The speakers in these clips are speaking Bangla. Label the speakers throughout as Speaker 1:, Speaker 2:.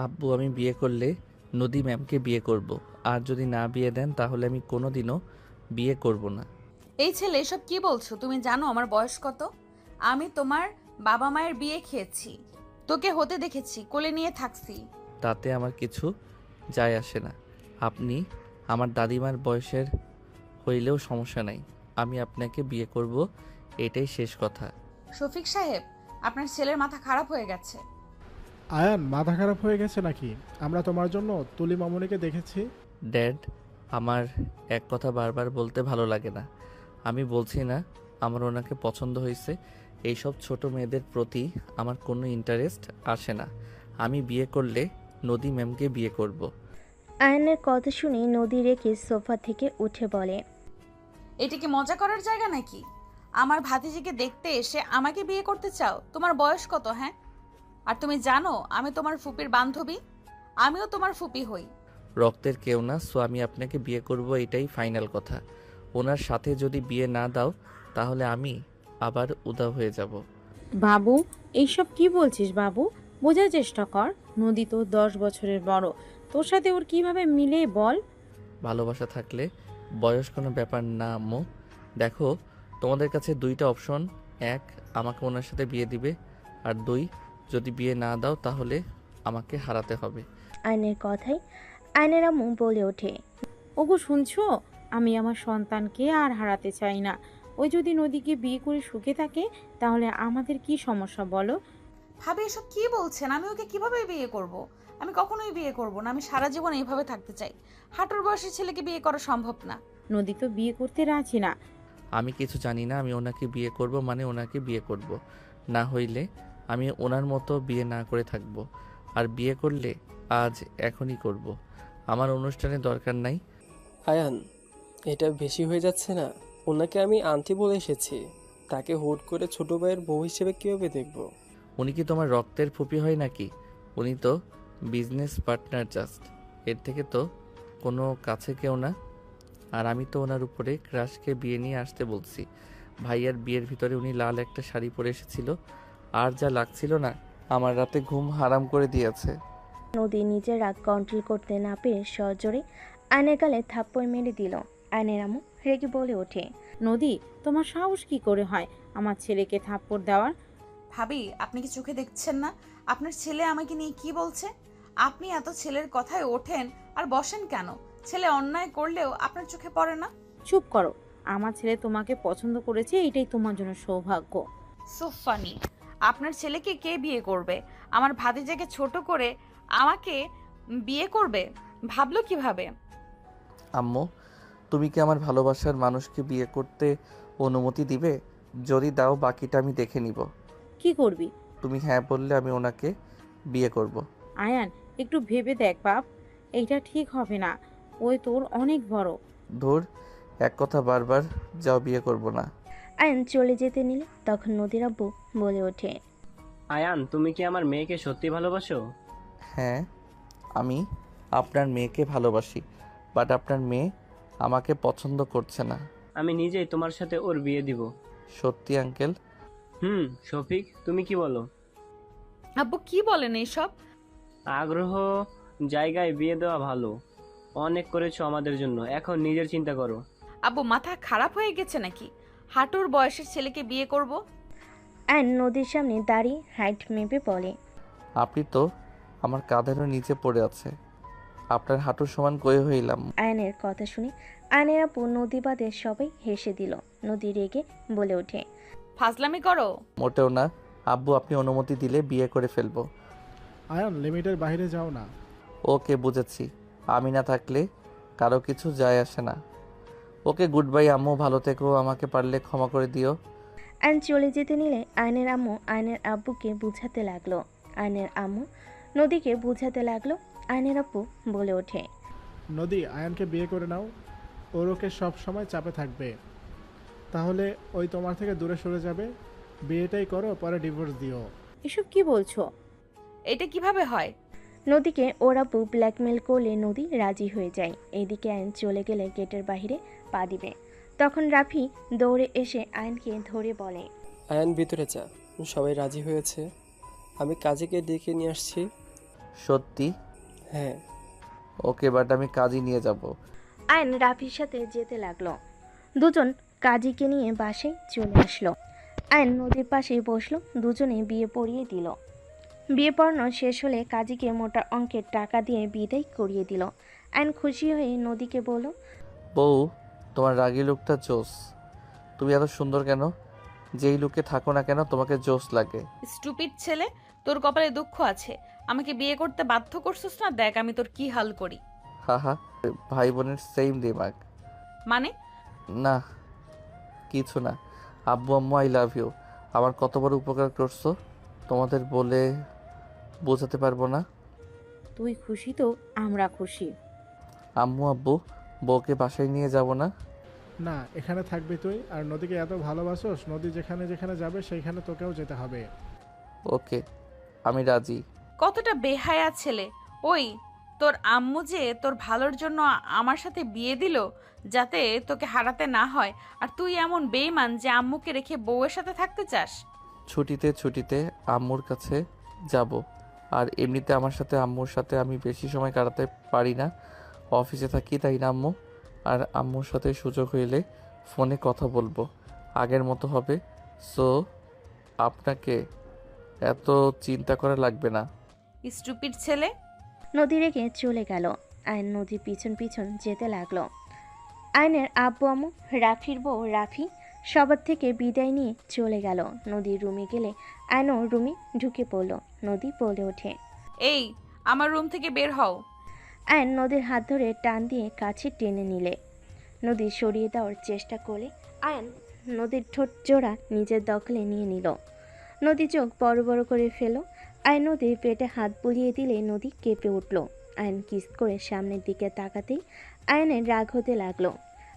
Speaker 1: আব্বু আমি বিয়ে করলে নদী ম্যামকে বিয়ে করব। আর যদি না বিয়ে দেন তাহলে আমি কোনোদিনও বিয়ে করব না।
Speaker 2: এই ছেলে এসব কি বলছো? তুমি জানো আমার বয়স কত? আমি তোমার বাবা মায়ের বিয়ে খেয়েছি, তোকে হতে দেখেছি, কোলে নিয়ে থাকছি।
Speaker 1: তাতে আমার কিছু যায় আসে না। আপনি আমার দাদিমার বয়সের হইলেও সমস্যা নাই। আমি আপনাকে বিয়ে করব, এটাই শেষ কথা।
Speaker 2: শফিক সাহেব, আপনার ছেলের মাথা খারাপ হয়ে গেছে।
Speaker 3: আয়ান, মাথা খারাপ হয়ে গেছে নাকি? আমরা তোমার জন্য তুলি মামুনিকে দেখেছি।
Speaker 1: ড্যাড, আমার এক কথা বারবার বলতে ভালো লাগে না। আমি বলছি না আমার ওনাকে পছন্দ হয়েছে। এইসব ছোট মেয়েদের প্রতি আমার কোনো ইন্টারেস্ট আসে না। আমি বিয়ে করলে নদী ম্যামকে বিয়ে করব।
Speaker 4: আয়নের কথা শুনে নদী রেখে সোফা থেকে উঠে বলে,
Speaker 2: এটা কি মজা করার জায়গা নাকি? আমার ভাতিজিকে দেখতে এসে আমাকে বিয়ে করতে চাও? তোমার বয়স কত, হ্যাঁ? আর তুমি জানো আমি তোমার ফুপির বান্ধবী, আমিও তোমার ফুপি হই।
Speaker 1: রক্তের কেউ না, সো আমি আপনাকে বিয়ে করব, এটাই ফাইনাল কথা। ওনার সাথে যদি বিয়ে না দাও তাহলে আমি আবার উধাও হয়ে যাব।
Speaker 5: বাবু, এইসব কি বলছিস বাবু? বোঝার চেষ্টা কর। নদী তো 10 বছরের বড়, তোর সাথে ওর কিভাবে মিলে বল।
Speaker 1: ভালোবাসা থাকলে বয়স কোনো ব্যাপার না আম্মু। দেখো, তোমাদের কাছে দুইটা অপশন। এক, আমাকে ওনার সাথে বিয়ে দিবে, আর দুই, যদি বিয়ে না দাও তাহলে আমাকে হারাতে হবে।
Speaker 4: আয়নের কথাই আয়নের আম্মু বলে ওঠে,
Speaker 5: ওগো শুনছো, আমি আমার সন্তানকে আর হারাতে চাই না। ওই যদি নদীকে বিয়ে করে সুখে থাকে তাহলে আমাদের কি সমস্যা বলো?
Speaker 2: ভাবি এসব কি বলছেন? আমি ওকে কিভাবে বিয়ে করব? আমি কখনোই বিয়ে করব না। আমি সারা জীবন এইভাবে থাকতে চাই। হাঁটুর বয়সী ছেলেকে বিয়ে করা সম্ভব না।
Speaker 5: নদী তো বিয়ে করতে রাজি না।
Speaker 1: আমি কিছু জানি না। আমি ওনাকে বিয়ে করব মানে ওনাকে বিয়ে করব। না হইলে আমি ওনার মতো বিয়ে না করে থাকব। আর বিয়ে করলে আজ এখনই করব। আমার অনুষ্ঠানের দরকার নাই।
Speaker 6: আয়ান, এটা বেশি হয়ে যাচ্ছে না? ওনাকে আমি আন্টি বলে এসেছি, তাকে হুট করে ছোট ভাইয়ের বউ হিসেবে কীভাবে দেখব?
Speaker 1: উনি কি তোমার রক্তের ফুপি হয় নাকি? উনি তো বিজনেস পার্টনার জাস্ট। এর থেকে তো কোনো কাছে কেউ না। আর আমি তো ওনার উপরে ক্রাশকে বিয়ে নিয়ে আসতে বলছি। ভাইয়ার বিয়ের ভিতরে উনি লাল একটা শাড়ি পরে এসেছিল, আর যা লাগছিল না, আমার রাতে ঘুম হারাম করে দিয়েছে।
Speaker 4: নদী নিজের রাগ কন্ট্রোল করতে না পেরে সজোরে আয়নের গালে থাপ্পড় মেরে দিল। আয়নের আম্মু রেগে বলে ওঠে,
Speaker 5: নদী, তোমার সাহস কি করে হয় আমার ছেলেকে থাপ্পড় দেওয়ার?
Speaker 2: ভাবি, আপনি কি চোখে দেখছেন না আপনার ছেলে আমাকে নিয়ে কি বলছে? আপনি এত ছেলের কথায় ওঠেন আর বসেন কেন? ছেলে অন্যায় করলেও আপনার চোখে পড়ে না?
Speaker 5: চুপ করো। আমার ছেলে তোমাকে পছন্দ করেছে, এটাই তোমার জন্য সৌভাগ্য।
Speaker 2: So funny. আপনার ছেলেকে কে বিয়ে করবে? আমার ভাতিজাকে ছোট করে আমাকে বিয়ে করবে? ভাবলো কিভাবে?
Speaker 1: আম্মু, তুমি কি আমার ভালোবাসার মানুষকে বিয়ে করতে অনুমতি দিবে? যদি দাও বাকিটা আমি দেখে নিব।
Speaker 5: কি করবি?
Speaker 1: তুমি হ্যাঁ বললে আমি ওনাকে বিয়ে করব।
Speaker 5: আয়ান, একটু ভেবে দেখ বাপ, এইটা ঠিক হবে না। ওই তোর অনেক বড়।
Speaker 1: ধুর, এক কথা বারবার, যাও বিয়ে করব না।
Speaker 4: আয়ন চলে যেতে নিলে তখন নদীর আব্বু বলে ওঠে,
Speaker 7: আয়ান, তুমি কি আমার মেয়েকে সত্যি ভালোবাসো?
Speaker 1: হ্যাঁ, আমি আপনার মেয়েকে ভালোবাসি, বাট আপনার মেয়ে আমাকে পছন্দ করছে না।
Speaker 7: আমি নিজেই তোমার সাথে ওর বিয়ে দিব।
Speaker 1: সত্যি আঙ্কেল?
Speaker 7: শফিক, তুমি কি বলো?
Speaker 2: আব্বু কি বলেন এইসব?
Speaker 7: আগ্রহ জায়গায় বিয়ে দেওয়া ভালো। অনেক করেছো আমাদের জন্য, এখন নিজের চিন্তা করো।
Speaker 2: আব্বু মাথা খারাপ হয়ে গেছে নাকি? হাঁটুর বয়সের ছেলেকে বিয়ে করব?
Speaker 4: আয়ন নদীর সামনে দাঁড়িয়ে হাইট মেপে বলে,
Speaker 1: আপনি তো আমার কাঁধেরও নিচে পড়ে আছে। আপনার হাঁটুর সমান কয়ে হইলাম।
Speaker 4: আয়নের কথা শুনে আয়নের আপু নদী বাদে সবাই হেসে দিল। নদী রেগে বলে ওঠে,
Speaker 2: ফাজলামি করো?
Speaker 1: মোটেও না। আব্বু আপনি অনুমতি দিলে বিয়ে করে ফেলবো।
Speaker 3: আয়ান, লিমিটের বাইরে যাও না।
Speaker 1: ওকে, বুঝেছি। আমি না থাকলে কারো কিছু যায় আসে না। ওকে, গুড বাই আম্মু, ভালো থেকো। আমাকে পারলে ক্ষমা করে দিও।
Speaker 4: আয়ন চলে যেতে নিলে আয়নের আম্মু আয়নের আব্বুকে বুঝাতে লাগলো। আয়নের আম্মু নদীকে বুঝাতে লাগলো। আয়নের আব্বু বলে ওঠে,
Speaker 3: নদী, আয়ানকে বিয়ে করে নাও। ওর ওকে সব সময় চাপে থাকবে, তাহলে ওই তোমার থেকে দূরে সরে যাবে। বিয়েটাই করো, পরে ডিভোর্স দিও।
Speaker 5: এসব কি বলছো?
Speaker 2: এটা কিভাবে হয়?
Speaker 4: নদীকে ওর আব্বু ব্ল্যাকমেল করলে নদী রাজি হয়ে যায়। এইদিকে আয়ন চলে গেলে গেটের বাইরে পা দিবে, তখন রাফি দৌড়ে এসে আয়নকে ধরে বলে,
Speaker 6: আয়ান, ভিতরে যা, সবাই রাজি হয়েছে। আমি কাজীকে ডেকে নিয়ে আসছি।
Speaker 1: সত্যি?
Speaker 6: হ্যাঁ।
Speaker 1: ওকে, বাট আমি কাজই নিয়ে যাব।
Speaker 4: আয়ন রাফির সাথে যেতে লাগলো। দুজন কাজীকে নিয়ে বাসায় চলে আসলো। আয়ন নদীর পাশে বসলো, দুজনে বিয়ে পড়িয়ে দিল। বিয়ে পড়ানো শেষ হলে কাজীকে মোটা অঙ্কের টাকা দিয়ে বিদায় করিয়ে দিল। আয়ন খুশি হয়ে নদীকে বলল,
Speaker 1: বউ, তোমার রাগী লুকটা জোস। তুমি এত সুন্দর কেন? যেই লুকে থাকো না কেন তোমাকে জোস লাগে।
Speaker 2: স্টুপিড ছেলে, তোর কপালে দুঃখ আছে। আমাকে বিয়ে করতে বাধ্য করছিস না, দেখ আমি তোর কি হাল করি।
Speaker 1: হাহা, ভাই বোনের সেম দিমাগ।
Speaker 2: মানে?
Speaker 1: না কিছু না। আব্বু আম্মু, আই লাভ ইউ। আমার কত বড় উপকার করছো, তোমাদের বলে বোঝাতে পারবো না।
Speaker 5: তুই খুশি তো আমরা খুশি।
Speaker 1: আম্মু আব্বু, বউকে বাসায় নিয়ে যাব না?
Speaker 3: না, এখানে থাকবি তুই। আর নদীকে এত ভালোবাসোস, নদী যেখানে যেখানে যাবে সেইখানে তোকেও যেতে হবে।
Speaker 1: ওকে, আমি রাজি।
Speaker 2: কতটা বেহায়া ছেলে। ওই, তোর আম্মু যে তোর ভালোর জন্য আমার সাথে বিয়ে দিল, যাতে তোকে হারাতে না হয়, আর তুই এমন বেইমান যে আম্মুকে রেখে বউয়ের সাথে থাকতে চাস।
Speaker 1: ছুটিতে আম্মুর কাছে যাব। আর এমনিতে আমার সাথে আম্মুর সাথে আমি বেশি সময় কাটাতে পারি না, অফিসে থাকি, তাই না আম্মু? আর আম্মুর সাথে সুযোগ হইলে ফোনে কথা বলবো, আগের মতো হবে। সো আপনাকে এত চিন্তা করা লাগবে না।
Speaker 2: স্টুপিড ছেলে।
Speaker 4: নদী রেগে চলে গেল। আয়ন নদীর পিছন পিছন যেতে লাগলো। আয়নের আব্বু আম্মু, রাফির বউ রাফি সবার থেকে বিদায় নিয়ে চলে গেল। নদীর রুমে গেলে আয়নও রুমে ঢুকে পড়ল। নদী বলে ওঠে,
Speaker 2: এই, আমার রুম থেকে বের হও।
Speaker 4: আয়ন নদীর হাত ধরে টান দিয়ে কাছে টেনে নিলে। নদী সরিয়ে দেওয়ার চেষ্টা করলে আয়ন নদীর ঠোঁট জোড়া নিজের দখলে নিয়ে নিল। নদী চোখ বড় বড় করে ফেল। আয়ন নদীর পেটে হাত বুলিয়ে দিলে নদী কেঁপে উঠল। আয়ন কিস করে সামনের দিকে তাকাতেই আয়নের রাগ হতে লাগলো।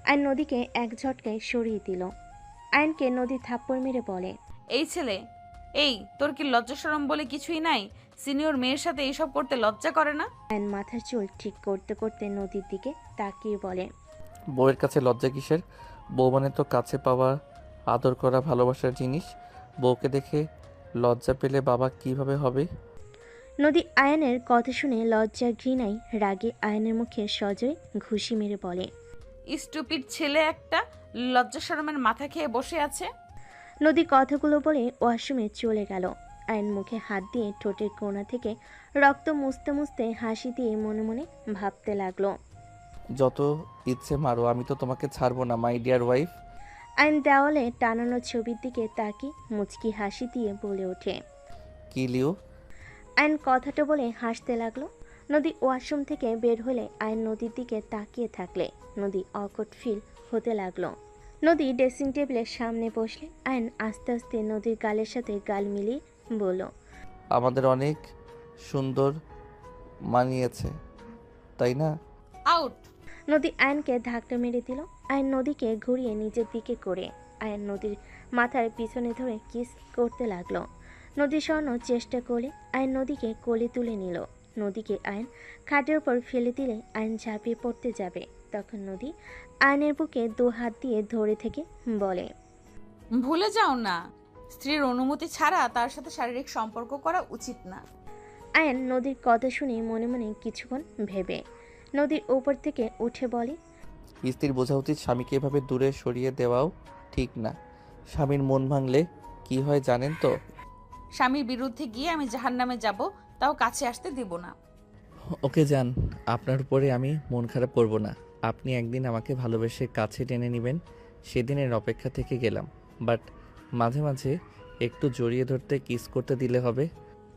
Speaker 4: আয়ন নদীকে এক ঝটকায় সরিয়ে দিল। আয়নকে নদী থাপ্পড় মেরে বলে,
Speaker 2: এই ছেলে, এই, তোর কি লজ্জা শরম বলে কিছুই নাই? সিনিয়র মেয়ের সাথে এইসব করতে লজ্জা করে না?
Speaker 4: আয়ন মাথার চুল ঠিক করতে করতে নদীর দিকে তাকিয়ে বলে,
Speaker 1: বউয়ের কাছে লজ্জা কিসের? বউ মানে তো কাছে পাওয়া, আদর করা, ভালোবাসার জিনিস। বউকে দেখে লজ্জা পেলে বাবা কিভাবে হবে?
Speaker 4: নদী আয়নের কথা শুনে লজ্জা ঘৃণায় রাগে আয়নের মুখে সজয় ঘুষি মেরে বলে,
Speaker 2: স্টুপিড ছেলে একটা, লজ্জা শরমের মাথা খেয়ে বসে আছে।
Speaker 4: নদী কথাগুলো বলে ওয়াশরুমে চলে গেল। আয়ন মুখে হাত দিয়ে ঠোঁটের কোণা থেকে রক্ত মুছতে মুছতে হাসি দিয়ে মনে মনে ভাবতে লাগলো।
Speaker 1: যত ইচ্ছে মারো, আমি তো তোমাকে ছাড়বো না, মাই ডিয়ার ওয়াইফ।
Speaker 4: আয়ন দেওয়ালে টানানো ছবির দিকে তাকিয়ে মুচকি হাসি দিয়ে বলে ওঠে,
Speaker 1: কি লিও?
Speaker 4: আয়ন কথাটা বলে হাসতে লাগলো। নদী ওয়াশরুম থেকে বের হলে আয়ন নদীর দিকে তাকিয়ে থাকলে নদী অকট ফিল হতে লাগলো। নদী ড্রেসিং টেবিলের সামনে বসলে আয়ন আস্তে আস্তে নদীর গালের সাথে গাল মিলিয়ে বলল,
Speaker 1: আমাদের অনেক সুন্দর মানিয়েছে, তাই না?
Speaker 2: আউট।
Speaker 4: নদী আয়নকে ধাক্কা মেরে দিল। আয়ন নদীকে ঘুরিয়ে নিজের দিকে করে আয়ন নদীর মাথার পিছনে ধরে কিস করতে লাগলো। নদী সরানোর চেষ্টা করলে আয়ন নদীকে কোলে তুলে নিল। নদীকে আয়ন খাটের উপর ফেলে দিলে আয়ন ঝাঁপিয়ে পড়তে যাবে, তখন নদী আয়নের বুকে দু হাত দিয়ে ধরে থেকে বলে,
Speaker 2: ভুলে যাও না, স্ত্রীর অনুমতি ছাড়া তার সাথে শারীরিক সম্পর্ক করা উচিত না।
Speaker 4: আয়ন নদীর কথা শুনে মনে মনে কিছুক্ষণ ভেবে নদীর উপর থেকে উঠে বলে,
Speaker 1: স্ত্রীর বোঝা উচিত স্বামীকে এভাবে দূরে সরিয়ে দেওয়াও ঠিক না। স্বামীর মন ভাঙলে কি হয় জানেন তো?
Speaker 2: স্বামীর বিরুদ্ধে গিয়ে আমি জাহান্নামে যাব, তাও কাছে আসতে দিব না।
Speaker 1: ওকে যান, আপনার উপরে আমি মন খারাপ করব না। আপনি একদিন আমাকে ভালোবেসে কাছে টেনে নেবেন, সেদিনের অপেক্ষা থেকে গেলাম। বাট মাঝে মাঝে একটু জড়িয়ে ধরতে, কিস করতে দিলে হবে।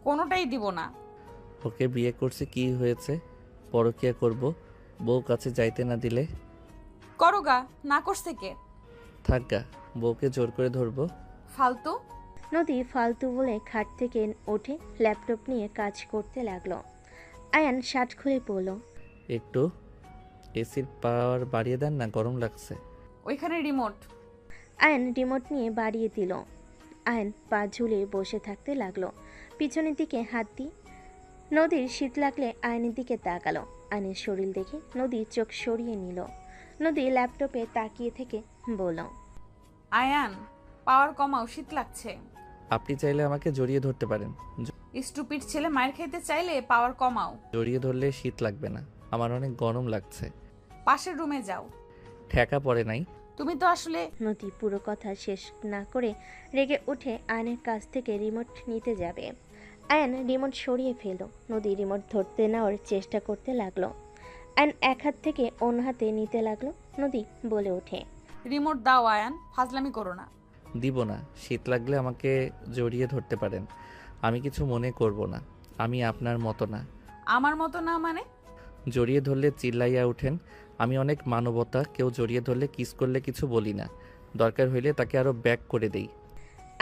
Speaker 2: কোনোটাই দিব না।
Speaker 1: ওকে বিয়ে করছে, কি হয়েছে? পরকিয়া করব, বউ কাছে যাইতে না দিলে?
Speaker 2: করো গা, না করছে কে?
Speaker 1: থাক গা, বউকে জোর করে ধরবো?
Speaker 2: ফালতু।
Speaker 4: নদী ফালতু বলে খাট থেকে উঠে ল্যাপটপ নিয়ে কাজ করতে লাগলো। আয়ান শার্ট খুলে পড়ল।
Speaker 1: একটু এসির পাওয়ার বাড়িয়ে দেন না, গরম লাগছে।
Speaker 2: ওইখানে রিমোট।
Speaker 4: আয়ন রিমোট নিয়ে বাড়িয়ে দিল। আয়ন পা ঝুলে বসে থাকতে লাগলো, পিছনের দিকে হাত দিয়ে। নদীর শীত লাগলে আয়নের দিকে তাকালো। আয়নের শরীর দেখে নদী চোখ সরিয়ে নিল। নদী ল্যাপটপে তাকিয়ে থেকে বলল,
Speaker 2: আয়ান, পাওয়ার কমাও, শীত লাগছে।
Speaker 1: আপনি চাইলে আমাকে জড়িয়ে ধরতে পারেন।
Speaker 2: স্টুপিড ছেলে মায়ের খাইতে চাইলে পাওয়ার কমাও।
Speaker 1: জড়িয়ে ধরলে শীত লাগবে না, আমার অনেক গরম লাগছে।
Speaker 2: পাশের রুমে যাও।
Speaker 1: ঠেকা পড়ে নাই।
Speaker 2: তুমি তো আসলে
Speaker 4: নদী পুরো কথা শেষ না করে রেগে উঠে আয়নের কাছ থেকে রিমোট নিতে যাবে। আয়ন রিমোট সরিয়ে ফেলল। নদী রিমোট ধরতে নেওয়ার চেষ্টা করতে লাগলো। আয়ন এক হাত থেকে অন্য হাতে নিতে লাগলো। নদী বলে ওঠে,
Speaker 2: রিমোট দাও আয়ান, ফাজলামি করো না।
Speaker 1: দিব না। শীত লাগলে আমাকে জড়িয়ে ধরতে পারেন, আমি কিছু মনে করব না। আমি আপনার মতো না।
Speaker 2: আমার মতো না মানে?
Speaker 1: জড়িয়ে ধরলে চিল্লাইয়া উঠেন। আমি অনেক মানবতা, কেউ জড়িয়ে ধরলে কিস করলে কিছু বলি না, দরকার হইলে তাকে আরো ব্যাক করে দেই।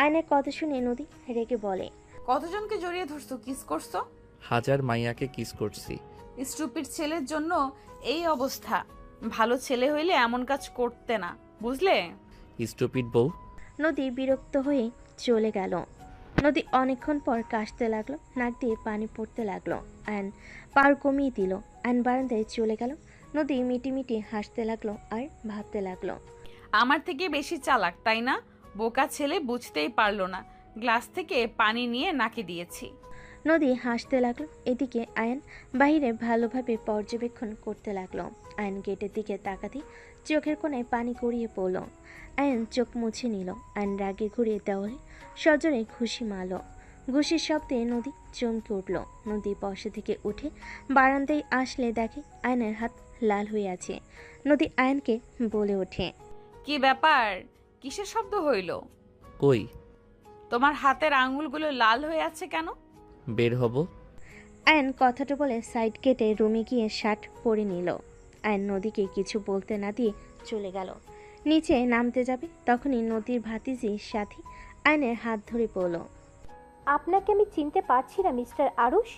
Speaker 4: আয়নের কথা শুনে নদী রেগে বলে,
Speaker 2: কতজনকে জড়িয়ে ধরছো, কিস করছো?
Speaker 1: হাজার মাইয়াকে কিস করছি।
Speaker 2: স্টুপিড ছেলের জন্য এই অবস্থা। ভালো ছেলে হইলে এমন কাজ করতে না, বুঝলে?
Speaker 1: স্টুপিড বউ।
Speaker 4: নদী বিরক্ত হয়ে চলে গেল। নদী অনেকক্ষণ পর কাশতে লাগলো, নাক দিয়ে পানি পড়তে লাগলো। আয়ন পার কমিয়ে দিল। আয়ন বারান্দায় চলে গেল। নদী মিটিমিটি হাসতে লাগলো আর ভাবতে লাগলো,
Speaker 2: আমার থেকে বেশি চালাক তাই না? বোকা ছেলে বুঝতেই পারলো না, গ্লাস থেকে পানি নিয়ে নাকে দিয়েছি।
Speaker 4: নদী হাসতে লাগলো। এদিকে আয়ন বাইরে ভালোভাবে পর্যবেক্ষণ করতে লাগলো। আয়ন গেটের দিকে তাকাতে চোখের কোণায় পানি গড়িয়ে পড়ল। আয়ন চোখ মুছে নিল। আয়ন রাগে ঘুরিয়ে দেওয়ালে সজোরে ঘুষি মারল। ঘুষির শব্দে নদী চমকে উঠল। নদী বসা থেকে উঠে বারান্দায় আসলে দেখে আয়নের হাত লাল হয়ে আছে। নদী আয়নকে বলে ওঠে,
Speaker 2: কি ব্যাপার, কিসের শব্দ হইল?
Speaker 1: কই?
Speaker 2: তোমার হাতের আঙ্গুলগুলো লাল হয়ে আছে কেন?
Speaker 1: বের হব।
Speaker 4: আয়ন কথাটা বলে সাইড কেটে রুমে গিয়ে শার্ট পরে নিল। আয়ন নদীকে কিছু বলতে না দিয়ে চলে গেল। নিচে নামতে যাবে তখনই নদীর ভাতিজির সাথী আয়নের হাত ধরে পড়ল।
Speaker 8: আপনাকে আমি চিনতে পারছি না মিস্টার আরুষ।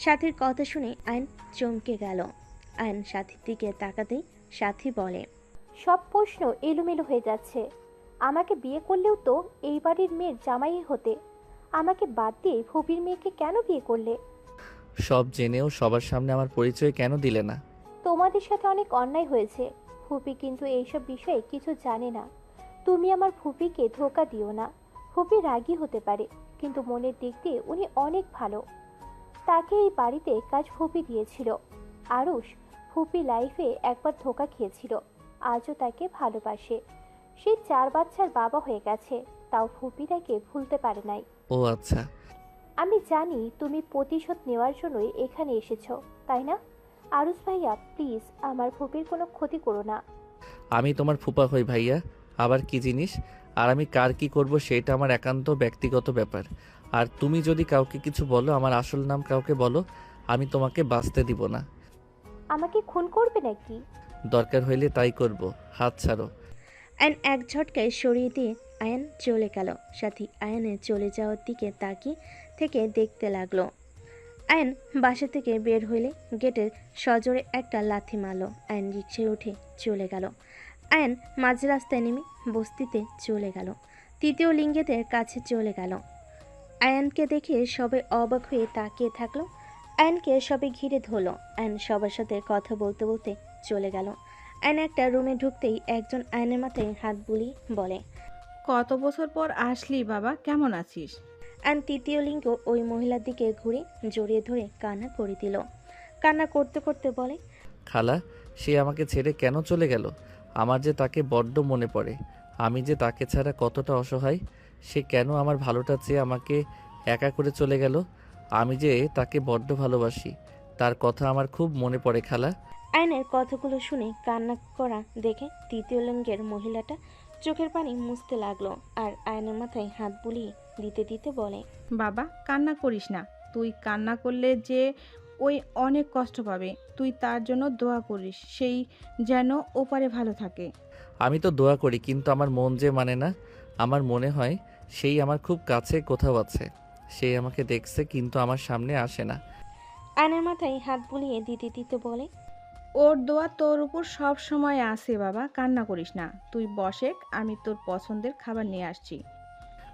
Speaker 4: সাথীর কথা শুনে আয়ন চমকে গেল। আয়ন সাথীর দিকে তাকাতেই সাথী বলে,
Speaker 8: সব প্রশ্ন এলোমেলো হয়ে যাচ্ছে। আমাকে বিয়ে করলেও তো এই বাড়ির মেয়ের জামাই হতে। আমাকে বাদ দিয়ে ফুপির মেয়েকে কেন বিয়ে করলে?
Speaker 1: সব জেনেও সবার সামনে আমার পরিচয় কেন দিলে না?
Speaker 8: তোমাদের সাথে অনেক অন্যায় হয়েছে। ফুপি কিন্তু এইসব বিষয়ে কিছু জানে না। তুমি আমার ফুপিকে ধোকা দিও না। ফুপি রাগী হতে পারে, কিন্তু মনের দিক দিয়ে উনি অনেক ভালো। তাকে এই বাড়িতে কাজ ফুপি দিয়েছিল। আরুষ, ফুপি লাইফে একবার ধোকা খেয়েছিল, আজও তাকে ভালোবাসে। সে 4 বাচ্চার বাবা হয়ে গেছে, তাও ফুপি তাকে ভুলতে পারে নাই।
Speaker 1: ও আচ্ছা।
Speaker 8: আমি জানি তুমি প্রতিশোধ নেওয়ার জন্যই এখানে এসেছো, তাই না? আরুষ ভাইয়া, প্লিজ আমার ফুপির কোনো ক্ষতি করো না।
Speaker 1: আমি তোমার ফুপা হই ভাইয়া, আবার কি জিনিস? আর আমি কার কি করব সেটা আমার একান্ত ব্যক্তিগত ব্যাপার। আর তুমি যদি কাউকে কিছু বলো, আমার আসল নাম কাউকে বলো, আমি তোমাকে বাঁচতে দিব না।
Speaker 8: আমাকে খুন করবে নাকি?
Speaker 1: দরকার হইলে তাই করব। হাত ছাড়ো।
Speaker 4: আয়ন এক ঝটকায় সরিয়ে দিয়ে আয়ন চলে গেল। সাথী আয়নের চলে যাওয়ার দিকে তাকিয়ে থেকে দেখতে লাগলো। আয়ন বাসা থেকে বের হইলে গেটের সজোরে একটা লাথি মারল। আয়ন রিকশায় উঠে চলে গেল। আয়ন মাঝ রাস্তায় নেমে বস্তিতে চলে গেল। তৃতীয় লিঙ্গেদের কাছে চলে গেল। আয়নকে দেখে সবাই অবাক হয়ে তাকিয়ে থাকলো। আয়নকে সবাই ঘিরে ধরলো। আয়ন সবার সাথে কথা বলতে বলতে চলে গেল। আয়ন একটা রুমে ঢুকতেই একজন আয়নের মাথায় হাত বুলিয়ে বলে,
Speaker 5: কত বছর পর আসলি বাবা, কেমন আছিস?
Speaker 4: আয়ন তৃতীয় লিঙ্গ ওই মহিলার দিকে ঘুরে জড়িয়ে ধরে কান্না করে দিল। কান্না করতে করতে বলে,
Speaker 1: খালা, সে আমাকে ছেড়ে কেন চলে গেল? আমার যে তাকে বড্ড মনে পড়ে। আমি যে তাকে ছাড়া কতটা অসহায়। সে কেন আমার ভালোটা চেয়ে আমাকে একা করে চলে গেল? আমি যে তাকে বড্ড ভালোবাসি, তার কথা আমার খুব মনে পড়ে খালা।
Speaker 4: আয়নের কথাগুলো শুনে কান্না করা দেখে তৃতীয় লিঙ্গের মহিলাটা চোখের পানি মুছতে লাগলো আর আয়নের মাথায় হাত বুলিয়ে দিতে দিতে বলে,
Speaker 5: বাবা কান্না করিস না, তুই কান্না করলে যে ওই অনেক কষ্ট পাবে। তুই তার জন্য দোয়া করিস, সেই যেন ওপারে ভালো থাকে।
Speaker 1: আমি তো দোয়া করি, কিন্তু আমার মন যে মানে না। আমার মনে হয় সেই আমার খুব কাছে কোথাও আছে। সে আমাকে দেখছে কিন্তু আমার সামনে আসে না।
Speaker 4: আয়নের মাথায় হাত বুলিয়ে দিতে দিতে বলে,
Speaker 5: ওর দোয়া তোর উপর সব সময় আসে বাবা, কান্না করিস না। তুই বসেক, আমি তোর পছন্দের খাবার নিয়ে আসছি।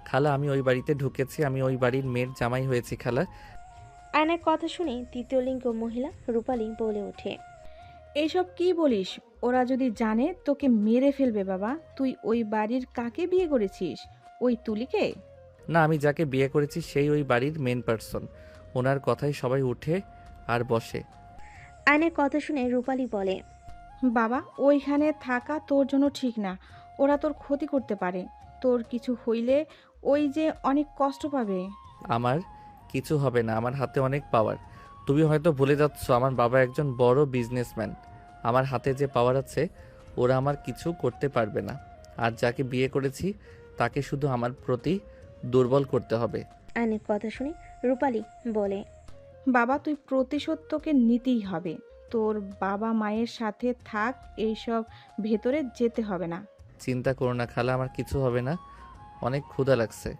Speaker 1: খালা, আমি ওই বাড়িতে ঢুকেছি, আমি ওই বাড়ির মেয়ের জামাই হয়েছি খালা।
Speaker 4: আয়নের কথা শুনে তৃতীয় লিঙ্গ মহিলা রূপালী বলে ওঠে,
Speaker 5: এইসব কি বলিস? ওরা যদি জানে তোকে মেরে ফেলবে বাবা। তুই ওই বাড়ির কাকে বিয়ে করেছিস? ওই তুলিকে?
Speaker 1: না, আমি যাকে বিয়ে করেছি সেই ওই বাড়ির মেন পার্সন। ওনার কথাই সবাই উঠে আর বসে।
Speaker 4: আয়নের কথা শুনে রূপালী বলে,
Speaker 5: বাবা ওইখানে থাকা তোর জন্য ঠিক না। ওরা তোর ক্ষতি করতে পারে। তোর কিছু হইলে ওই যে অনেক কষ্ট পাবে।
Speaker 1: আমার কিছু হবে না, আমার হাতে অনেক পাওয়ার। তুমি হয়তো ভুলে যাচ্ছ আমার বাবা একজন বড় বিজনেসম্যান। আমার হাতে যে পাওয়ার আছে ওরা আমার কিছু করতে পারবে না। আর যাকে বিয়ে করেছি তাকে শুধু আমার প্রতি দুর্বল করতে হবে।
Speaker 4: আয়নের কথা শুনে রূপালী বলে,
Speaker 5: বাবা তুই প্রতিশোধ তোকে নিতেই হবে। তোর বাবা মায়ের সাথে থাক, এইসব ভেতরে যেতে হবে না।
Speaker 1: চিন্তা করো না খালা, আমার কিছু হবে না। অনেক ক্ষুধা লাগছে।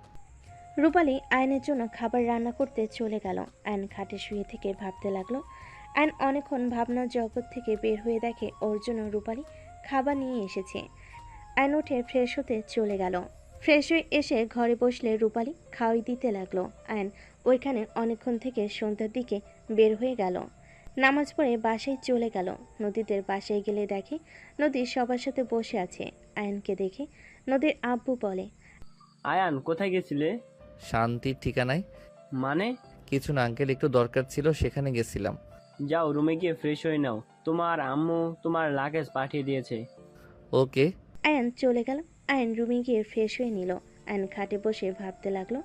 Speaker 4: রূপালী আয়নের জন্য খাবার রান্না করতে চলে গেল। আয়ন খাটে শুয়ে থেকে ভাবতে লাগলো। আয়ন অনেকক্ষণ ভাবনার জগৎ থেকে বের হয়ে দেখে ওর জন্য রূপালী খাবার নিয়ে এসেছে। আয়ন উঠে ফ্রেশ হতে চলে গেল। ফ্রেশ হয়ে এসে ঘরে বসলে রূপালী খাওয়াই দিতে লাগলো। আয়ন ওইখানে অনেকক্ষণ থেকে সন্ধ্যার দিকে বের হয়ে গেল। নামাজ পড়ে বাসায় চলে গেল। নদীদের বাসায় গেলে দেখে নদী সবার সাথে বসে আছে। আয়নকে দেখে নদীর আব্বু বলে,
Speaker 7: আয়ান কোথায় গেছিলে?
Speaker 1: শান্তির ঠিকানায়।
Speaker 7: মানে?
Speaker 1: কিছু না আঙ্কেল, একটু দরকার ছিল, সেখানে গেছিলাম।
Speaker 7: যাও রুমে গিয়ে ফ্রেশ হয়ে নাও, তোমার আম্মু তোমার লাগেজ পাঠিয়ে দিয়েছে।
Speaker 1: ওকে।
Speaker 4: আয়ন চলে গেল। আয়ন রুমে গিয়ে ফ্রেশ হয়ে নিল। আয়ন খাটে বসে ভাবতে লাগলো।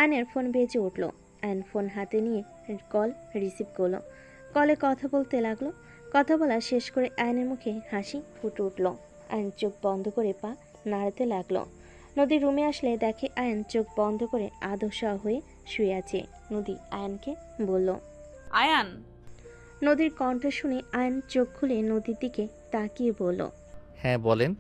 Speaker 4: আয়নের ফোন বেজে উঠল। আয়ন ফোন হাতে নিয়ে কল রিসিভ করলো। কলে কথা বলতে লাগলো। কথা বলা শেষ করে আয়নের মুখে হাসি ফুটে উঠল। আয়ন চোখ বন্ধ করে পা নাড়াতে লাগলো। নদী রুমে আসলে দেখে আয়ন চোখ বন্ধ করে আদশা হয়ে শুয়ে আছে। নদী আয়নকে বলল,
Speaker 2: আয়ান,
Speaker 4: নদীর কণ্ঠ শুনে আয়ন চোখ খুলে নদীর দিকে তাকিয়ে বলল,
Speaker 1: হ্যাঁ বলেন।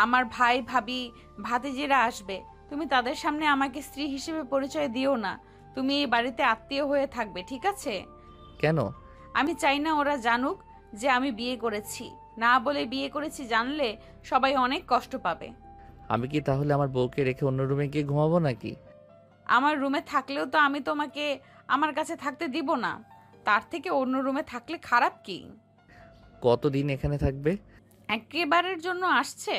Speaker 2: আমার ভাই ভাবি ভাতিজিরা আসবে। তুমি তাদের সামনে আমাকে স্ত্রী হিসেবে পরিচয় দিও না। তুমি এই বাড়িতে আত্মীয় হয়ে থাকবে, ঠিক আছে?
Speaker 1: কেন?
Speaker 2: আমি চাই না ওরা জানুক যে আমি বিয়ে করেছি। না বলে বিয়ে করেছি জানলে সবাই অনেক কষ্ট পাবে।
Speaker 1: আমি কি তাহলে আমার বউকে রেখে অন্য রুমে গিয়ে ঘুমাবো নাকি?
Speaker 2: আমার রুমে থাকলেও তো আমি তোমাকে আমার কাছে থাকতে দিব না। তার থেকে অন্য রুমে থাকলে খারাপ কি?
Speaker 1: কতদিন এখানে থাকবে?
Speaker 2: একেবারের জন্য আসছে।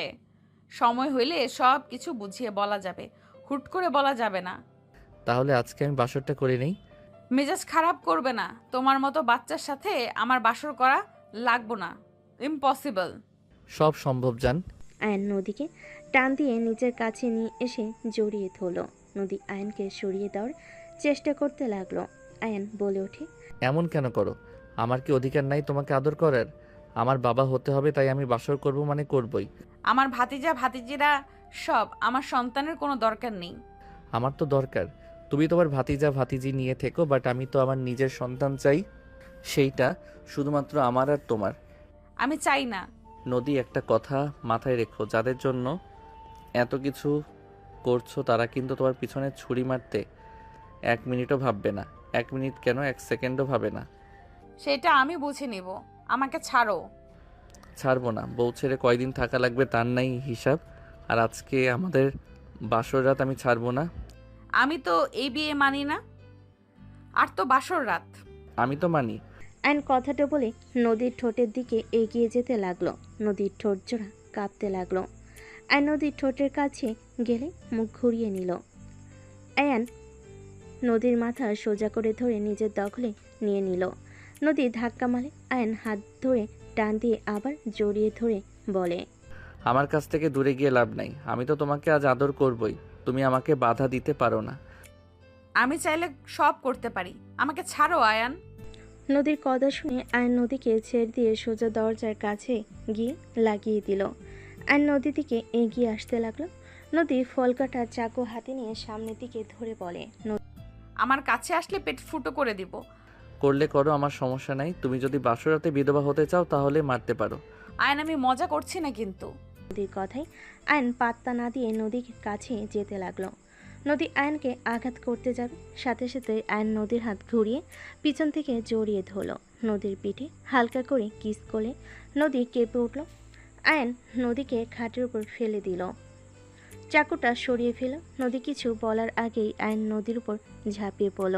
Speaker 2: সময় হইলে সব কিছু বুঝিয়ে বলা যাবে, হুট করে বলা যাবে না।
Speaker 1: তাহলে আজকে আমি বাসরটা করে নেই।
Speaker 2: মেজাজ খারাপ করবে না। তোমার মতো বাচ্চার সাথে আমার বাসর করা লাগবো না, ইম্পসিবল।
Speaker 1: সব সম্ভব জান।
Speaker 4: আয়ন নদীকে টান দিয়ে নিজের কাছে নিয়ে এসে জড়িয়ে ধরল। নদী আয়নকে সরিয়ে দেওয়ার চেষ্টা করতে লাগলো। আয়ন বলে ওঠে,
Speaker 1: এমন কেন করো? আমার কি অধিকার নাই তোমাকে আদর করার? আমার বাবা হতে হবে তাই আমি বাসর করব মানে করবই।
Speaker 2: আমার ভাতিজা ভাতিজিরা সব আমার সন্তানের কোনো দরকার নেই।
Speaker 1: আমার তো দরকার। তুমি তোমার ভাতিজা ভাতিজি নিয়ে থেকো, বাট আমি তো আমার নিজের সন্তান চাই। সেইটা শুধুমাত্র আমার আর তোমার।
Speaker 2: আমি চাই না।
Speaker 1: নদী, একটা কথা মাথায় রেখো, যাদের জন্য এত কিছু করছো তারা কিন্তু তোমার পিছনে ছুরি মারতে 1 মিনিটও ভাববে না। 1 মিনিট কেন, 1 সেকেন্ডও ভাবে না।
Speaker 2: সেটা আমি বুঝে নিব। আমাকে ছাড়ো।
Speaker 1: ছাড়বো না। বউ ছেড়ে কয়দিন থাকা লাগবে তার নাই হিসাব। আর আজকে আমাদের বাসর রাত, আমি ছাড়বো না।
Speaker 2: আমি তো এই বিয়ে মানি না। আর তো বাসর রাত।
Speaker 1: আমি তো মানি।
Speaker 4: আয়ন কথাটা বলে নদীর ঠোঁটের দিকে এগিয়ে যেতে লাগলো। নদীর ঠোঁট জোড়া কাঁপতে লাগলো। আয়ন নদীর ঠোঁটের কাছে গেলে মুখ ঘুরিয়ে নিল। আয়ন নদীর মাথা সোজা করে ধরে নিজের দখলে নিয়ে নিল। নদী ধাক্কা মারে। আয়ন হাত ধরে টান দিয়ে আবার জড়িয়ে ধরে বলে,
Speaker 1: আমার কাছ থেকে দূরে গিয়ে লাভ নাই। আমি তো তোমাকে আজ আদর করবই, তুমি আমাকে বাধা দিতে পারো না।
Speaker 2: আমি চাইলে সব করতে পারি। আমাকে ছাড়ো আয়ান।
Speaker 4: নদীর কথা শুনে আয়ন নদীকে ছেড়ে দিয়ে সোজা দরজার কাছে গিয়ে লাগিয়ে দিল। আয়ন নদীর দিকে এগিয়ে আসতে লাগলো। নদী ফল কাটা চাকু হাতে নিয়ে সামনের দিকে ধরে বলে,
Speaker 2: আমার কাছে আসলে পেট ফুটো করে দিব।
Speaker 1: করলে করো, আমার সমস্যা নাই। তুমি যদি বাসরাতে বিধবা হতে চাও তাহলে মারতে পারো।
Speaker 2: আয়ন, আমি মজা করছি না কিন্তু।
Speaker 4: নদীর কথায় আয়ন পাত্তা না দিয়ে নদীর কাছে যেতে লাগলো। নদী আয়নকে আঘাত করতে যাবে, সাথে সাথে আয়ন নদীর হাত ঘুরিয়ে পিছন থেকে জড়িয়ে ধরল। নদীর পিঠে হালকা করে কিস করলে নদী কেঁপে উঠল। আয়ন নদীকে খাটের উপর ফেলে দিল। চাকুটা সরিয়ে ফেল। নদী কিছু বলার আগেই আয়ন নদীর উপর ঝাঁপিয়ে পড়ল।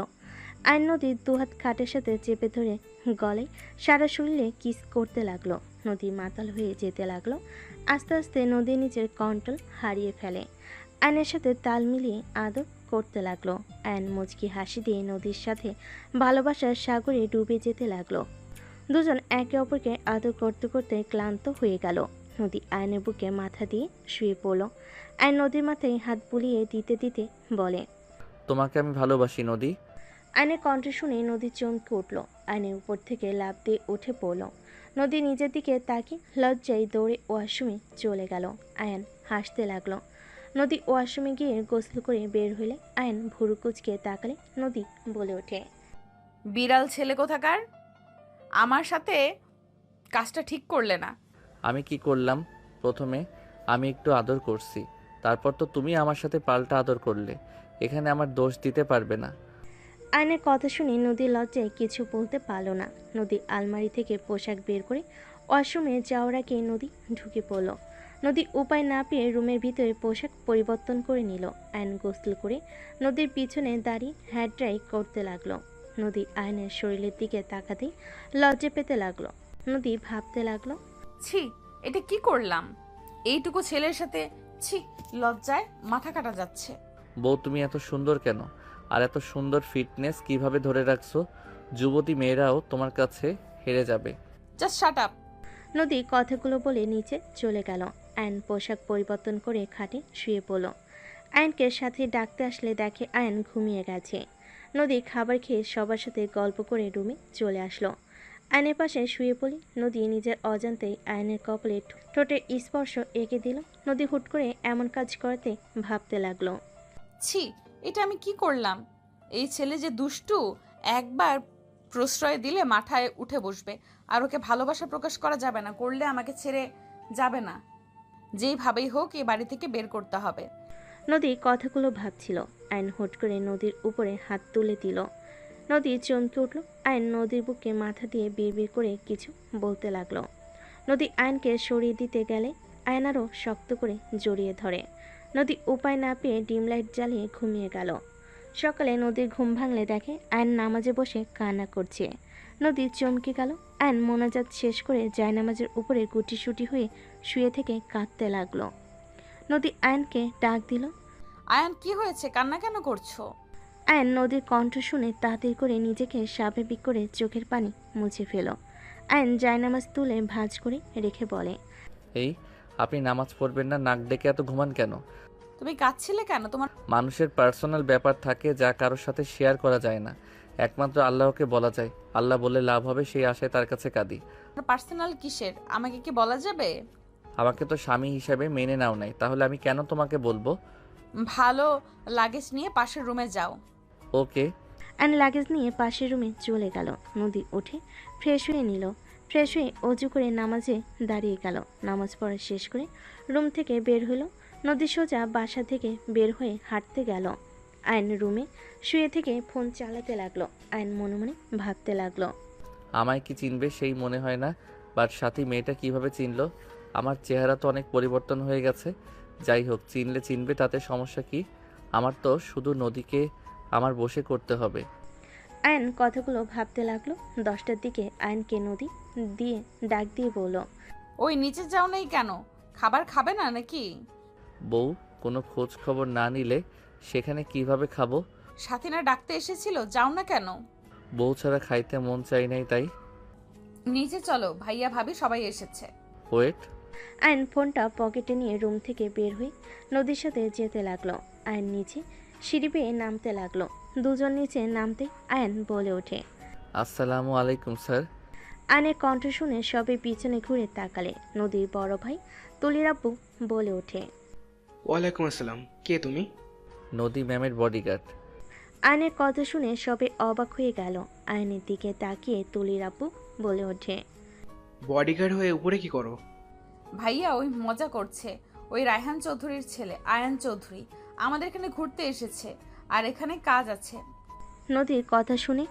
Speaker 4: আয়ন নদীর দুহাত খাটের সাথে চেপে ধরে গলায় সারা শরীরে কিস করতে লাগলো। নদী মাতাল হয়ে যেতে লাগলো। আস্তে আস্তে নদী নিজের কন্ট্রোল হারিয়ে ফেলে। আয়নের সাথে তাল মিলিয়ে আদর করতে লাগলো। আয়ন মুচকি হাসি দিয়ে নদীর সাথে ভালোবাসার সাগরে ডুবে যেতে লাগলো। দুজন একে অপরকে আদর করতে করতে ক্লান্ত হয়ে গেল। নদী আয়নের বুকে মাথা দিয়ে শুয়ে পড়ল। আয়ন নদীর মাথায় হাত বুলিয়ে দিতে দিতে বলে,
Speaker 1: তোমাকে আমি ভালোবাসি নদী।
Speaker 4: আয়নের কণ্ঠ শুনে নদী চমকে উঠল। আয়নের উপর থেকে লাফ দিয়ে উঠে পড়ল। নদী নিজের দিকে তাকিয়ে লজ্জায় দৌড়ে ওয়াশরুমে চলে গেল। আয়ন হাসতে লাগলো। নদী ওয়াশরুমে গিয়ে গোসল করে বের হলে আয়ন ভুরু কুচকে তাকালে নদী বলে ওঠে,
Speaker 2: বিড়াল ছেলে কোথাকার, আমার সাথে কাজটা ঠিক করলে না।
Speaker 1: আমি কি করলাম? প্রথমে আমি একটু আদর করছি, তারপর তো তুমি আমার সাথে পাল্টা আদর করলে। এখানে আমার দোষ দিতে পারবে না।
Speaker 4: আয়নের কথা শুনে নদীর লজ্জায় কিছু বলতে পারল না। নদী আলমারি থেকে পোশাক বের করে ওয়াশরুমে যাওয়ার আগে নদী ঢুকে পড়ল। নদী উপায় না পেয়ে রুমের ভিতরে পোশাক পরিবর্তন করে নিল। আয়ন গোসল করে নদীর পিছনে দাঁড়িয়ে হেয়ার ড্রাই করতে লাগলো। নদী আয়নের শরীরের দিকে তাকাতেই লজ্জা পেতে লাগলো। নদী ভাবতে লাগলো,
Speaker 2: ছি, এটা কি করলাম এইটুকু ছেলের সাথে? ছি, লজ্জায় মাথা কাটা যাচ্ছে।
Speaker 1: বউ, তুমি এত সুন্দর কেন? আর এত সুন্দর ফিটনেস কিভাবে ধরে রাখছো? যুবতী মেয়েরাও তোমার কাছে হেরে যাবে।
Speaker 2: Just shut up.
Speaker 4: নদী কথাগুলো বলে নিচে চলে গেল। আয়ন পোশাক পরিবর্তন করে খাটে শুয়ে পড়ল। আয়নকে সাথে ডাকতে আসলে দেখে আয়ন ঘুমিয়ে গেছে। নদী খাবার খেয়ে সবার সাথে গল্প করে রুমে চলে আসলো। আয়নের পাশে শুয়ে পড়ি। নদী নিজের অজান্তেই আয়নের কপালে ঠোঁটের স্পর্শ এঁকে দিল। নদী হুট করে এমন কাজ করতে ভাবতে লাগলো,
Speaker 2: ছি, এটা আমি কি করলাম? এই ছেলে যে দুষ্টু, একবার প্রশ্রয় দিলে মাথায় উঠে বসবে। আর ওকে ভালোবাসা প্রকাশ করা যাবে না, করলে আমাকে ছেড়ে যাবে না। যেইভাবেই হোক এই বাড়ি থেকে বের করতে হবে।
Speaker 4: নদী কথাগুলো ভাবছিল। আয়ন হুট করে নদীর উপরে হাত তুলে দিল। নদী চমকে উঠল। আয়ন নদীর বুকে মাথা দিয়ে বিড়বিড় করে কিছু বলতে লাগলো। নদী আয়নকে সরিয়ে দিতে গেলে আয়ন আরও শক্ত করে জড়িয়ে ধরে। নদী উপায় না পেয়ে ডিম লাইট জ্বালিয়ে ঘুমিয়ে গেল। সকালে নদীর ঘুম ভাঙলে দেখে আয়ন নামাজে বসে কান্না করছে। নদী চমকে গেল। আয়ন মোনাজাত শেষ করে জায়নামাজের উপরে গুটিসুটি হয়ে শুয়ে থেকে কাঁদতে লাগলো। নদী আয়নকে ডাক দিল।
Speaker 2: আয়ান, কি হয়েছে? কান্না কেন করছো?
Speaker 4: আয়ন নদীর কণ্ঠ শুনে তাড়াতাড়ি করে নিজেকে স্বাভাবিক করে চোখের পানি মুছে ফেল। আয়ন জায়নামাজ তুলে ভাঁজ করে রেখে বলে,
Speaker 1: এই, আপনি নামাজ পড়বেন না? নাক ডেকে এত ঘুমান কেন?
Speaker 2: তুমি কাঁদছিলে কেন? তোমার
Speaker 1: মানুষের পার্সোনাল ব্যাপার থাকে যা কারোর সাথে শেয়ার করা যায় না, একমাত্র আল্লাহকে বলা যায়। আল্লাহ বলে লাভ হবে সেই আশায় তার কাছে কাঁদি।
Speaker 2: পার্সোনাল কিসের? আমাকে কি বলা যাবে?
Speaker 1: আমাকে তো স্বামী হিসেবে মেনে নাও নাই, তাহলে আমি কেন তোমাকে বলবো?
Speaker 2: ভালো, লাগেজ নিয়ে পাশের রুমে যাও।
Speaker 1: ওকে।
Speaker 4: আয়ন লাগেজ নিয়ে পাশের রুমে চলে গেল। নদী উঠে ফ্রেশ হয়ে নিল। ফ্রেশ হয়ে অজু করে নামাজে দাঁড়িয়ে গেল। নামাজ পড়া শেষ করে রুম থেকে বের হলো। নদী সোজা বাসা থেকে বের হয়ে হাঁটতে গেল। আয়ন রুমে শুয়ে থেকে ফোন চালাতে লাগলো। আয়ন মনে মনে ভাবতে লাগলো,
Speaker 1: আমায় কি চিনবে সেই মনে হয় না, বাট সাথী মেয়েটা কিভাবে চিনলো? আমার চেহারা তো অনেক পরিবর্তন হয়ে গেছে। যাই হোক, চিনলে চিনবে, তাতে সমস্যা কি? আমার তো শুধু নদীকে আমার বশে করতে হবে।
Speaker 4: আয়ন কথাগুলো ভাবতে লাগলো। 10টার দিকে আয়নকে নদী দিয়ে ডাক দিয়ে বলল,
Speaker 2: ওই নিচে যাও নাই কেন? খাবার খাবে না নাকি?
Speaker 1: বউ, কোনো খোঁজ খবর না নিলে সেখানে কিভাবে খাবো?
Speaker 2: সাথীনা ডাকতে এসেছিল, যাও না কেন?
Speaker 1: বউ ছাড়া খাইতে মন চাই নাই তাই।
Speaker 2: নিচে চলো, ভাইয়া ভাবি সবাই এসেছে।
Speaker 1: ওয়েট।
Speaker 4: আয়ন ফোনটা পকেটে নিয়ে রুম থেকে বের হয়ে নদীর সাথে যেতে লাগলো। আয়ন নিচে সিঁড়ি বেয়ে নামতে লাগলো। দুজন নিচে নামতে আয়ন বলে ওঠে,
Speaker 1: আসসালামু আলাইকুম স্যার।
Speaker 4: আয়নের কণ্ঠ শুনে সবে পিছনে ঘুরে তাকালে নদীর বড় ভাই তুলির আব্বু বলে ওঠে,
Speaker 9: ওয়ালাইকুম আসসালাম, কে তুমি?
Speaker 1: নদী ম্যামের বডিগার্ড।
Speaker 4: আয়নের কথা শুনে সবে অবাক হয়ে গেল। আয়নের দিকে তাকিয়ে তুলির আব্বু বলে ওঠে,
Speaker 9: বডিগার্ড হয়ে উপরে কি করো?
Speaker 2: ভাইয়া ওই মজা করছে। ওই রায়হান চৌধুরীর ছেলে আয়ান চৌধুরী আমাদের এখানে ঘুরতে এসেছে, আর এখানে কাজ আছে।
Speaker 4: নদীর কথা শুনে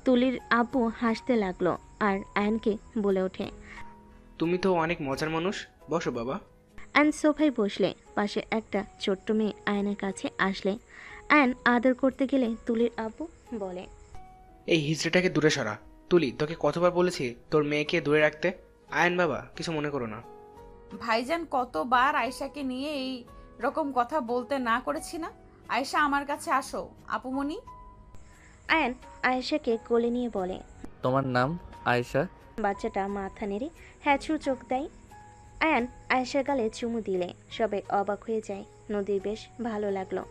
Speaker 4: তুলির আব্বু হাসতে লাগলো আর আয়নকে বলে ওঠে,
Speaker 9: তুমি তো অনেক মজার মানুষ, বসো বাবা।
Speaker 4: আয়ন সোফায় বসলে পাশে একটা ছোট্ট মেয়ে আয়নের কাছে আসলে আয়ন আদর করতে গেলে তুলির আব্বু বলে,
Speaker 9: এই হিজড়িটাকে দূরে সরা। তুলি, তোকে কতবার বলেছি তোর মেয়েকে দূরে রাখতে? আয়ন বাবা, কিছু মনে করো না।
Speaker 2: ভাইজান কতবার আয়শাকে নিয়ে এই রকম কথা বলতে না করেছি না? আয়েশা আমার কাছে আসো আপুমনি।
Speaker 4: আয়ান আয়েশাকে কোলে নিয়ে বলে।
Speaker 1: তোমার নাম আয়েশা?
Speaker 4: বাচ্চাটা মাথা নেড়ে হ্যাঁ চোখ দেয়। আয়ান আয়েশার গালে চুমু দিলে সবাই অবাক হয়ে যায়। নদীর বেশ ভালো লাগলো।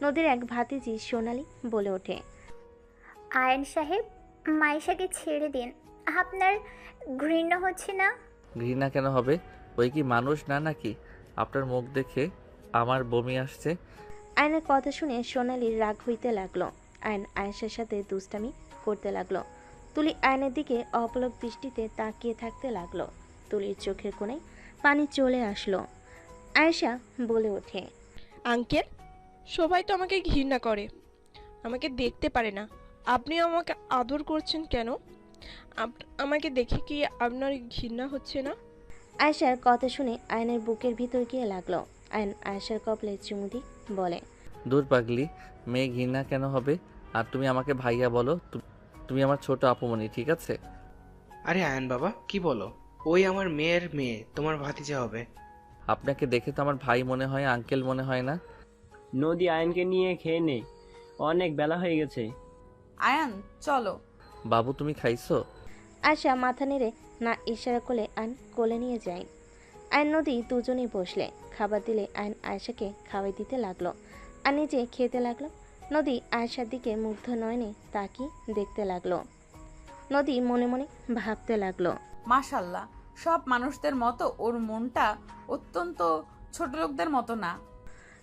Speaker 4: নদীর এক ভাতিজি সোনালি বলে ওঠে,
Speaker 10: আয়ন সাহেব, মাইশাকে ছেড়ে দিন। আপনার ঘৃণা হচ্ছে না?
Speaker 1: ঘৃণা কেন হবে? ওই কি মানুষ না নাকি? আপনার মুখ দেখে আমার বমি আসছে।
Speaker 4: আয়নের কথা শুনে সোনালির রাগ হইতে লাগলো। আয়ন আয়েশার সাথে দুষ্টামি করতে লাগলো। তুলি আয়নের দিকে অপলক দৃষ্টিতে তাকিয়ে থাকতে লাগলো। তুলির চোখের কোণে পানি চলে আসলো। আয়েশা বলে ওঠে,
Speaker 11: আঙ্কেল, সবাই তো আমাকে ঘৃণা করে, আমাকে দেখতে পারে না। আপনি আমাকে আদর করছেন কেন? আমাকে দেখে কি আপনার ঘৃণা হচ্ছে না?
Speaker 4: আয়েশার কথা শুনে আয়নের বুকের ভিতর গিয়ে লাগলো। আয়ন আয়েশার কপালে চুমু দিয়ে বলে,
Speaker 1: দূর পাগলি, মেয়ে ঘৃণা কেন হবে? আর তুমি আমাকে ভাইয়া বলো। তুমি আমার ছোট আপুমনি, ঠিক আছে?
Speaker 9: আরে আয়ন বাবা, কি বলো? ওই আমার মেয়ের মেয়ে, তোমার ভাতিজা হবে।
Speaker 1: আপনাকে দেখে তো আমার ভাই মনে হয়, আঙ্কেল মনে হয় না।
Speaker 7: নদী আয়নকে নিয়ে খেয়ে নে, অনেক বেলা হয়ে গেছে।
Speaker 2: আয়ান চলো।
Speaker 1: বাবু তুমি খাইছো?
Speaker 4: আয়শা মাথা নেড়ে না ইশারা করলে আয়ন কোলে নিয়ে যায়। আয়ন নদী দুজনেই বসলে। খাবার দিলে আয়ন আয়েশাকে খাওয়াই দিতে লাগলো আর নিজে খেতে লাগলো। নদী আয়েশার দিকে মুগ্ধ নয়নে তাকিয়ে দেখতে লাগলো। নদী মনে মনে ভাবতে লাগলো,
Speaker 2: মাশাল্লাহ, সব মানুষদের মতো ওর মনটা অত্যন্ত ছোট লোকদের মতো না।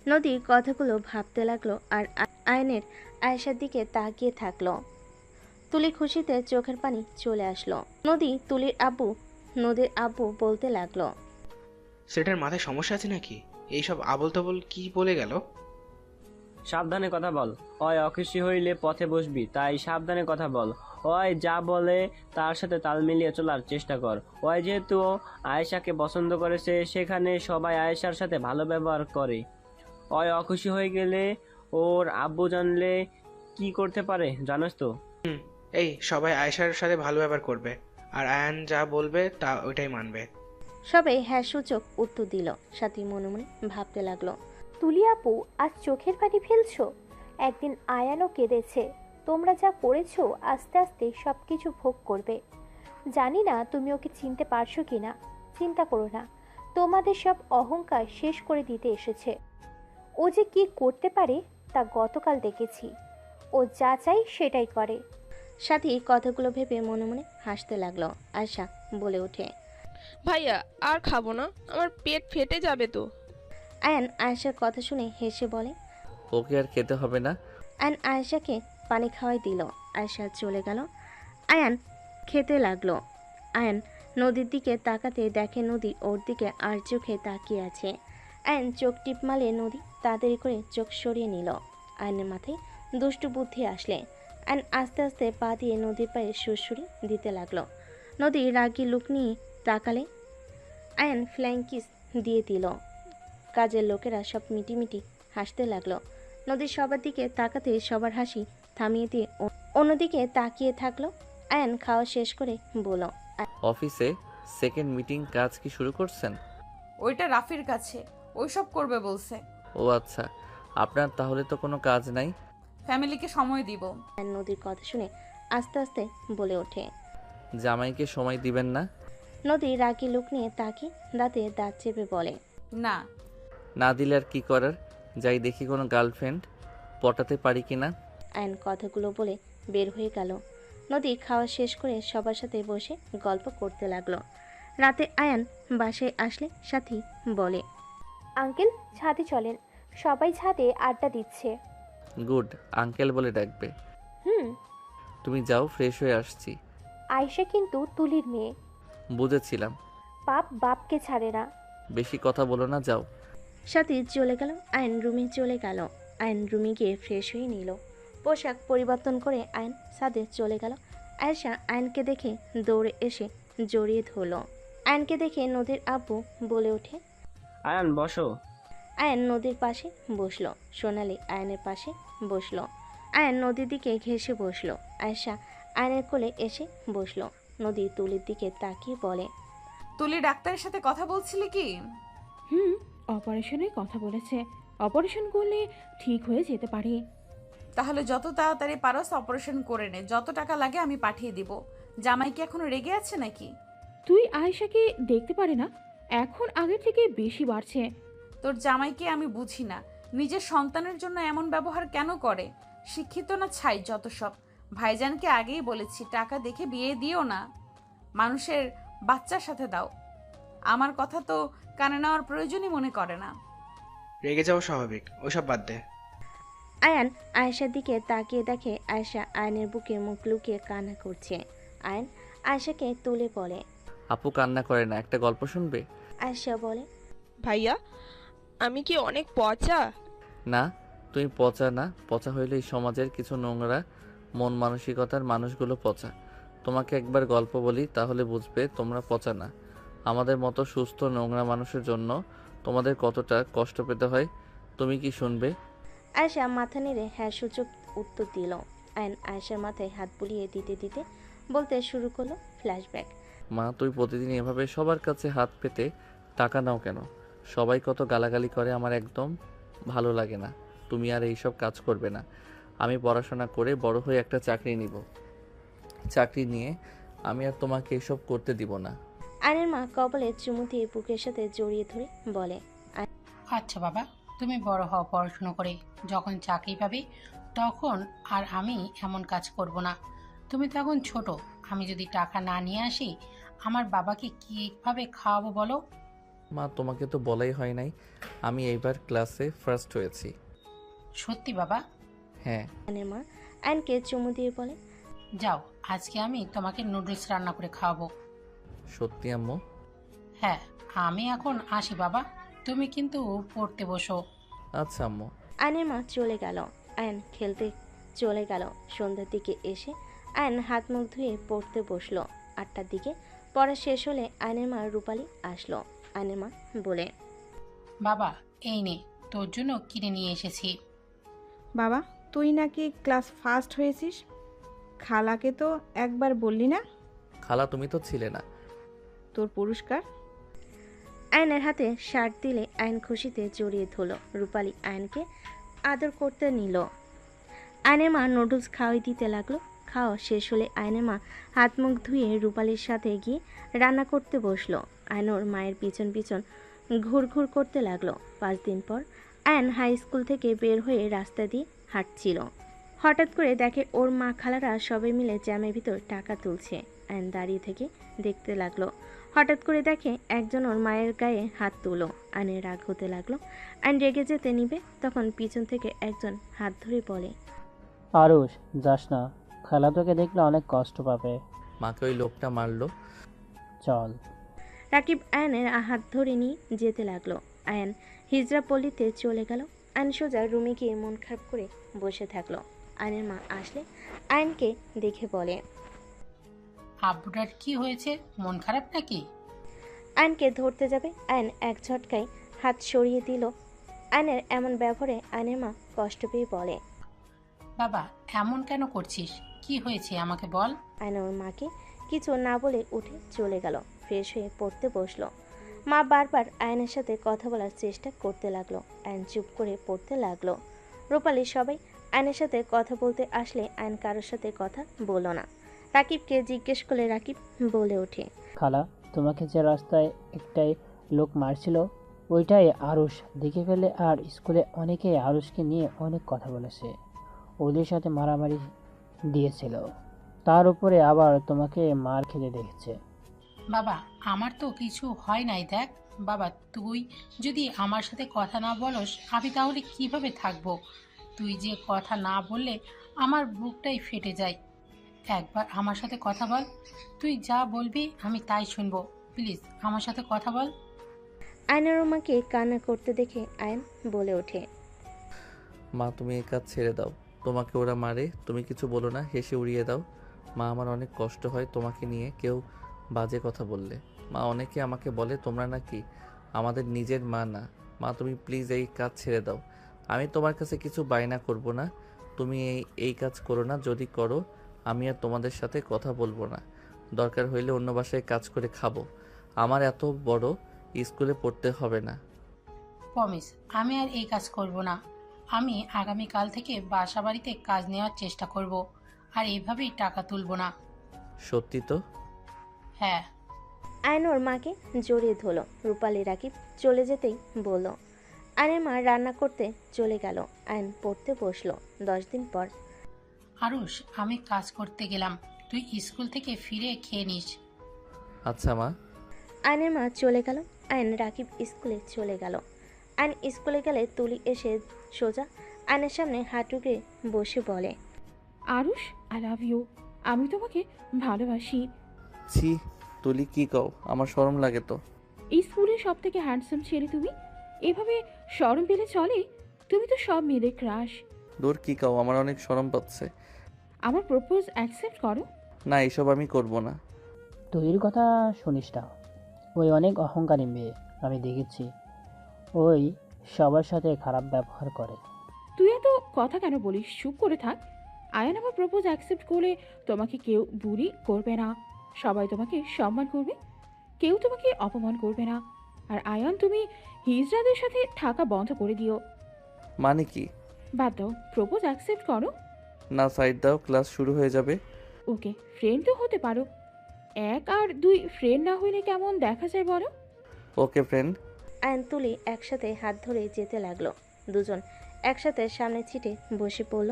Speaker 4: নদী কথাগুলো ভাবতে লাগলো আর আয়নের আয়েশার দিকে তাকিয়ে থাকলো। তুলি খুশিতে চোখের পানি চলে আসলো। নদীর আব্বু বলতে লাগলো,
Speaker 9: সেটার মাথায় সমস্যা আছে নাকি? এইসব আবল তাবল কি বলে গেল?
Speaker 7: সাবধানে কথা বল। ওই অখুশি হইলে পথে বসবি, তাই সাবধানে কথা বল। ওই যা বলে তার সাথে তাল মিলিয়ে চলার চেষ্টা কর। ওই যেহেতু আয়েশাকে পছন্দ করেছে, সেখানে সবাই আয়েশার সাথে ভালো ব্যবহার করে। ওই অখুশি হয়ে গেলে ওর আব্বু জানলে কি করতে পারে জানোস তো?
Speaker 9: এই সবাই আয়েশার সাথে ভালো ব্যবহার করবে, আর আয়ান যা বলবে তা ওইটাই মানবে।
Speaker 4: সবাই হ্যাঁ সূচক উত্তর দিল। সাথী মনে মনে ভাবতে লাগলো,
Speaker 8: তুলি আপু, আজ চোখের পানি ফেলছো? একদিন আয়ানও কেঁদেছে। তোমরা যা করেছো আস্তে আস্তে সব কিছু ভোগ করবে। জানি না তুমি ওকে চিনতে পারছো কি না। চিন্তা করো না, তোমাদের সব অহংকার শেষ করে দিতে এসেছে। ও যে কি করতে পারে তা গতকাল দেখেছি। ও যা চাই সেটাই করে।
Speaker 4: সাথী কথাগুলো ভেবে মনে মনে হাসতে লাগলো। আয়শা বলে ওঠে,
Speaker 11: ভাইয়া আর খাবো না, আমার পেট ফেটে যাবে তো।
Speaker 4: আয়ান আয়েশার কথা শুনে হেসে বলে,
Speaker 1: ওকে আর খেতে হবে না।
Speaker 4: আয়ান আয়েশাকে পানি খাওয়াই দিল। আয়েশা চলে গেল। আয়ান খেতে লাগলো। আয়ান নদীর দিকে তাকাতে দেখে নদী ওর দিকে আর চোখে তাকিয়ে আছে। আয়ান চোখ টিপ মারলে নদী তাড়াতাড়ি করে চোখ সরিয়ে নিল। আয়নের মাথায় দুষ্টু বুদ্ধি আসলে আয়ন আস্তে আস্তে পা দিয়ে নদীর পায়ে সুরসুরি দিতে লাগলো। নদী রাগী লুক নিয়ে তাকালে আয়ন ফ্লাইং কিস দিয়ে দিল। কাজের লোকেরা সব মিটিমিটি হাসতে লাগলো। নদীর সবার দিকে তাকাতে সবার হাসি থামিয়ে দিয়ে অন্যদিকে তাকিয়ে থাকলো। আয়ন খাওয়া শেষ করে বলল,
Speaker 1: অফিসে সেকেন্ড মিটিং কাজ কি শুরু করছেন?
Speaker 2: ওইটা রাফির কাছে, ওইসব করবে বলছে।
Speaker 1: ও আচ্ছা, আপনার তাহলে তো কোনো কাজ নাই।
Speaker 2: ফ্যামিলিকে সময় দিব।
Speaker 4: আয়ন নদীর কথা শুনে আস্তে আস্তে বলে ওঠে,
Speaker 1: জামাইকে সময় দিবেন না?
Speaker 4: নদী রাগী লুক নিয়ে তাকিয়ে দাঁতে দাঁত চেপে বলে,
Speaker 2: না।
Speaker 1: না দিলে আর কি করার? যাই দেখি কোনো গার্লফ্রেন্ড পটাতে পারি কিনা।
Speaker 4: আয়ন কথাগুলো বলে বের হয়ে গেল। নদী খাওয়া শেষ করে সবার সাথে বসে গল্প করতে লাগলো। রাতে আয়ান বাসায় আসলে সাথী বলে,
Speaker 8: আঙ্কেল, ছাদে চলেন। সবাই ছাদে আড্ডা দিচ্ছে।
Speaker 1: গুড, আঙ্কেল বলে ডাকবে। তুমি যাও, ফ্রেশ হয়ে আসছি।
Speaker 8: আয়েশা কিন্তু তুলির মেয়ে।
Speaker 1: বুঝেছিলাম।
Speaker 8: বাপ বাপকে ছাড়ে না।
Speaker 1: বেশি কথা বলো না, যাও।
Speaker 4: সাথী চলে গেল। আয়ন রুমে চলে গেল। আয়ন রুমে গিয়ে ফ্রেশ হয়ে নিল। পোশাক পরিবর্তন করে আয়ন ছাদে চলে গেল। আয়েশা আয়নকে দেখে দৌড়ে এসে জড়িয়ে ধরল। আয়নকে দেখে নদীর আব্বু বলে ওঠে,
Speaker 7: আয়ান বসো।
Speaker 4: আয়ন নদীর পাশে বসলো। সোনালি আয়নের পাশে বসলো। আয়ন নদীর দিকে ঘেঁষে বসলো। আয়েশা আয়নের কোলে এসে বসলো। নদী তুলির দিকে তাকিয়ে বলে,
Speaker 2: তুলি ডাক্তারের সাথে কথা বলছিলি কি?
Speaker 12: অপারেশনের কথা বলেছে। অপারেশন করলে ঠিক হয়ে যেতে পারে।
Speaker 2: তাহলে যত তাড়াতাড়ি পারস অপারেশন করে নে, যত টাকা লাগে আমি পাঠিয়ে দিব। জামাই কি এখনো রেগে আছে নাকি?
Speaker 12: তুই আয়েশাকে দেখতে পারে না, এখন আগের থেকে বেশি বাড়ছে।
Speaker 2: তোর জামাইকে আমি বুঝি না, নিজের সন্তানের জন্য এমন ব্যবহার কেন করে? শিক্ষিত না ছাই যত সব। ভাইজানকে আগেই বলেছি টাকা দেখে বিয়ে দিও না, মানুষের বাচ্চার সাথে দাও। আমার কথা তো কানে নেওয়ার প্রয়োজনই মনে করে না।
Speaker 9: রেগে যাওয়া স্বাভাবিক, ওসব বাদ দে।
Speaker 4: আয়ান আয়েশার দিকে তাকিয়ে দেখে আয়েশা আয়নের বুকে মুখ লুকিয়ে কান্না করছে। আয়ান আয়েশাকে তুলে বলে।
Speaker 1: আপু কান্না করে না, একটা গল্প শুনবে?
Speaker 4: আয়েশা বলে,
Speaker 11: ভাইয়া আমি কি অনেক পচা?
Speaker 1: না, তুমি পচা না। পচা হইলে এই সমাজের কিছু নোংরা মন মানসিকতার মানুষগুলো পচা। তোমাকে একবার গল্প বলি, তাহলে বুঝবে তোমরা পচা না। আমাদের মতো সুস্থ নোংরা মানুষের জন্য তোমাদের কতটা কষ্ট পেতে হয়, তুমি কি শুনবে?
Speaker 4: আয়েশা মাথা নেড়ে হ্যাঁ সূচক উত্তর দিল। আয়ন আয়েশার মাথায় হাত বুলিয়ে দিতে দিতে বলতে শুরু করলো ফ্ল্যাশব্যাক।
Speaker 1: মা, তুই প্রতিদিন এভাবে সবার কাছে হাত পেতে টাকা নাও কেন? সবাই কত গালাগালি করে, আমার একদম ভালো লাগে না। তুমি আর এইসব কাজ করবে না। আমি পড়াশোনা করে বড় হয়ে একটা চাকরি নিব। চাকরি নিয়ে আমি আর তোমাকে এসব করতে দিব না।
Speaker 4: আয়নের মা কপালে চুমু দিয়ে বুকের সাথে জড়িয়ে ধরে বলে,
Speaker 13: আচ্ছা বাবা, তুমি বড় হও পড়াশুনো করে, যখন চাকরি পাবে তখন আর আমি এমন কাজ করব না। তুমি তো এখন ছোট, আমি যদি টাকা না নিয়ে আসি আমার বাবাকে কিভাবে খাওয়াবো বলো?
Speaker 1: মা, তোমাকে তো বলাই হয় নাই আমি এইবার ক্লাসে ফার্স্ট হয়েছি।
Speaker 13: সত্যি বাবা?
Speaker 1: হ্যাঁ।
Speaker 4: আয়নের মা আয়নকে চুমু দিয়ে বলে,
Speaker 13: যাও, আজকে আমি তোমাকে নুডলস রান্না করে খাওয়াবো।
Speaker 1: সত্যি আম্মু?
Speaker 13: হ্যাঁ, আমি এখন আসি বাবা, তুমি কিন্তু পড়তে বসো।
Speaker 1: আচ্ছা আম্মু।
Speaker 4: আয়নের মা চলে গেল। আয়ন খেলতে চলে গেল। সন্ধ্যার দিকে এসে আয়ন হাত মুখ ধুয়ে পড়তে বসলো। 8টার দিকে পড়া শেষ হলে আয়নের মা রূপালী আসলো। আয়নের মা বলে,
Speaker 13: বাবা এই নে, তোর জন্য কিনে নিয়ে এসেছি।
Speaker 5: বাবা তুই নাকি ক্লাস ফার্স্ট হয়েছিস, খালাকে তো একবার বললি না?
Speaker 1: খালা তুমি তো ছিলে না।
Speaker 5: তোর পুরস্কার?
Speaker 4: আয়নের হাতে শার্ট দিলে আয়ন খুশিতে জড়িয়ে ধরল। রূপালী আয়নকে আদর করতে নিল। আয়নের মা নুডলস খাওয়াই দিতে লাগলো। খাওয়া শেষ হলে আয়নের মা হাত মুখ ধুয়ে রূপালীর সাথে গিয়ে রান্না করতে বসলো। আয়ন ওর মায়ের পিছন পিছন ঘুরঘুর করতে লাগলো। 5 দিন পর আয়ন হাই স্কুল থেকে বের হয়ে রাস্তা দিয়ে হাঁটছিল। হঠাৎ করে দেখে ওর মা খালারা সবাই মিলে জ্যামের ভিতর টাকা তুলছে। আয়ন দাঁড়িয়ে থেকে দেখতে লাগলো। হঠাৎ করে দেখে একজন ওর মায়ের গায়ে হাত তুলো। আয়নের রাগ হতে লাগলো। আয়ন রেগে যেতে নিবে, তখন পিছন থেকে একজন হাত ধরে বলে,
Speaker 14: আরুষ যাস না, খালা তোকে দেখলে অনেক কষ্ট পাবে।
Speaker 1: মাকে ওই লোকটা মারলো।
Speaker 14: চল।
Speaker 4: রাকিব আয়নের হাত ধরে নিয়ে যেতে লাগলো। আয়ন হিজড়া পল্লীতে চলে গেল। আয়ন সোজা রুমে গিয়ে মন খারাপ করে বসে থাকলো। আয়নের মা আসলে আয়নকে দেখে বলে,
Speaker 13: আব্বুটার কি হয়েছে, মন খারাপ নাকি?
Speaker 4: আয়নকে ধরতে যাবে, আয়ন এক ঝটকায় হাত সরিয়ে দিল। আয়নের এমন ব্যবহারে আয়নের মা কষ্ট পেয়ে বলে,
Speaker 13: বাবা এমন কেন করছিস, কি হয়েছে আমাকে বল।
Speaker 4: আয়ন ওর মাকে কিছু না বলে উঠে চলে গেল। ফ্রেশ হয়ে পড়তে বসলো। মা বারবার আয়নের সাথে কথা বলার চেষ্টা করতে লাগলো। আয়ন চুপ করে পড়তে লাগলো। রূপালী সবাই আয়নের সাথে কথা বলতে আসলে আয়ন কারোর সাথে কথা বলল না। রাকিবকে জিজ্ঞেস করলে রাকিব বলে ওঠে,
Speaker 14: খালা তোমাকে যে রাস্তায় একটাই লোক মারছিল ওইটাই আরুষ দেখে ফেলে, আর স্কুলে অনেকেই আরুষকে নিয়ে অনেক কথা বলেছে, ওদের সাথে মারামারি দিয়েছিল, তার উপরে আবার তোমাকে মার খেতে দেখেছে।
Speaker 13: বাবা আমার তো কিছু হয় নাই, দেখ বাবা, তুই যদি আমার সাথে কথা না বলস আমি তাহলে কিভাবে থাকবো? তুই যে কথা না বললে আমার বুকটাই ফেটে যায়। একবার আমার সাথে কথা বল, তুই যা বলবি আমি তাই শুনবো, প্লিজ আমার সাথে কথা বল।
Speaker 4: আয়নের মাকে কান্না করতে দেখে আয়ন বলে ওঠে,
Speaker 1: মা তুমি এই কাজ ছেড়ে দাও, তোমাকে ওরা মারে, তুমি কিছু বলো না, হেসে উড়িয়ে দাও। মা আমার অনেক কষ্ট হয় তোমাকে নিয়ে কেউ বাজে কথা বললে। মা অনেকে আমাকে বলে তোমরা নাকি আমাদের নিজের মা না। মা তুমি প্লিজ এই কাজ ছেড়ে দাও, আমি তোমার কাছে কিছু বায়না করব না, তুমি এই কাজ করো না, যদি করো আমি আর তোমাদের সাথে কথা বলবো না, দরকার হইলে অন্য বাসায় কাজ করে খাবো, আমার এত বড় স্কুলে পড়তে হবে না।
Speaker 13: প্রমিস, আমি আর এই কাজ করব না। আমি আগামীকাল থেকে বাসা বাড়িতে কাজ নেওয়ার চেষ্টা করব, আর এইভাবেই টাকা তুলব না।
Speaker 1: সত্যি তো?
Speaker 13: হ্যাঁ।
Speaker 4: আয়ন ওর মাকে জড়িয়ে ধরল। রূপালী রাকিব চলে যেতেই বলল। আয়নের মা রান্না করতে চলে গেল। আয়ন পড়তে বসলো। 10 দিন পর।
Speaker 13: আরুষ, আমি কাজ করতে গেলাম, তুই স্কুল থেকে ফিরে খেয়ে নিস।
Speaker 1: আচ্ছা মা।
Speaker 4: আয়নের মা চলে গেল। আয়ন রাকিব স্কুলে চলে গেল। আয়ন স্কুলে গেলে তুলি এসে সোজা আয়নের সামনে হাঁটুকে বসে বলে,
Speaker 12: আরুষ, আই লাভ ইউ। আমি তোমাকে ভালোবাসি।
Speaker 1: ছি, তুলি কি কও? আমার শরম লাগে তো।
Speaker 12: এই স্কুলের সব থেকে হ্যান্ডসাম ছেলে তুমি, এভাবে শরম পেলে চলে? তুমি তো সব মেয়েদের ক্রাশ।
Speaker 1: দূর, কি কও? আমার অনেক শরম পাচ্ছে।
Speaker 12: আমার প্রপোজ অ্যাকসেপ্ট করো।
Speaker 1: না, এসব আমি করব না।
Speaker 14: তুলির কথা শুনিস না, ওই অনেক অহংকারী মেয়ে, আমি দেখেছি। ওই সবার সাথে খারাপ ব্যবহার করে।
Speaker 12: তুই এত কথা কেন বলিস? চুপ করে থাক। আয়ান আমার প্রপোজ অ্যাকসেপ্ট করলে তোমাকে কেউ বুড়ি করবে না, সবাই তোমাকে সম্মান করবে, কেউ তোমাকে অপমান করবে না। আর আয়ান, তুমি হিজড়াদের সাথে থাকা বন্ধ করে দিও।
Speaker 1: মানে কি?
Speaker 12: বাদ দাও, প্রপোজ অ্যাকসেপ্ট করো।
Speaker 1: না, সাইড দাও, ক্লাস শুরু হয়ে যাবে।
Speaker 12: ওকে, ফ্রেন্ড তো হতে পারো। 1 আর 2 ফ্রেন্ড না হইলে কেমন দেখা যায় বলো?
Speaker 1: ওকে ফ্রেন্ড।
Speaker 4: আয়ন তুলি একসাথে হাত ধরে যেতে লাগলো। দুজন একসাথে সামনে সিটে বসে পড়ল।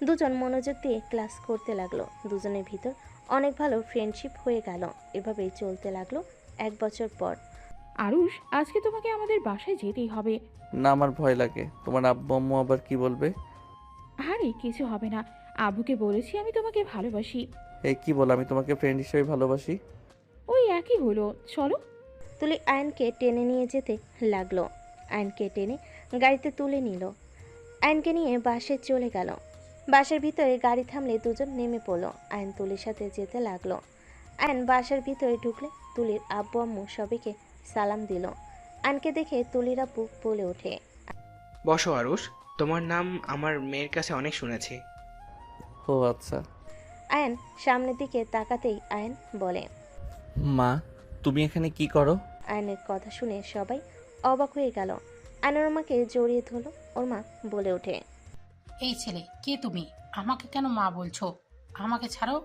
Speaker 4: দুজন মনোযোগ দিয়ে ক্লাস করতে লাগলো। দুজনের ভিতর অনেক ভালো ফ্রেন্ডশিপ হয়ে গেল। এভাবেই চলতে লাগলো 1 বছর পর।
Speaker 12: আরুষ, আজকে তোমাকে আমাদের বাসায় যেতেই হবে।
Speaker 1: না, আমার ভয় লাগে। তোমার আব্বু আম্মু আবার কি বলবে?
Speaker 12: আরে কিছু হবে না, আব্বুকে বলেছি আমি তোমাকে ভালোবাসি।
Speaker 1: এই কি বল? আমি তোমাকে ফ্রেন্ড হিসেবে ভালোবাসি।
Speaker 12: ওই একই হলো, চলো।
Speaker 4: তুলি আয়নকে টেনে নিয়ে যেতে লাগলো। আয়নকে টেনে গাড়িতে তুলে নিল। আয়নকে নিয়ে বাসে চলে গেল। বাসার ভিতরে গাড়ি থামলে দুজন নেমে পড়লো। আয়ন তুলির সাথে যেতে লাগলো। আয়ন বাসার ভিতরে ঢুকলে তুলির আব্বু আম্মু সবাইকে সালাম দিল। আয়নকে দেখে তুলির আব্বু বলে ওঠে,
Speaker 9: বসো আরুষ, তোমার নাম আমার মেয়ের কাছে অনেক শুনেছি।
Speaker 1: ও আচ্ছা।
Speaker 4: আয়ন সামনের দিকে তাকাতেই আয়ন বলে,
Speaker 1: মা, তুমি এখানে কি করো?
Speaker 4: আয়নের কথা শুনে সবাই অবাক হয়ে গেল। আয়নের মাকে জড়িয়ে ধরলো। ওর মা বলে ওঠে,
Speaker 13: এই ছেলে, কে তুমি? আমাকে কেন মা বলছো? আমাকে ছাড়ো।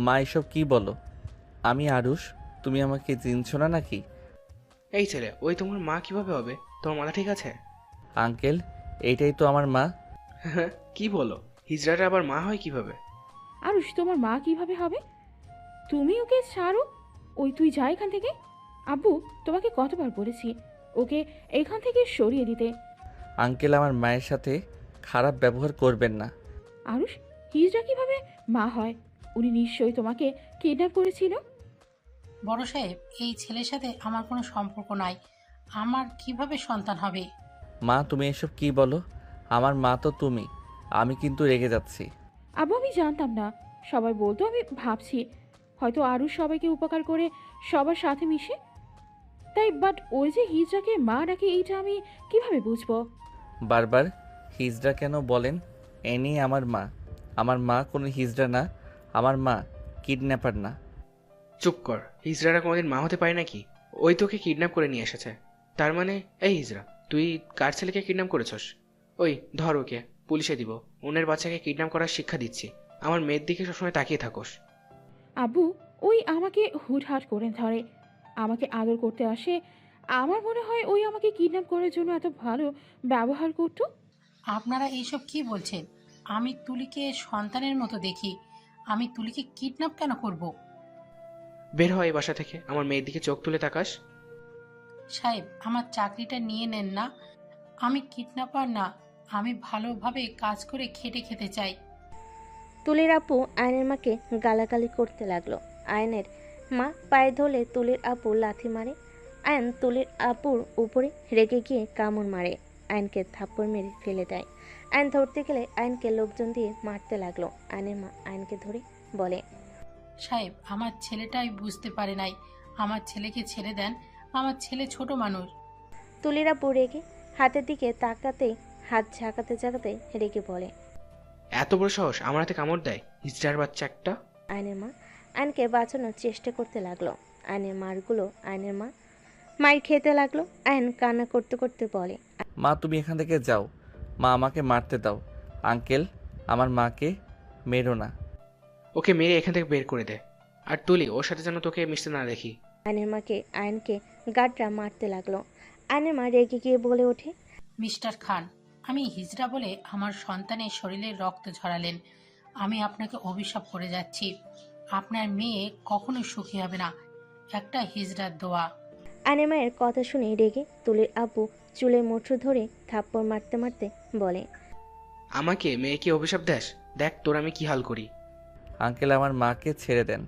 Speaker 1: মা, এসব কি বলো? আমি আরুষ, তুমি আমাকে চিনছো না নাকি?
Speaker 9: এই ছেলে, ওই তোমার মা কিভাবে হবে? তোমার মাথা ঠিক আছে?
Speaker 1: আঙ্কেল, এইটাই তো আমার মা।
Speaker 9: কি বলো? হিজড়াটা আবার মা হয় কিভাবে?
Speaker 12: আরুষ, তোমার মা কিভাবে হবে? তুমি ওকে ছাড়ো। ওই তুই যা এখান থেকে। আব্বু তোমাকে কতবার বলেছি ওকে এখান থেকে সরিয়ে দিতে।
Speaker 1: আঙ্কেল, আমার মায়ের সাথে খারাপ ব্যবহার করবেন না।
Speaker 12: আরুষ, হিজড়া কিভাবে মা হয়? উনি নিশ্চয়ই তোমাকে কিডন্যাপ করেছিল।
Speaker 13: বড় সাহেব, এই ছেলের সাথে আমার কোনো সম্পর্ক নাই। আমার কিভাবে সন্তান হবে?
Speaker 1: মা, তুমি এসব কি বলো? আমার মা তো তুমি। আমি কিন্তু রেগে যাচ্ছি।
Speaker 12: আব্বু, আমি জানতাম না। সবাই বলতো, আমি ভাবছি হয়তো আরুষ সবাইকে উপকার করে সবার সাথে মিশে তাই, বাট ওই যে হিজড়াকে মা ডাকে এইটা আমি কিভাবে বুঝবো?
Speaker 1: বারবার হিজড়া কেন বলেন? এনি আমার মা। আমার মা কোনো হিজড়া না। আমার মা কিডন্যাপার না।
Speaker 9: চুপ কর। হিজড়ারা কোনোদিন মা হতে পারে নাকি? ওই তোকে কিডন্যাপ করে নিয়ে এসেছে। তার মানে এই হিজড়া, তুই কার ছেলেকে কিডন্যাপ করেছস? ওই ধর ওকে, পুলিশে দিব। ওনের বাচ্চাকে কিডন্যাপ করার শিক্ষা দিচ্ছি। আমার মেয়ের দিকে সবসময় তাকিয়ে থাকোস।
Speaker 12: আব্বু, ওই আমাকে হুটহাট করে ধরে, আমাকে আদর করতে আসে। আমার মনে হয় ওই আমাকে কিডন্যাপ করার জন্য এত ভালো ব্যবহার করতো।
Speaker 13: আপনারা এইসব কি বলছেন? আমি তুলিকে সন্তানের মতো দেখি। আমি তুলিকে কিডন্যাপ কেন করব?
Speaker 9: বের হয় এই বাসা থেকে। আমার মেয়ের দিকে চোখ তুলে তাকাস।
Speaker 13: সাহেব, আমার চাকরিটা নিয়ে নেন না। আমি কিডন্যাপার না। আমি ভালোভাবে কাজ করে খেটে খেতে চাই।
Speaker 4: তুলির আপু আয়নের মাকে গালাগালি করতে লাগলো। আয়নের মা পায়ে ধরলে তুলির আপু লাথি মারে। আয়ন তুলির আপুর উপরে রেগে গিয়ে কামড় মারে। আয়নকে থাপ্পড় মেরে ফেলে দেয়। আয়ন ধরতে গেলে আয়নকে লোকজন দিয়ে মারতে লাগলো। আয়নের মা আয়নকে ধরে বলে,
Speaker 13: সাহেব, আমার ছেলেটাই বুঝতে পারে নাই। আমার ছেলেকে ছেড়ে দেন। আমার ছেলে ছোট মানুষ।
Speaker 4: তুলির আপু রেগে হাতের দিকে তাকাতেই হাত ঝাঁকাতে ঝাঁকাতে রেগে বলে,
Speaker 9: এত বড় সাহস আমার হাতে কামড় দেয়, হিজড়ার বাচ্চা একটা।
Speaker 4: আয়নের মা আয়নকে বাঁচানোর চেষ্টা করতে লাগলো। আয়নের মারগুলো আয়নের মা মায়ের খেতে লাগলো। আয়ন কান্না করতে করতে বলে,
Speaker 1: মা তুমি এখান থেকে যাও, মা আমাকে মারতে দাও। আঙ্কেল, আমার মাকে মেরো না।
Speaker 9: ওকে মেরে এখান থেকে বের করে দে। আর তুলি, ওর সাথে যেন তোকে মিশতে না দেখি।
Speaker 4: আয়নের মাকে আয়নকে গাড্রা মারতে লাগলো। আয়নের মা রেগে গিয়ে বলে ওঠে,
Speaker 13: মিস্টার খান, আমি হিজড়া বলে আমার সন্তানের শরীরে রক্ত ঝরালেন। আমি আপনাকে অভিশাপ করে যাচ্ছি, আপনার মেয়ে কখনো সুখী হবে না। একটা হিজড়ার দোয়া।
Speaker 4: আয়নের মায়ের কথা শুনে রেগে তুলির আব্বু চুলের মুঠো ধরে থাপ্পড় মারতে মারতে বলে,
Speaker 9: আমাকে মেয়েকে অভিশাপ দেস? দেখ তোর আমি কি হাল করি।
Speaker 1: আঙ্কেল, আমার মাকে ছেড়ে দেন।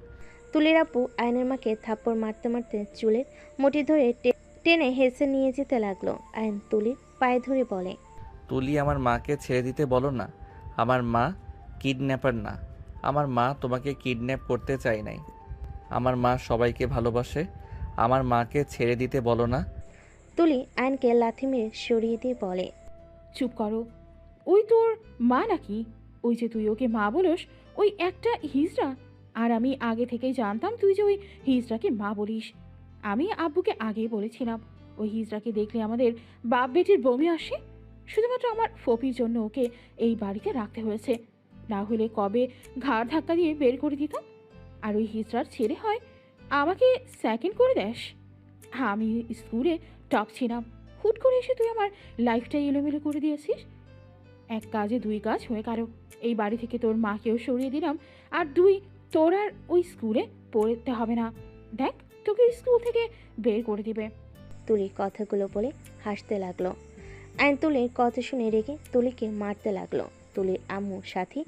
Speaker 4: তুলির আব্বু আয়নের মাকে থাপ্পড় মারতে মারতে চুলের মুঠি ধরে টেনে হেসে নিয়ে যেতে লাগলো। আয়ন তুলির পায়ে ধরে বলে,
Speaker 1: তুলি, আমার মাকে ছেড়ে দিতে বলো না। আমার মা কিডন্যাপার না। আমার মা তোমাকে কিডন্যাপ করতে চাই নাই। আমার মা সবাইকে ভালোবাসে। আমার মাকে ছেড়ে দিতে বলো না।
Speaker 4: তুলি আয়নকে লাথি মেরে সরিয়ে দিয়ে বলে,
Speaker 12: চুপ করো। ওই তোর মা নাকি? ওই যে তুই ওকে মা বলস, ওই একটা হিজড়া। আর আমি আগে থেকেই জানতাম তুই যে ওই হিজড়াকে মা বলিস। আমি আব্বুকে আগেই বলেছিলাম, ওই হিজড়াকে দেখলে আমাদের বাপ বেটির বমি আসে। শুধুমাত্র আমার ফপির জন্য ওকে এই বাড়িতে রাখতে হয়েছে, না হলে কবে ঘাড় ধাক্কা দিয়ে বের করে দিতাম। আর ওই হিজড়ার ছেলে হয় আমাকে সেকেন্ড করে দেস। আমি স্কুলে টপ ছিলাম, হুট করে এসে তুই আমার লাইফটাই এলোমেলো করে দিয়েছিস। এক কাজে দুই কাজ হয়ে গেল। এই বাড়ি থেকে তোর মাকেও সরিয়ে দিলাম, আর তোর আর ওই স্কুলে পড়তে হবে না। দেখ, তোকে স্কুল থেকে বের করে দিবে।
Speaker 4: তুলি কথাগুলো বলে হাসতে লাগলো। আয়ন তুলির কথা শুনে রেগে তুলিকে মারতে লাগলো। তুলির আম্মু সাথী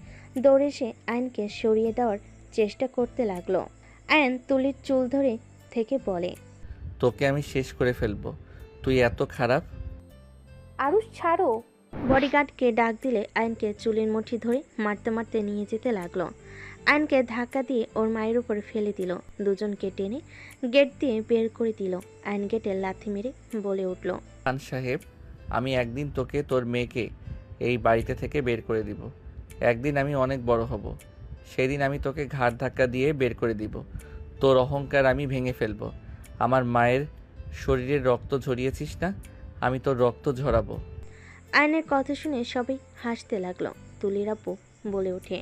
Speaker 4: দৌড়ে এসে আয়নকে সরিয়ে দেওয়ার চেষ্টা করতে লাগলো। আয়ন তুলির চুল ধরে থেকে বলে,
Speaker 1: তোকে আমি শেষ করে ফেলবো। তুই এত খারাপ।
Speaker 8: আরুষ ছাড়ো।
Speaker 4: বডিগার্ডকে ডাক দিলে আয়নকে চুলের মুঠি ধরে মারতে মারতে নিয়ে যেতে লাগলো। আয়নকে ধাক্কা দিয়ে ওর মায়ের উপর ফেলে দিল। দুজনকে টেনে গেট দিয়ে বের করে দিল। আয়ন গেটে লাথি মেরে বলে উঠল,
Speaker 1: খান সাহেব, আমি একদিন তোকে তোর মেয়েকে এই বাড়িতে থেকে বের করে দিব। একদিন আমি অনেক বড় হব, সেদিন আমি তোকে ঘাড় ধাক্কা দিয়ে বের করে দিব। তোর অহংকার আমি ভেঙে ফেলবো। আমার মায়ের শরীরের রক্ত ঝরিয়েছিস না, আমি তোর রক্ত ঝরাবো।
Speaker 4: আয়নের কথা শুনে সবাই হাসতে লাগলো। তুলির আব্বু বলে ওঠে,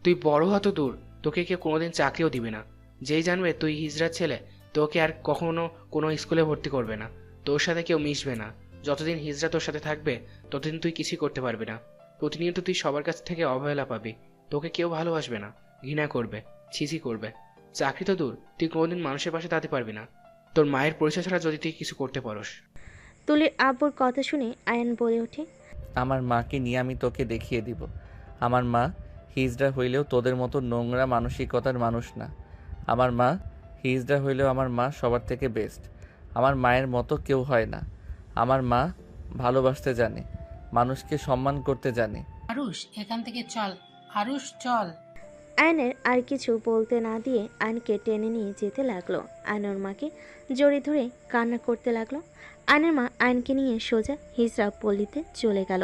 Speaker 9: তুই বড় হতো দূর, তোকে কেউ কোনোদিন চাকরিও দিবে না। যেই জানবে তুই হিজড়ার ছেলে, তোকে আর কখনো কোনো স্কুলে ভর্তি করবে না। তোর সাথে কেউ মিশবে না। যতদিন হিজড়া তোর সাথে থাকবে ততদিন তুই কিছুই করতে পারবি না। প্রতিনিয়ত তুই সবার কাছ থেকে অবহেলা পাবি। তোকে কেউ ভালোবাসবে না, ঘৃণা করবে, ছিছি করবে। চাকরি তো দূর, তুই কোনোদিন মানুষের পাশে দাঁড়াতে পারবি না তোর মায়ের পরিচয় ছাড়া যদি তুই কিছু করতে পারস।
Speaker 4: তুলির আব্বুর কথা শুনে আয়ন বলে ওঠে,
Speaker 1: আমার মাকে নিয়ে আমি তোকে দেখিয়ে দিব। আমার মা হিজড়া হইলেও তোদের মতো নোংরা মানসিকতার মানুষ না। আমার মা হিজড়া হইলেও আমার মা সবার থেকে বেস্ট। আমার মায়ের মতো কেউ হয় না। আমার মা ভালোবাসতে জানে, মানুষকে সম্মান করতে জানে।
Speaker 13: আরুষ, এখান থেকে চল। আরুষ, চল।
Speaker 4: আয়নের আর কিছু বলতে না দিয়ে আয়নকে টেনে নিয়ে যেতে লাগলো। আয়নের মাকে জড়িয়ে ধরে কান্না করতে লাগলো। আয়নের মা আয়নকে নিয়ে সোজা হিজড়া পল্লীতে চলে গেল।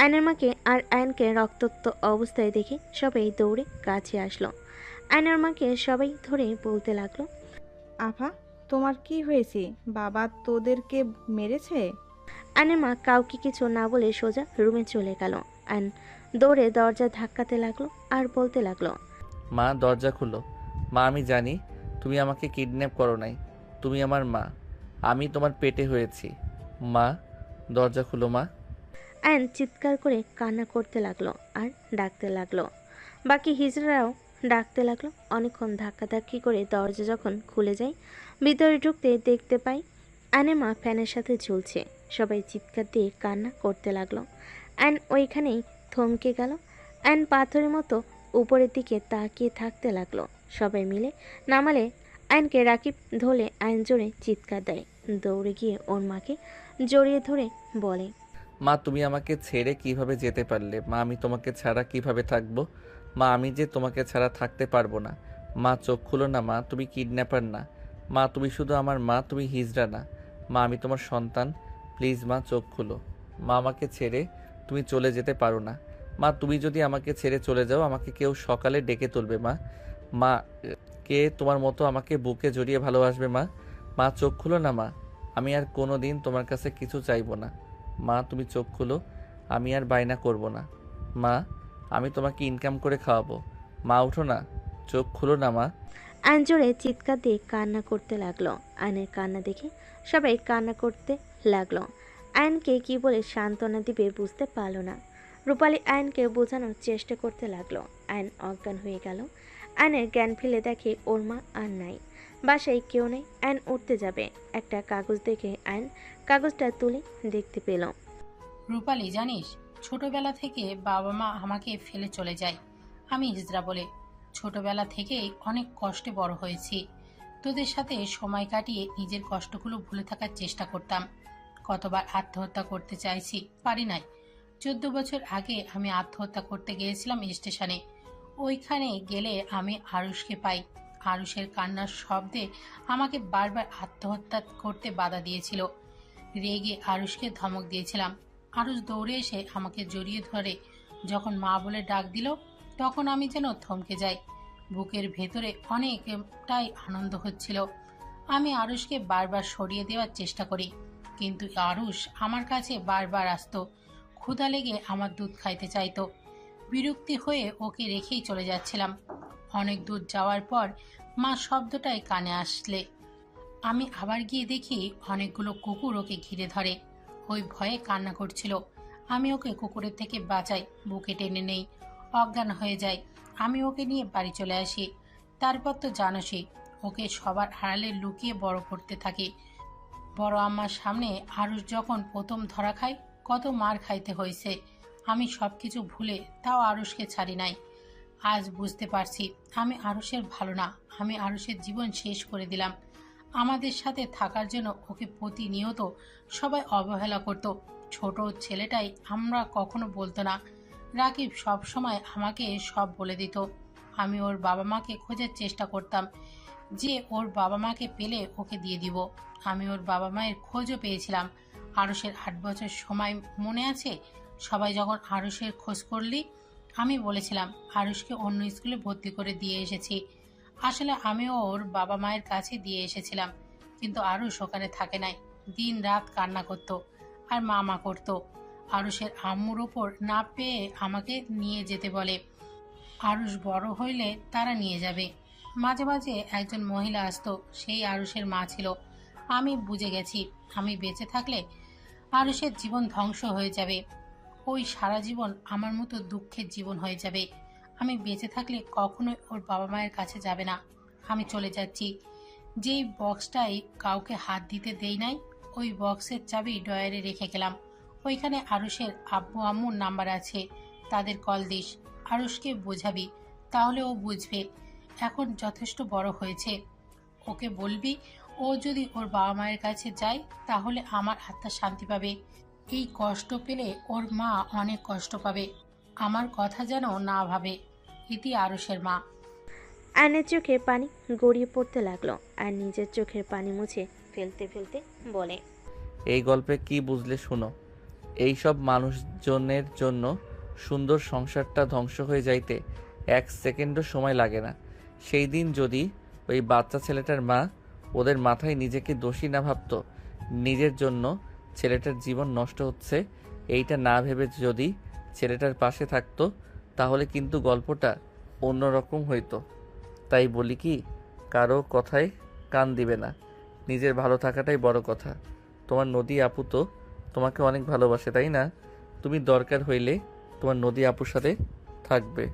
Speaker 4: আয়নের মাকে আর আয়নকে রক্তাক্ত অবস্থায় দেখে সবাই দৌড়ে কাছে আসলো। আয়নের মাকে সবাই ধরে বলতে লাগলো,
Speaker 5: আফা, তোমার কি হয়েছে? বাবা তোদেরকে মেরেছে?
Speaker 4: আয়নের মা কাউকে কিছু না বলে সোজা রুমে চলে গেল। আয়ন দৌড়ে দরজা ধাক্কাতে লাগলো আর বলতে লাগলো,
Speaker 1: মা, দরজা খুলো। মা, আমি জানি তুমি আমাকে কিডন্যাপ করো নাই। তুমি আমার মা, আমি তোমার পেটে হয়েছি। মা, দরজা খুলো মা।
Speaker 4: আয়ন চিৎকার করে কান্না করতে লাগলো আর ডাকতে লাগলো। বাকি হিজড়ারাও ডাকতে লাগলো। অনেকক্ষণ ধাক্কাধাক্কি করে দরজা যখন খুলে যায়, ভিতরে ঢুকতে দেখতে পাই আয়নের মা ফ্যানের সাথে ঝুলছে। সবাই চিৎকার দিয়ে কান্না করতে লাগলো। আয়ন ওইখানেই থমকে গেল। আয়ন পাথরের মতো উপরের দিকে তাকিয়ে থাকতে লাগলো। সবাই মিলে নামালে আয়নকে রাকিব ধরলে আয়ন জোরে চিৎকার দেয়। দৌড়ে গিয়ে ওর মাকে জড়িয়ে ধরে বলে,
Speaker 1: মা, তুমি আমাকে ছেড়ে কিভাবে যেতে পারলে? মা, আমি তোমাকে ছাড়া কিভাবে থাকবো? মা, আমি যে তোমাকে ছাড়া থাকতে পারবো না। মা, চোখ খুলো না মা, তুমি কিডন্যাপার না। মা, তুমি শুধু আমার মা, তুমি হিজড়া না। মা, আমি তোমার সন্তান। প্লিজ মা, চোখ খুলো। মা, আমাকে ছেড়ে তুমি চলে যেতে পারো না। মা, তুমি যদি আমাকে ছেড়ে চলে যাও, আমাকে কেউ সকালে ডেকে তুলবে মা। মা, কে তোমার মতো আমাকে বুকে জড়িয়ে ভালোবাসবে মা? মা, চোখ খুলো না মা, আমি আর কোনো দিন তোমার কাছে কিছু চাইবো না। মা তুমি চোখ খুলো, আমি আর বায়না করব না। মা আমি তোমাকে ইনকাম করে খাওয়াবো। মা উঠো না, চোখ খুলো না মা।
Speaker 4: আয়ন জোরে চিৎকার দিয়ে কান্না করতে লাগলো। আয়নের কান্না দেখে সবাই কান্না করতে লাগলো। আয়নকে কি বলে সান্ত্বনা দিবে বুঝতে পারল না। রূপালী আয়নকে বোঝানোর চেষ্টা করতে লাগলো। আয়ন অজ্ঞান হয়ে গেল। আয়নের জ্ঞান ফেলে দেখে ওর মা আর নাই, বাসায় কেউ নেই। আয়ন উঠতে যাবে, একটা কাগজ দেখে আয়ন কাগজটা তুলে দেখতে পেল।
Speaker 13: রূপালী জানিস, ছোটবেলা থেকে বাবা মা আমাকে ফেলে চলে যায়। আমি হিজড়া বলে ছোটবেলা থেকেই অনেক কষ্টে বড় হয়েছি। তোদের সাথে সময় কাটিয়ে নিজের কষ্টগুলো ভুলে থাকার চেষ্টা করতাম। কতবার আত্মহত্যা করতে চাইছি, পারি নাই। 14 বছর আগে আমি আত্মহত্যা করতে গিয়েছিলাম স্টেশনে। ওইখানে গেলে আমি আরুষকে পাই। আরুষের কান্নার শব্দে আমাকে বারবার আত্মহত্যা করতে বাধা দিয়েছিল। রেগে আরুষকে ধমক দিয়েছিলাম। আরুষ দৌড়ে এসে আমাকে জড়িয়ে ধরে যখন মা বলে ডাক দিল, তখন আমি যেন থমকে যাই। বুকের ভেতরে অনেকটাই আনন্দ হচ্ছিল। আমি আরুষকে বারবার সরিয়ে দেওয়ার চেষ্টা করি, কিন্তু আরুষ আমার কাছে বারবার আসতো। ক্ষুধা লেগে আমার দুধ খাইতে চাইতো। বিরক্তি হয়ে ওকে রেখেই চলে যাচ্ছিলাম। অনেক দূর যাওয়ার পর মা শব্দটাই কানে আসলে আমি আবার গিয়ে দেখি অনেকগুলো কুকুর ওকে ঘিরে ধরে। ওই ভয়ে কান্না করছিল। আমি ওকে কুকুরের থেকে বাঁচাই, বুকে টেনে নেই, অজ্ঞান হয়ে যায়। আমি ওকে নিয়ে বাড়ি চলে আসি। তারপর তো জানোসই, ওকে সবার আড়ালে লুকিয়ে বড় করতে থাকি। বড় আম্মার সামনে আরুষ যখন প্রথম ধরা খায়, কত মার খাইতে হয়েছে। আমি সব কিছু ভুলে তাও আরুষকে ছাড়ি নাই। আজ বুঝতে পারছি আমি আরুষের ভালো না। আমি আরুষের জীবন শেষ করে দিলাম। আমাদের সাথে থাকার জন্য ওকে প্রতিনিয়ত সবাই অবহেলা করত। ছোট ছেলেটাই আমরা কখনো বলতো না। রাকিব সব সময় আমাকে সব বলে দিত। আমি ওর বাবা মাকে খোঁজার চেষ্টা করতাম, যে ওর বাবা মাকে পেলে ওকে দিয়ে দিব। আমি ওর বাবা মায়ের খোঁজও পেয়েছিলাম। আরুষের 8 বছর সময় মনে আছে? সবাই যখন আরুষের খোঁজ করলি, আমি বলেছিলাম আরুষকে অন্য স্কুলে ভর্তি করে দিয়ে এসেছি। আসলে আমিও ওর বাবা মায়ের কাছে দিয়ে এসেছিলাম, কিন্তু আরুষ ওখানে থাকে নাই। দিন রাত কান্না করতো আর মা করতো। আরুষের আম্মুর ওপর না পেয়ে আমাকে নিয়ে যেতে বলে। আরুষ বড় হইলে তারা নিয়ে যাবে। মাঝে মাঝে একজন মহিলা আসতো, সেই আরুষের মা ছিল। আমি বুঝে গেছি আমি বেঁচে থাকলে আরুষের জীবন ধ্বংস হয়ে যাবে। ওই সারা জীবন আমার মতো দুঃখের জীবন হয়ে যাবে। আমি বেঁচে থাকলে কখনোই ওর বাবা মায়ের কাছে যাবে না। আমি চলে যাচ্ছি। যেই বক্সটাই কাউকে হাত দিতে দেই নাই, ওই বক্সের চাবি ডয়ারে রেখে গেলাম। ওইখানে আরুষের আব্বু আম্মুর নাম্বার আছে, তাদের কল দিস। আরুষকে বোঝাবি, তাহলে ও বুঝবে। এখন যথেষ্ট বড় হয়েছে। ওকে বলবি ও যদি ওর বাবা মায়ের কাছে যায় তাহলে আমার আত্মা শান্তি পাবে। এই কষ্ট পেলে ওর মা অনেক কষ্ট পাবে। আমার কথা যেন না ভাবে। ইতি আরুষের মা।
Speaker 4: আয়নের চোখে পানি গড়িয়ে পড়তে লাগলো। আর নিজের চোখের পানি মুছে ফেলতে ফেলতে বলে,
Speaker 1: এই গল্পে কি বুঝলে শুনো। এইসব মানুষজনের জন্য সুন্দর সংসারটা ধ্বংস হয়ে যাইতে 1 সেকেন্ডও সময় লাগে না। সেই দিন যদি ওই বাচ্চা ছেলেটার মা ওদের মাথায় নিজেকে দোষী না ভাবতো, নিজের জন্য ছেলেটার জীবন নষ্ট হচ্ছে এইটা না ভেবে যদি ছেলেটার পাশে থাকতো, তাহলে কিন্তু গল্পটা অন্যরকম হইতো। তাই বলি কি, কারো কথায় কান দিবে না, নিজের ভালো থাকাটাই বড় কথা। তোমার নদী আপু তো তোমাকে অনেক ভালোবাসে, তাই না? তুমি দরকার হইলে তোমার নদী আপুর সাথে থাকবে।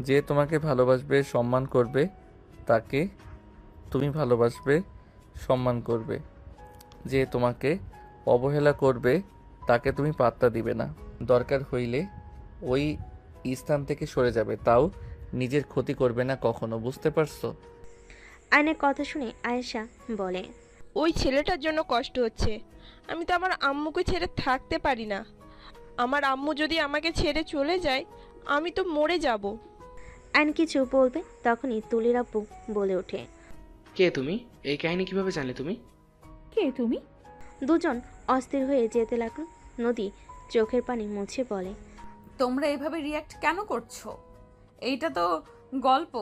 Speaker 1: যে তোমাকে ভালোবাসবে, সম্মান করবে, তাকে তুমি ভালোবাসবে, সম্মান করবে। যে তোমাকে অবহেলা করবে, তাকে তুমি পাত্তা দিবে না। দরকার হইলে ওই স্থান থেকে সরে যাবে, তাও নিজের ক্ষতি করবে না কখনো। বুঝতে পারছো?
Speaker 4: আয়নের কথা শুনে আয়েশা বলে,
Speaker 11: ওই ছেলেটার জন্য কষ্ট হচ্ছে। আমি তো আমার আম্মুকে ছেড়ে থাকতে পারি না। আমার আম্মু যদি আমাকে ছেড়ে চলে যায়, আমি তো মরে যাব।
Speaker 4: আয়ন কিছু বলবে, তখনই তুলির আব্বু বলে ওঠে,
Speaker 9: কে তুমি? এই কাহিনী কিভাবে জানলে তুমি?
Speaker 12: কে তুমি?
Speaker 4: দুজন অস্থির হয়ে যেতে লাগলো। নদী চোখের পানি মুছে বলে,
Speaker 2: তোমরা এভাবে রিয়াক্ট কেন করছো? এইটা তো গল্প।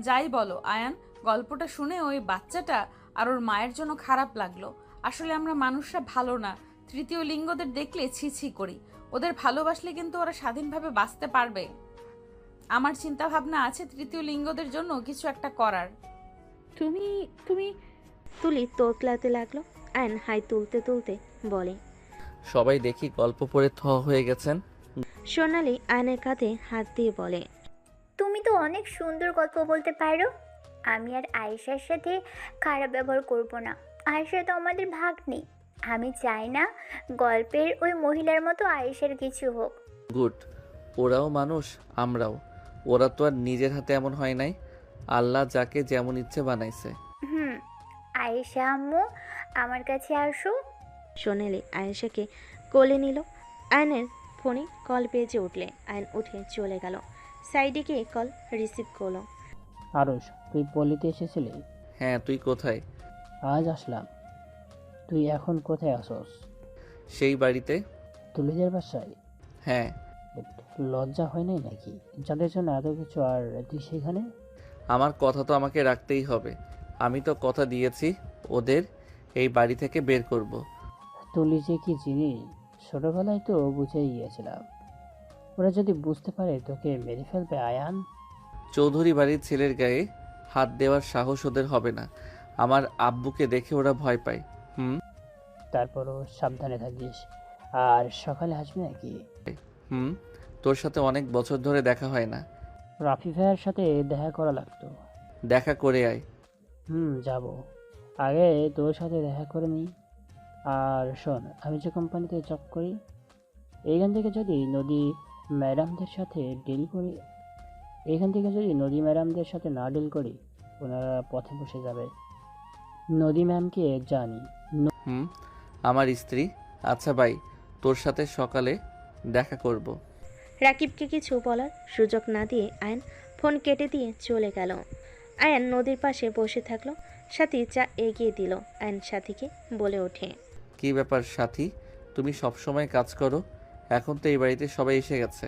Speaker 2: যাই বলো আয়ান, গল্পটা শুনে ওই বাচ্চাটা আর ওর মায়ের জন্য খারাপ লাগলো। আসলে আমরা মানুষরা ভালো না, তৃতীয় লিঙ্গদের দেখলে ছি করি। ওদের ভালোবাসলে কিন্তু ওরা স্বাধীনভাবে বাঁচতে পারবে। আমার চিন্তা ভাবনা আছে তৃতীয় লিঙ্গদের জন্য কিছু একটা করার।
Speaker 12: তুমি তুমি
Speaker 4: তুলি তোতলাতে লাগলো। আয়ন হাই তুলতে তুলতে বলে।
Speaker 1: সবাই দেখি গল্প পড়ে থ হয়ে গেছেন।
Speaker 4: সোনালি আয়নের কাঁধে হাত দিয়ে বলে,
Speaker 10: তুমি তো অনেক সুন্দর গল্প বলতে পারো। আমি আর আয়েশার সাথে খারাপ ব্যবহার করব না। আয়েশা তো আমাদের ভাগ্নি। আমি চাই না গল্পের ওই মহিলার মতো আয়েশার কিছু হোক।
Speaker 1: গুড, ওরাও মানুষ, আমরাও। ওরা তো আর নিজের হাতে এমন হয় নাই, আল্লাহ যাকে যেমন ইচ্ছে বানাইছে।
Speaker 10: আয়েশা আম্মু, আমার কাছে আসো।
Speaker 4: সোনালি আয়েশাকে কোলে নিল। আয়নের ফোনে কল বেজে উঠলে আয়ন উঠে চলে গেল। সাইডে গিয়ে কল রিসিভ করলো।
Speaker 14: আরুষ, তুই পল্লীতে এসেছিলি?
Speaker 1: হ্যাঁ, তুই কোথায়?
Speaker 14: আজ আসলাম। তুই এখন কোথায় আসস?
Speaker 1: সেই বাড়িতে।
Speaker 14: তুলিদের বাসায়?
Speaker 1: হ্যাঁ।
Speaker 14: লজ্জা হয় নাই নাকি যাদের জন্য এত কিছু, আর তুই সেখানে?
Speaker 1: আমার কথা তো আমাকে রাখতেই হবে। আমি তো কথা দিয়েছি ওদের এই বাড়ি থেকে বের করব।
Speaker 14: তুলি যে কি জিনিস ছোটবেলায় তো বুঝেই গিয়েছিলাম। ওরা যদি বুঝতে পারে তোকে মেরে ফেলবে আয়ান।
Speaker 1: চৌধুরী বাড়ির ছেলের গায়ে হাত দেওয়ার সাহস ওদের হবে না। আমার আব্বুকে দেখে ওরা ভয় পায়।
Speaker 14: তারপরও সাবধানে থাকিস। আর সকালে আসবি নাকি?
Speaker 1: তোর সাথে অনেক বছর ধরে দেখা হয় না।
Speaker 14: রাফি ভাইয়ের সাথে দেখা করা লাগতো।
Speaker 1: দেখা করে আয়।
Speaker 14: যাব। আগে তোর সাথে দেখা করে নিই। আর শোন, আমি যে কোম্পানিতে জব করি এইখান থেকে যদি নদী ম্যাডামদের সাথে না ডিল করি ওনারা পথে বসে যাবে। নদী ম্যামকে জানি।
Speaker 1: আমার স্ত্রী। আচ্ছা ভাই, তোর সাথে সকালে দেখা করব।
Speaker 4: রাকিবকে কিছু বলার সুযোগ না দিয়ে আয়ন ফোন কেটে দিয়ে চলে গেল। আয়ন নদীর পাশে বসে থাকলো। সাথী চা এগিয়ে দিল। আয়ন সাথীকে বলে ওঠে,
Speaker 1: কি ব্যাপার সাথী, তুমি সব সময় কাজ করো, এখন তো এই বাড়িতে সবাই এসে গেছে,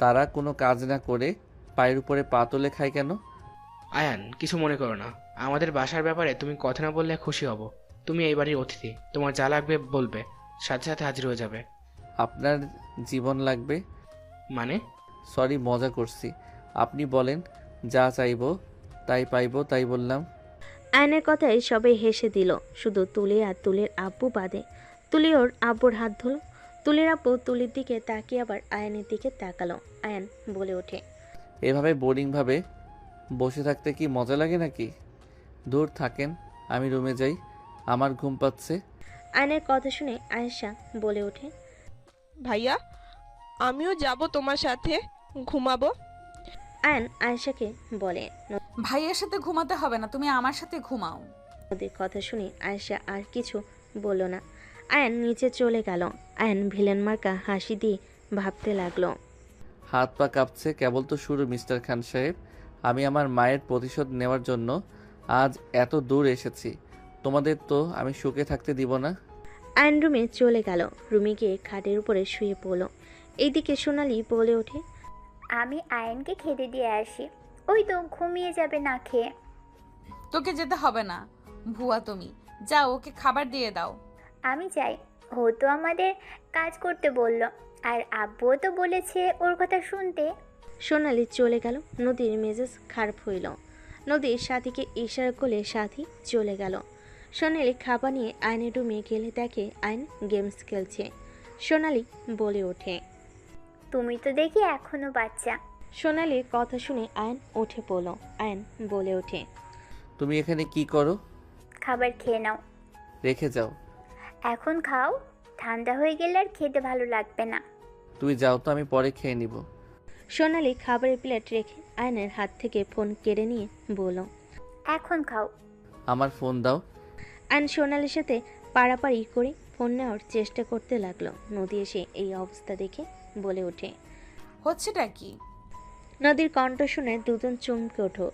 Speaker 1: তারা কোনো কাজ না করে পায়ের উপরে পা তুলে খায় কেন?
Speaker 9: আয়ান, কিছু মনে করো না। আমাদের বাসার ব্যাপারে তুমি কথা না বললে খুশি হব। তুমি এই বাড়ির অতিথি, তোমার যা লাগবে বলবে, সাথে সাথে হাজির হয়ে যাবে।
Speaker 1: আপনার জীবন লাগবে
Speaker 9: মানে?
Speaker 1: সরি, মজা করছি। আপনি বলেন, যা চাইবো তাই পাইবো, তাই বললাম।
Speaker 4: আয়নের কথায় সবাই হেসে দিল, শুধু তুলি আর তুলির আব্বু বাদে। তুলি ওর আব্বুর হাত ধরল। তুলির আব্বু তুলির দিকে তাকিয়ে আবার আয়নের দিকে তাকালো। আয়ন বলে ওঠে,
Speaker 1: এভাবে বোরিংভাবে বসে থাকতে কি মজা লাগে নাকি? দূর থাকেন, আমি রুমে যাই, আমার ঘুম পাচ্ছে।
Speaker 4: আয়নের কথা শুনে আয়েশা বলে ওঠে,
Speaker 11: ভাইয়া, আমিও যাব তোমার সাথে, ঘুমাবো।
Speaker 4: আয়ন আয়েশাকে বলে,
Speaker 2: ভাইয়ের সাথে ঘুমাতে হবে না, তুমি আমার সাথে ঘুমাও।
Speaker 4: ওদের কথা শুনে আয়েশা আর কিছু বলল না। আয়ন নিচে চলে গেল। আয়ন ভিলেন মার্কা হাসি দিয়ে ভাবতে লাগলো,
Speaker 1: হাত পা কাঁপছে, কেবল তো শুরু মিস্টার খান সাহেব। আমি আমার মায়ের প্রতিশোধ নেওয়ার জন্য আজ এত দূর এসেছি, তোমাদের তো আমি সুখে থাকতে দিব না।
Speaker 4: আয়ন রুমে চলে গেল। রুমে গিয়ে খাটের উপরে শুয়ে পড়ল। এইদিকে সোনালি বলে ওঠে,
Speaker 10: আমি আয়নকে খেতে দিয়ে আসি, ওই তো ঘুমিয়ে যাবে না খেয়ে।
Speaker 2: তোকে যেতে হবে না ভুয়া, তুমি যাও, ওকে খাবার দিয়ে দাও।
Speaker 10: আমি যাই, ও তো আমাদের কাজ করতে বলল, আর আব্বুও তো বলেছে ওর কথা শুনতে।
Speaker 4: সোনালি চলে গেল। নদীর মেজাজ খারাপ হইল। নদীর সাথীকে ইশারা করলে সাথী চলে গেল। সোনালি খাবার নিয়ে আয়নের রুমে গেলে দেখে আয়ন গেমস খেলছে। সোনালি বলে ওঠে,
Speaker 10: তুমি তো দেখি এখনো বাচ্চা।
Speaker 4: সোনালির কথা শুনে আয়ন উঠে পড়ল। আয়ন বলে ওঠে,
Speaker 1: তুমি এখানে কি করো?
Speaker 10: খাবার খেয়ে নাও।
Speaker 1: রেখে যাও।
Speaker 10: এখন খাও, ঠান্ডা হয়ে গেলে আর খেতে ভালো লাগবে না।
Speaker 1: তুমি যাও তো, আমি পরে খেয়ে নিব।
Speaker 4: সোনালি খাবারের প্লেট রেখে আয়নের হাত থেকে ফোন কেড়ে নিয়ে বলল,
Speaker 10: এখন খাও।
Speaker 1: আমার ফোন দাও।
Speaker 4: আয়ন সোনালির সাথে পাড়াপাড়ি করে ফোন নেওয়ার চেষ্টা করতে লাগলো। নদী এসে এই অবস্থা দেখে বলে ওঠে,
Speaker 2: হচ্ছেটা কি?
Speaker 4: নদীর কণ্ঠ শুনে দুজন চমকে ওঠে।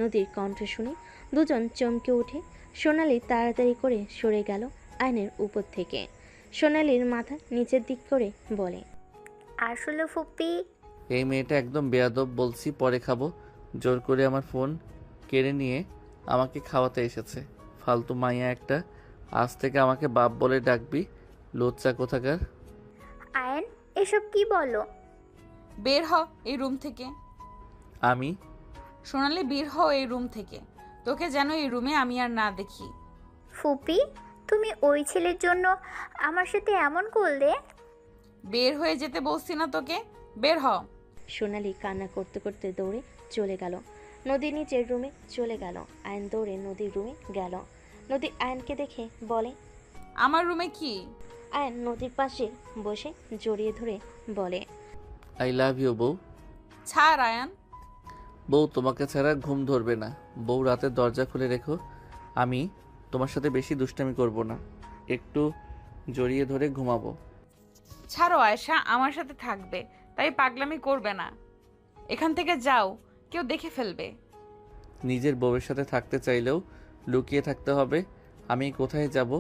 Speaker 4: নদীর কণ্ঠ শুনে দুজন চমকে উঠে। সোনালি তাড়াতাড়ি করে সরে গেল আয়নের উপর থেকে। সোনালির মাথা নিচের দিক করে বলে,
Speaker 10: আসলে ফুপি,
Speaker 1: এই মেয়েটা একদম বেয়াদব, বলছি পরে খাবো, জোর করে আমার ফোন কেড়ে নিয়ে আমাকে খাওয়াতে এসেছে। ফালতু মাইয়া একটা, আজ থেকে আমাকে বাপ বলে ডাকবি, লুচ্চা কোথাকার।
Speaker 10: আয়ান এসব কি বলো?
Speaker 2: বের হ এই রুম থেকে।
Speaker 1: আমি
Speaker 2: সোনালি, বের হ এই রুম থেকে। তোকে যেন এই রুমে আমি আর না দেখি।
Speaker 10: ফুপি, তুমি ওই ছেলের জন্য আমার সাথে এমন করলে?
Speaker 2: বের হয়ে যেতে বলছি না তোকে, বের হ।
Speaker 4: সোনালি কান্না করতে করতে দৌড়ে চলে গেল। নদী নিচের রুমে চলে গেল। আয়ন দৌড়ে নদীর রুমে গেল। নদী আয়নকে দেখে বলে,
Speaker 2: আমার রুমে কি?
Speaker 4: আয়ন নদীর পাশে বসে জড়িয়ে ধরে বলে,
Speaker 1: আই লাভ ইউ বউ।
Speaker 2: ছাড় আয়ান।
Speaker 1: বউ, তোমাকে ছাড়া ঘুম ধরবে না। বউ, রাতে দরজা খুলে রেখো। আমি তোমার সাথে বেশি দুষ্টামি করব না, একটু জড়িয়ে ধরে ঘুমাবো।
Speaker 2: ছাড়ো আয়েশা, আমার সাথে থাকবে, তাই পাগলামি করবে না। এখান থেকে যাও, কেউ দেখে ফেলবে।
Speaker 1: নিজের বউয়ের সাথে থাকতে চাইলেও লুকিয়ে থাকতে হবে। আমি কোথায় যাব?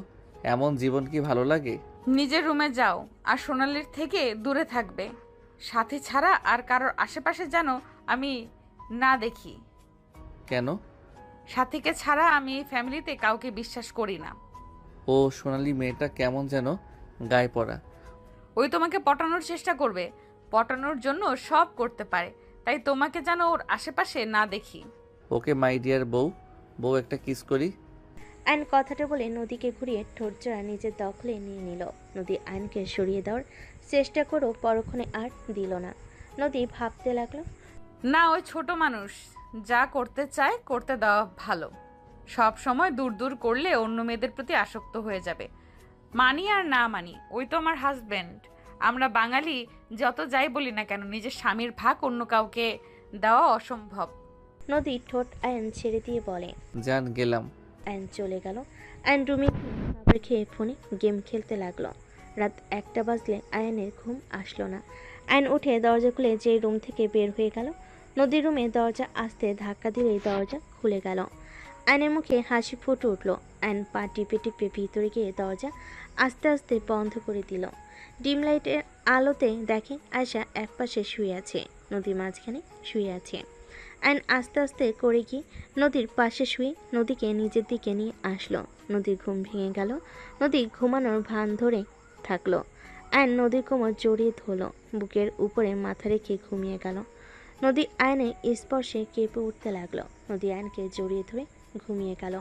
Speaker 1: এমন জীবন কি ভালো লাগে?
Speaker 2: নিজের রুমে যাও, আর সোনালির থেকে দূরে থাকবে। সাথে ছাড়া আর কারোর আশেপাশে যেন আমি না দেখি।
Speaker 1: কেন?
Speaker 2: সাথীকে ছাড়া আমি এই ফ্যামিলিতে কাউকে বিশ্বাস করি না।
Speaker 1: ও সোনালি মেয়েটা কেমন যেন গায়ে পড়া।
Speaker 2: ওই তোমাকে পটানোর চেষ্টা করবে, পটানোর জন্য সব করতে পারে, তাই তোমাকে যেন ওর আশেপাশে না দেখি।
Speaker 1: ওকে মাই ডিয়ার বউ, বউ একটা কিস করি।
Speaker 4: আয়ন কথাটা বলে নদীকে ঘুরিয়ে ঠোঁটজোড়া নিজের দখলে নিয়ে নিল। নদী আয়নকে সরিয়ে দেওয়ার চেষ্টা করেও পরক্ষণে আর দিল না। নদী ভাবতে লাগলো,
Speaker 2: না, ওই ছোট মানুষ, যা করতে চায় করতে দেওয়া ভালো। সব সময় দূর দূর করলে অন্য মেয়েদের প্রতি আসক্ত হয়ে যাবে। মানি আর না মানি, ওই তো আমার হাজবেন্ড। আমরা বাঙালি যত যাই বলি না কেন, নিজের স্বামীর ভাগ অন্য কাউকে দেওয়া অসম্ভব।
Speaker 4: নদী ঠোঁট আয়ন ছেড়ে দিয়ে বলে,
Speaker 1: জান গেলাম।
Speaker 4: আয়ন চলে গেল। আয়ন রুমে খাবার খেয়ে ফোনে গেম খেলতে লাগলো। রাত 1টা বাজলে আয়নের ঘুম আসলো না। আয়ন উঠে দরজা খুলে যে রুম থেকে বের হয়ে গেল। নদীর রুমে দরজা আসতে ধাক্কা দিলেই দরজা খুলে গেল। আয়নের মুখে হাসি ফুটে উঠল। আয়ন পা টিপে টিপে ভিতরে গিয়ে দরজা আস্তে আস্তে বন্ধ করে দিল। ডিম লাইটের আলোতে দেখে আয়শা একপাশে শুয়ে আছে, নদী মাঝখানে শুয়ে আছে। আয়ন আস্তে আস্তে করে গিয়ে নদীর পাশে শুয়ে নদীকে নিজের দিকে নিয়ে আসলো। নদীর ঘুম ভেঙে গেল। নদী ঘুমানোর ভান ধরে থাকলো। আয়ন নদীর কোমর জড়িয়ে ধরল, বুকের উপরে মাথা রেখে ঘুমিয়ে গেল। নদী আয়নের স্পর্শে কেঁপে উঠতে লাগলো। নদী আয়নকে জড়িয়ে ধরে ঘুমিয়ে গেল।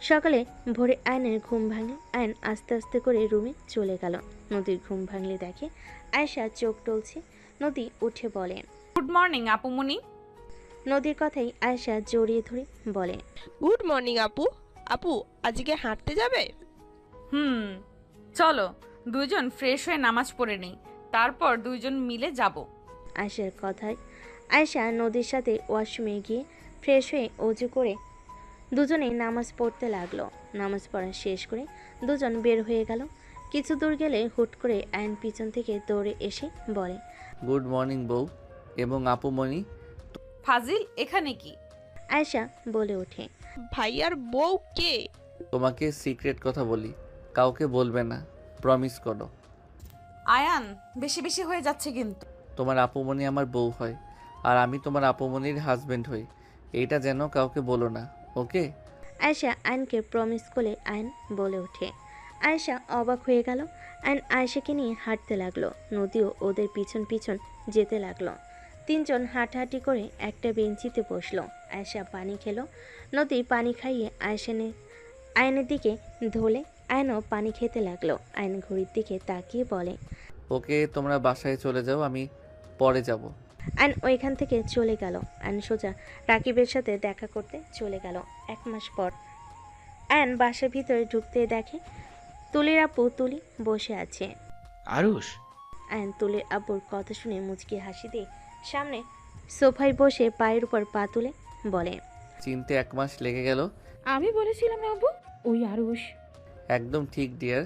Speaker 4: সকালে ভোরে আয়নের ঘুম ভাঙে। আয়ন আস্তে আস্তে করে রুমে চলে গেল। নদীর ঘুম ভাঙলে দেখে আয়েশা চোখ টলছে। নদী উঠে বলে,
Speaker 2: গুড মর্নিং আপুমনি।
Speaker 4: নদীর কথাই আয়েশা জড়িয়ে ধরে বলে,
Speaker 11: গুড মর্নিং আপু। আপু আজকে হাঁটতে যাবে?
Speaker 2: চলো দুইজন ফ্রেশ হয়ে নামাজ পড়ে নেই, তারপর দুইজন মিলে যাব।
Speaker 4: আয়েশার কথায় আয়েশা নদীর সাথে ওয়াশরুমে গিয়ে ফ্রেশ হয়ে অজু করে দুজনে নামাজ পড়তে লাগলো। নামাজ পড়া শেষ করে দুজন বের হয়ে গেল। কিছু দূর গেলে হুট করে আয়ন পিছন থেকে দৌড়ে এসে বলে,
Speaker 1: গুড মর্নিং বউ এবং আপুমণি।
Speaker 2: ফাজিল, এখানে কি?
Speaker 4: আয়েশা বলে ওঠে,
Speaker 11: ভাইয়ার বউ কে?
Speaker 1: তোমাকে সিক্রেট কথা বলি, কাউকে বলবে না, প্রমিস করো।
Speaker 2: আয়ান, বেশি বেশি হয়ে যাচ্ছে কিন্তু।
Speaker 1: তোমার আপুমণি আমার বউ হয়, আর আমি তোমার আপুমণির হাজবেন্ড হই, এইটা যেন কাউকে বলো না, ওকে?
Speaker 4: আয়েশা আয়নকে প্রমিস করে আয়ন বলে ওঠে। আয়েশা অবাক হয়ে গেল। আয়ন আয়েশাকে নিয়ে হাঁটতে লাগলো। নদীও ওদের পিছন পিছন যেতে লাগলো। তিনজন হাঁটাহাঁটি করে একটা বেঞ্চিতে বসলো। আয়েশা পানি খেলো। নদী পানি খাইয়ে আয়নের দিকে ধোলে আয়নও পানি খেতে লাগলো। আয়ন ঘড়ির দিকে তাকিয়ে বলে,
Speaker 1: ওকে, তোমরা বাসায় চলে যাও, আমি পরে যাব।
Speaker 4: আয়ন ওইখান থেকে চলে গেল। আয়ন সোজা রাকিবের সাথে দেখা করতে চলে গেল। 1 মাস পর আয়ন বাসার ভিতরে ঢুকতে দেখে তুলির আপু তুলি বসে আছে।
Speaker 9: আরুষ?
Speaker 4: আয়ন তুলির আব্বুর কথা শুনে মুচকি হাসি দিয়ে সামনে সোফায় বসে পায়ের উপর পা তুলে বলে,
Speaker 1: চিনতে 1 মাস লেগে গেল?
Speaker 12: আমি বলেছিলাম না আব্বু, ওই আরুষ।
Speaker 1: একদম ঠিক ডিয়ার,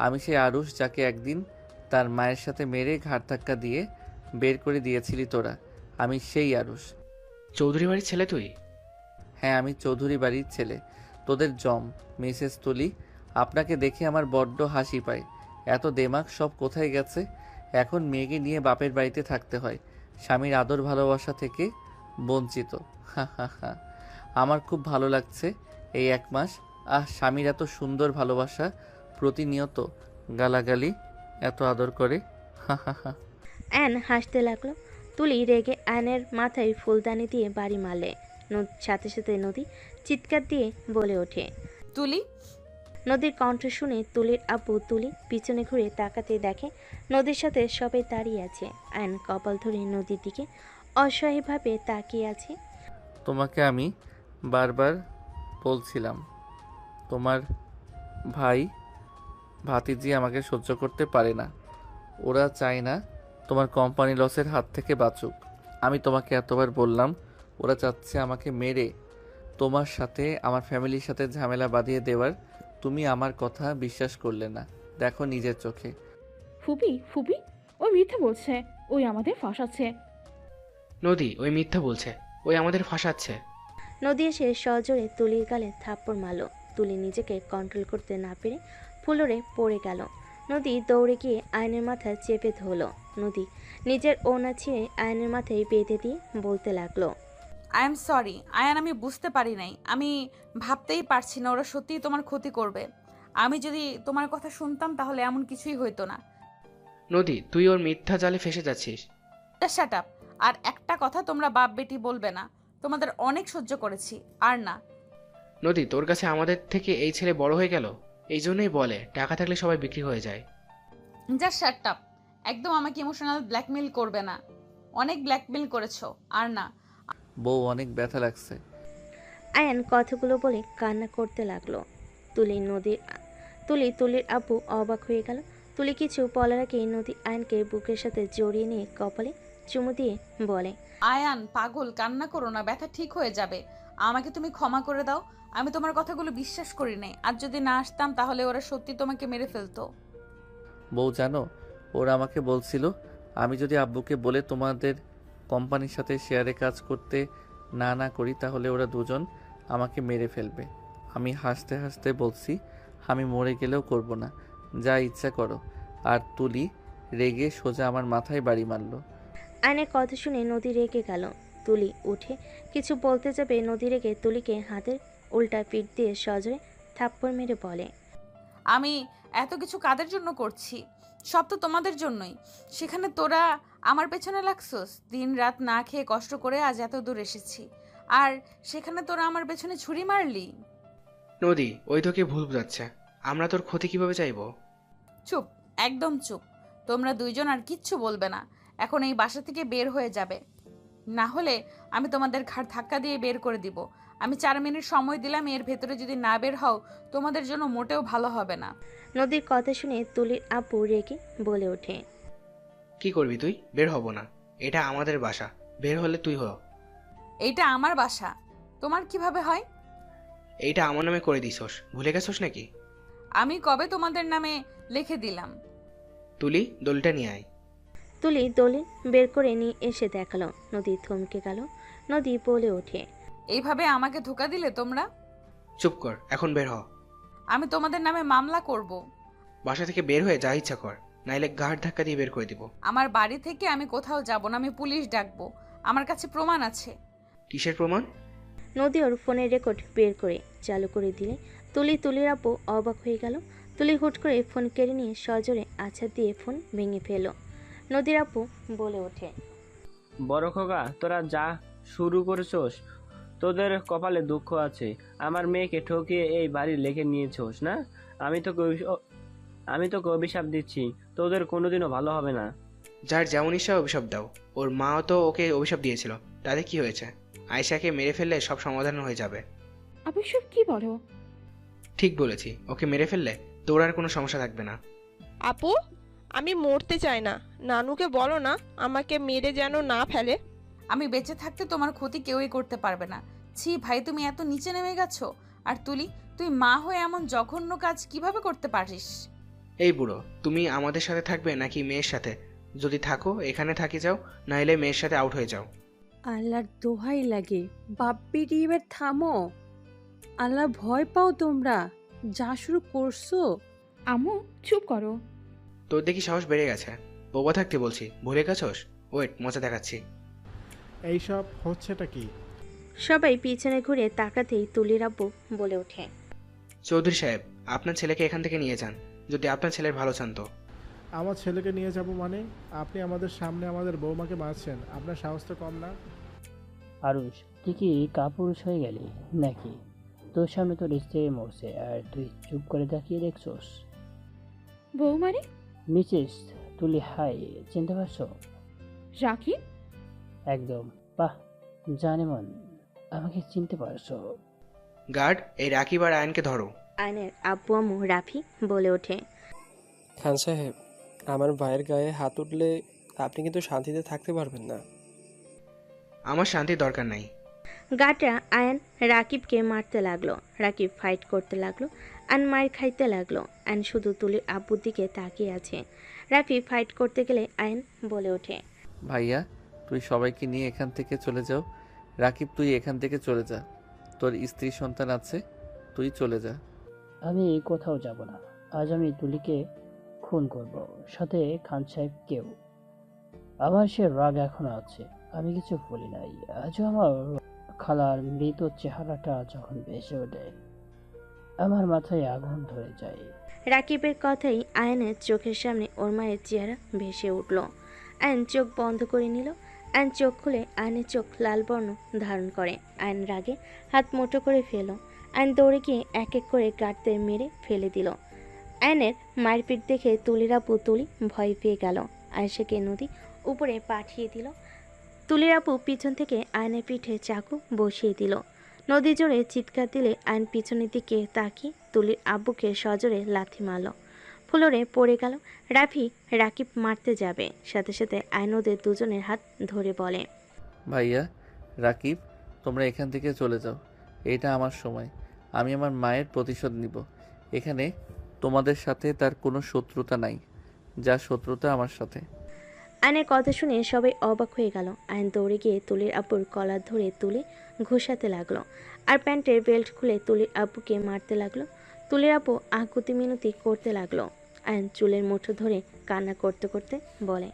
Speaker 1: আমি সেই আরুষ যাকে একদিন তার মায়ের সাথে মেরে ঘাড় ধাক্কা দিয়ে বের করে দিয়েছিলি তোরা। আমি সেই আরুষ।
Speaker 9: চৌধুরী বাড়ির ছেলে তুই?
Speaker 1: হ্যাঁ, আমি চৌধুরী বাড়ির ছেলে, তোদের জম মিসেস তুলি। আপনাকে দেখে আমার বড্ড হাসি পায়। এত দেমাগ সব কোথায় গেছে? এখন মেয়েকে নিয়ে বাপের বাড়িতে থাকতে হয়, স্বামীর আদর ভালোবাসা থেকে বঞ্চিত। হা হা হা। আমার খুব ভালো লাগছে এই 1 মাস স্বামীর এত সুন্দর ভালোবাসা, প্রতিনিয়ত গালাগালি, এত আদর করে। হা হা হা।
Speaker 4: অ্যান হাসতে লাগলো। তুলি রেগে অ্যানের মাথায় ফুলদানি দিয়ে বাড়ি মারলে। সাথে সাথে নদী চিৎকার দিয়ে বলে ওঠে,
Speaker 2: তুলি।
Speaker 4: নদীর কণ্ঠ শুনে তুলির আব্বু তুলি পিছনে ঘুরে তাকাতে দেখে নদীর সাথে সবাই দাঁড়িয়ে আছে। অ্যান কপাল ধরে নদীর দিকে অসহায়ভাবে তাকিয়ে আছে।
Speaker 1: তোমাকে আমি বারবার বলছিলাম, তোমার ভাই ভাতিজি আমাকে সহ্য করতে পারে না। ওরা চায় না তোমার কোম্পানি লসের হাত থেকে বাঁচুক। আমি তোমাকে এতবার বললাম, ওরা চাচ্ছে আমাকে মেরে তোমার সাথে আমার ফ্যামিলির সাথে ঝামেলা বাঁধিয়ে দেওয়ার। তুমি আমার কথা বিশ্বাস করলে না। দেখো নিজের চোখে।
Speaker 12: ফুপি ফুপি ওই মিথ্যা বলছে, ওই আমাদের ফাঁসাচ্ছে।
Speaker 9: নদী ওই মিথ্যা বলছে, ওই আমাদের ফাঁসাচ্ছে।
Speaker 4: নদী এসে সজোরে তুলির গালে থাপ্পড় মারল। তুলি নিজেকে কন্ট্রোল করতে না পেরে ফ্লোরে পড়ে গেল। নদী দৌড়ে গিয়ে আয়নের মাথায় চেপে ধরল। নদী নিজের ওড়না ছিঁড়ে আয়নের মাথায় বেঁধে দিয়ে বলতে লাগলো,
Speaker 2: আই এম সরি আয়ান, আমি বুঝতে পারি নাই। আমি ভাবতেই পারছি না ওরা সত্যিই তোমার ক্ষতি করবে। আমি যদি তোমার কথা শুনতাম তাহলে এমন কিছুই হইতো না।
Speaker 9: নদী তুই ওর মিথ্যা জালে ফেসে যাচ্ছিস।
Speaker 2: Shut up. আর একটা কথা তোমরা বাপ বেটি বলবে না। তোমাদের অনেক সহ্য করেছি, আর না।
Speaker 9: নদী তোর কাছে আমাদের থেকে এই ছেলে বড় হয়ে গেল, এই জন্যই বলে টাকা থাকলে সবাই বিক্রি হয়ে যায়।
Speaker 2: যা শাট আপ। একদম আমাকে ইমোশনাল ব্ল্যাকমেল করবে না। অনেক ব্ল্যাকমেল করেছো, আর না।
Speaker 1: বউ অনেক ব্যথা লাগছে।
Speaker 4: আয়ান কথাগুলো বলে কান্না করতে লাগলো। তুলির আব্বু অবাক হয়ে গেল। তুলি কিছু বলার আগে নদী আয়নকে বুকের সাথে জড়িয়ে নিয়ে কপালে চুমু দিয়ে বলে,
Speaker 2: আয়ান পাগল, কান্না করো না, ব্যথা ঠিক হয়ে যাবে। আমাকে তুমি ক্ষমা করে দাও। আমি তোমার কথাগুলো বিশ্বাস করি নাই। আর যদি না আসতাম তাহলে ওরা সত্যি তোমাকে মেরে ফেলতো।
Speaker 1: বউ জানো, ওরা আমাকে বলছিল আমি যদি আব্বুকে বলে তোমাদের কোম্পানির সাথে শেয়ারে কাজ করতে না করি তাহলে ওরা দুজন আমাকে মেরে ফেলবে। আমি হাসতে হাসতে বলছি আমি মরে গেলেও করব না, যা ইচ্ছা করো। আর তুলি রেগে সোজা আমার মাথায় বাড়ি মারল।
Speaker 4: আয়নের কথা শুনে নদী রেগে গেল। তুলি উঠে কিছু বলতে যাবে, নদী রেগে তুলিকে হাতের উল্টা পিঠ দিয়ে সজোরে থাপ্পড় মেরে বলে,
Speaker 2: আমি এত কিছু কাদের জন্য করছি? সব তো তোমাদের জন্যই। সেখানে তোরা আমার পেছনে লাগছস। দিন রাত না খেয়ে কষ্ট করে আজ এত দূর এসেছি, আর সেখানে তোরা আমার পেছনে ছুরি মারলি।
Speaker 9: নদী ওই তোকে ভুল বুঝাচ্ছে, আমরা তোর ক্ষতি কিভাবে চাইবো?
Speaker 2: চুপ, একদম চুপ। তোমরা দুইজন আর কিচ্ছু বলবে না। এখন এই বাসা থেকে বের হয়ে যাবে, না হলে আমি তোমাদের ঘাড় ধাক্কা দিয়ে বের করে দিব। আমি 4 মিনিট সময় দিলাম, এর ভেতরে যদি না বের হও তোমাদের জন্য মোটেও ভালো হবে না।
Speaker 4: নদীর কথা শুনে তুলির আব্বু রেগে বলে ওঠে,
Speaker 9: কি করবি তুই? বের হব না, এটা আমাদের বাসা, বের হলে তুই হ।
Speaker 2: এইটা আমার বাসা, তোমার কিভাবে হয়?
Speaker 9: এইটা আমার নামে করে দিছস, ভুলে গেছস নাকি?
Speaker 2: আমি কবে তোমাদের নামে লিখে দিলাম?
Speaker 9: তুলি দলটা নিয়ে আয়।
Speaker 4: তুলি দলিল বের করে নিয়ে এসে দেখালো। নদী থমকে গেল। নদী বলে ওঠে,
Speaker 2: এইভাবে আমাকে ধোকা দিলে তোমরা?
Speaker 9: চুপ কর, এখন বের হ।
Speaker 2: আমি তোমাদের নামে মামলা করব।
Speaker 9: বাসা থেকে বের হয়ে যা ইচ্ছা কর, নাইলে ঘাট ধাক্কা দিয়ে বের করে দিব।
Speaker 2: আমার বাড়ি থেকে আমি কোথাও যাব না, আমি পুলিশ ডাকবো। আমার কাছে প্রমাণ আছে।
Speaker 9: কিসের প্রমাণ?
Speaker 4: নদী ওর ফোনের রেকর্ড বের করে চালু করে দিলে তুলির আব্বু অবাক হয়ে গেল। তুলি হুট করে ফোন কেড়ে নিয়ে সজোরে আছাড় দিয়ে ফোন ভেঙে ফেল। নদীর আব্বু বলে ওঠে,
Speaker 7: বড় খোকা, তোরা যা শুরু করেছোস, তোদের কপালে দুঃখ আছে। আমার মেয়েকে ঠকিয়ে এই বাড়ি লেখে নিয়েছোস না? আমি তোকে অভিশাপ দিচ্ছি, তোদের কোনোদিনও ভালো হবে না।
Speaker 9: যার যেমন ইচ্ছা অভিশাপ দাও, ওর মাও তো ওকে অভিশাপ দিয়েছিল, তাতে কি হয়েছে? আয়েশাকে মেরে ফেললে সব সমাধান হয়ে যাবে।
Speaker 12: আপনি সব কি বলো?
Speaker 9: ঠিক বলেছি, ওকে মেরে ফেললে তোর আর কোনো সমস্যা থাকবে না।
Speaker 11: আপু, আমি মরতে চাই না। নানুকে বলো না আমাকে মেরে যেন না ফেলে।
Speaker 2: আমি বেঁচে থাকতে তোমার ক্ষতি কেউই করতে পারবে না। ছি ভাই, তুমি এত নিচে নেমে গেছো। আর তুলি, তুই মা হয়ে এমন জঘন্য কাজ কিভাবে করতে পারিস?
Speaker 9: এই বুড়ো, তুমি আমাদের সাথে থাকবে নাকি মেয়ের সাথে? যদি থাকো এখানে থাকি যাও, নাইলে মেয়ের সাথে আউট হয়ে যাও।
Speaker 15: আল্লাহর দোহাই লাগে, বাপ্পিটি এবার থামো। আল্লাহ ভয় পাও তোমরা, যা শুরু করছো।
Speaker 12: আম্মু চুপ করো।
Speaker 9: তোর দেখি সাহস বেড়ে গেছে, বোবা থাকতে বলছি, ভুলে গেছস? ওয়েট, মজা দেখাচ্ছি।
Speaker 3: এইসব হচ্ছেটা কি?
Speaker 4: সবাই পিছনে ঘুরে তাকাতেই তুলির আব্বু বলে ওঠে,
Speaker 9: চৌধুরী সাহেব, আপনার ছেলেকে এখান থেকে নিয়ে যান, যদি আপনার ছেলের ভালো চান তো।
Speaker 3: আমার ছেলেকে নিয়ে যাব মানে? আপনি আমাদের সামনে আমাদের বৌমাকে মারছেন, আপনার সাহস তো কম না।
Speaker 14: আরুষ, তুই কি কাপুরুষ হয়ে গেলি নাকি? তোর সামনে তোর স্ত্রী মরছে আর তুই চুপ করে তাকিয়ে দেখছোস?
Speaker 12: বউ মানে?
Speaker 14: মিসেস তুলি হাই, চিনতে পারছো?
Speaker 12: রাকিব?
Speaker 14: একদম। বাহ, জানেমন, আমাকে চিনতে পারছো।
Speaker 9: গার্ড, এই রাকিব আর আয়নকে ধরো।
Speaker 4: আয়নের আব্বু আম্মু রাফি বলে ওঠে,
Speaker 6: খান সাহেব, আমার ভাইয়ের গায়ে হাত উঠলে আপনি কিন্তু শান্তিতে থাকতে পারবেন না।
Speaker 9: আমার শান্তির দরকার নাই।
Speaker 4: গাটা আয়ন রাকিবকে মারতে লাগলো। রাকিব ফাইট করতে লাগলো। আয়ন মার খাইতে লাগলো। আয়ন শুধু তুলির আব্বুর দিকে তাকিয়ে আছে। রাফি ফাইট করতে গেলে আয়ন বলে ওঠে,
Speaker 1: ভাইয়া তুই সবাইকে নিয়ে এখান থেকে চলে যাও। রাকিব তুই এখান থেকে চলে যা, তোর স্ত্রী সন্তান আছে, তুই চলে যা।
Speaker 14: আমি কোথাও যাব না। আজ আমি তুলিকে খুন করব, সাথে খান সাহেবকেও। আমার সে রাগ এখনো আছে, আমি কিছু বলি নাই। আজও আমার খালার মৃত চেহারাটা যখন ভেসে ওঠে, আমার মাথায় আগুন ধরে যায়।
Speaker 4: রাকিবের কথাই আয়নের চোখের সামনে ওর মায়ের চেহারা ভেসে উঠল। আয়ন চোখ বন্ধ করে নিল। আয়ন চোখ খুলে আয়নের চোখ লাল বর্ণ ধারণ করে। আয়ন রাগে হাত মুঠো করে ফেল। আয়ন দৌড়ে গিয়ে এক এক করে গার্ডদের মেরে ফেলে দিল। আয়নের মারপিট দেখে তুলির আপু তুলি ভয় পেয়ে গেল। আয়েশাকে নদী উপরে পাঠিয়ে দিল। তুলির আপু পিছন থেকে আয়নের পিঠে চাকু বসিয়ে দিল। নদী জোরে চিৎকার দিলে আয়ন পিছনের দিকে তাকিয়ে তুলির আব্বুকে সজোরে লাথি মারল। ফ্লোরে পড়ে গেল। রাফি রাকিব মারতে যাবে, সাথে সাথে আয়ন ওদের দুজনের হাত ধরে বলে,
Speaker 1: ভাইয়া রাকিব তোমরা এখান থেকে চলে যাও, এটা আমার সময়, আমি আমার মায়ের প্রতিশোধ নিব। এখানে তোমাদের সাথে তার কোনো শত্রুতা নাই, যা শত্রুতা আমার সাথে।
Speaker 4: আয়নের কথা শুনে সবাই অবাক হয়ে গেল। আয়ন দৌড়ে গিয়ে তুলির আব্বুর কলার ধরে তুলে ঘোষাতে লাগলো, আর প্যান্টের বেল্ট খুলে তুলির আব্বুকে মারতে লাগলো। তুলির আব্বু আকুতি মিনতি করতে লাগলো। আয়ন চুলের মুঠো ধরে কান্না করতে করতে বলে,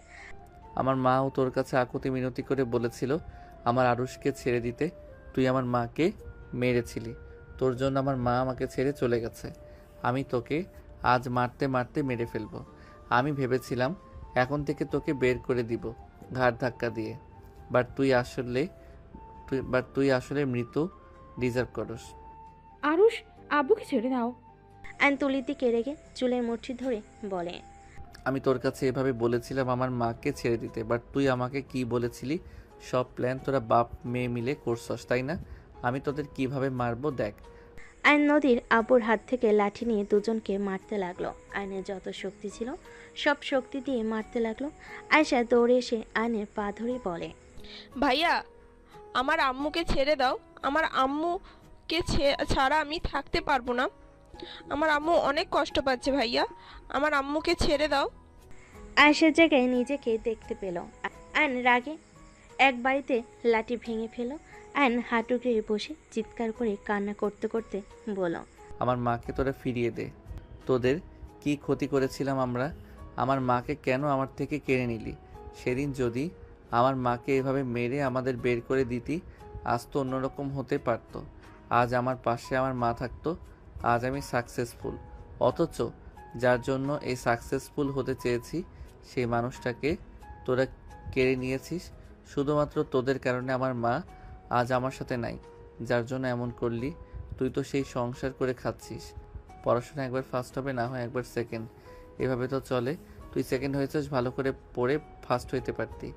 Speaker 1: আমার মাও তোর কাছে আকুতি মিনতি করে বলেছিল আমার আরুষকে ছেড়ে দিতে, তুই আমার মাকে মেরেছিলি, তোর জন্য আমার মা আমাকে ছেড়ে চলে গেছে। আমি তোকে আজ মারতে মারতে মেরে ফেলবো। আমি ভেবেছিলাম এখন থেকে তোকে বের করে দিব ঘাড় ধাক্কা দিয়ে, বাট তুই আসলে মৃত্যু ডিজার্ভ করস।
Speaker 12: আরুষ, আব্বুকে ছেড়ে দাও।
Speaker 4: আয়ন তুলির দিকে রেগে চুলের মুঠি ধরে বলে,
Speaker 1: আমি তোর কাছে এভাবে বলেছিলাম আমার মাকে ছেড়ে দিতে, বাট তুই আমাকে কি বলেছিলি? সব প্ল্যান তোরা বাপ মেয়ে মিলে করছস, তাই না? আমি তোদের কিভাবে মারবো দেখ।
Speaker 4: আয়ন নদীর আব্বুর হাত থেকে লাঠি নিয়ে দুজনকে মারতে লাগলো। আয়নের যত শক্তি ছিল সব শক্তি দিয়ে মারতে লাগলো। আয়েশা দৌড়ে এসে আয়নের পা ধরে বলে,
Speaker 11: ভাইয়া আমার আম্মুকে ছেড়ে দাও, আমার আম্মুকে ছাড়া আমি থাকতে পারবো না, আমার আম্মু অনেক কষ্ট পাচ্ছে ভাইয়া, আমার আম্মুকে ছেড়ে দাও।
Speaker 4: আয়েশার জায়গায় নিজেকে দেখতে পেল। আয়ন রাগে এক বাড়িতে লাঠি ভেঙে ফেল। আয়ন হাঁটু গেড়ে বসে চিৎকার করে কান্না করতে করতে বলল,
Speaker 1: আমার মাকে তোরা ফিরিয়ে দে। তোদের কি ক্ষতি করেছিলাম আমরা? আমার মাকে কেন আমার থেকে কেড়ে নিলি? সেদিন যদি আমার মাকে এভাবে মেরে আমাদের বের করে দিতি, আজ তো অন্যরকম হতে পারতো। আজ আমার পাশে আমার মা থাকতো, আজ আমি সাকসেসফুল। অথচ যার জন্য এই সাকসেসফুল হতে চেয়েছি সেই মানুষটাকে তোরা কেড়ে নিয়েছিস। শুধুমাত্র তোদের কারণে আমার মা আজ আমার সাথে নাই। যার জন্য এমন করলি, তুই তো সেই সংসার করে খাচ্ছিস। পড়াশোনা একবার ফার্স্ট হবে, না হয় একবার সেকেন্ড, এভাবে তো চলে। তুই সেকেন্ড হয়েছিস, ভালো করে পড়ে ফার্স্ট হইতে পারতি,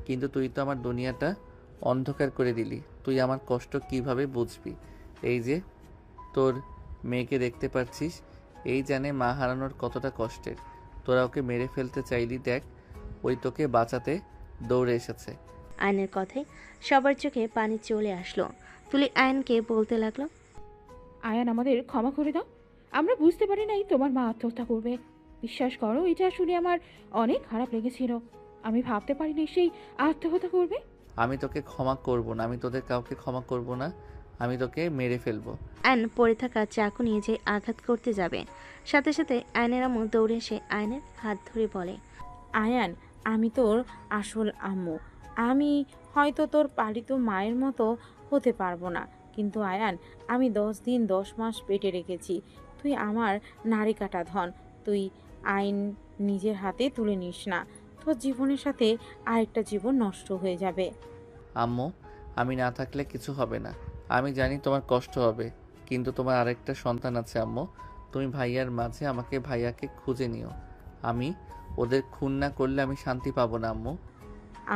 Speaker 1: কিন্তু তুই তো আমার দুনিয়াটা অন্ধকার করে দিলি। তুই আমার কষ্ট কিভাবে বুঝবি? এই যে তোর মেয়েকে দেখতে পাচ্ছিস, এই জানে মা হারানোর কতটা কষ্টের। তোরা ওকে মেরে ফেলতে চাইলি, দেখ ওই তোকে বাঁচাতে দৌড়ে এসেছে।
Speaker 4: আয়নের কথায় সবার চোখে পানি চলে আসলো। তুলি আয়নকে বলতে লাগলো,
Speaker 12: আয়ান, আমাদের ক্ষমা করে দাও, আমরা বুঝতে পারি নাই তোমার মা আত্মহত্যা করবে। বিশ্বাস করো, এটা শুনে আমার অনেক খারাপ লেগেছিল। আমি ভাবতে পারিনি সেই আত্মহত্যা করবে।
Speaker 1: আমি তোকে ক্ষমা করব না, আমি তোদের কাউকে ক্ষমা করব না, আমি তোকে মেরে ফেলবো।
Speaker 4: আয়ন পড়ে থাকা চাকু নিয়ে যে আঘাত করতে যাবে, সাথে সাথে আয়নের আম্মু দৌড়ে এসে আয়নের হাত ধরে বলে,
Speaker 5: আয়ান, আমি তোর আসল আম্মু। আমি হয়তো তোর পালিত মায়ের মতো হতে পারবো না, কিন্তু আয়ান, আমি 10 দিন 10 মাস পেটে রেখেছি,
Speaker 12: তুই আমার নারী কাটা ধন। তুই আইন নিজের হাতে তুলে নিস না, তোর জীবনের সাথে আরেকটা জীবন নষ্ট হয়ে যাবে।
Speaker 1: আম্মু, আমি না থাকলে কিছু হবে না। আমি জানি তোমার কষ্ট হবে, কিন্তু তোমার আরেকটা সন্তান আছে আম্মু। তুমি ভাইয়ার মাঝে আমাকে ভাইয়াকে খুঁজে নিও। আমি ওদের খুন না করলে আমি শান্তি পাবো না আম্মু।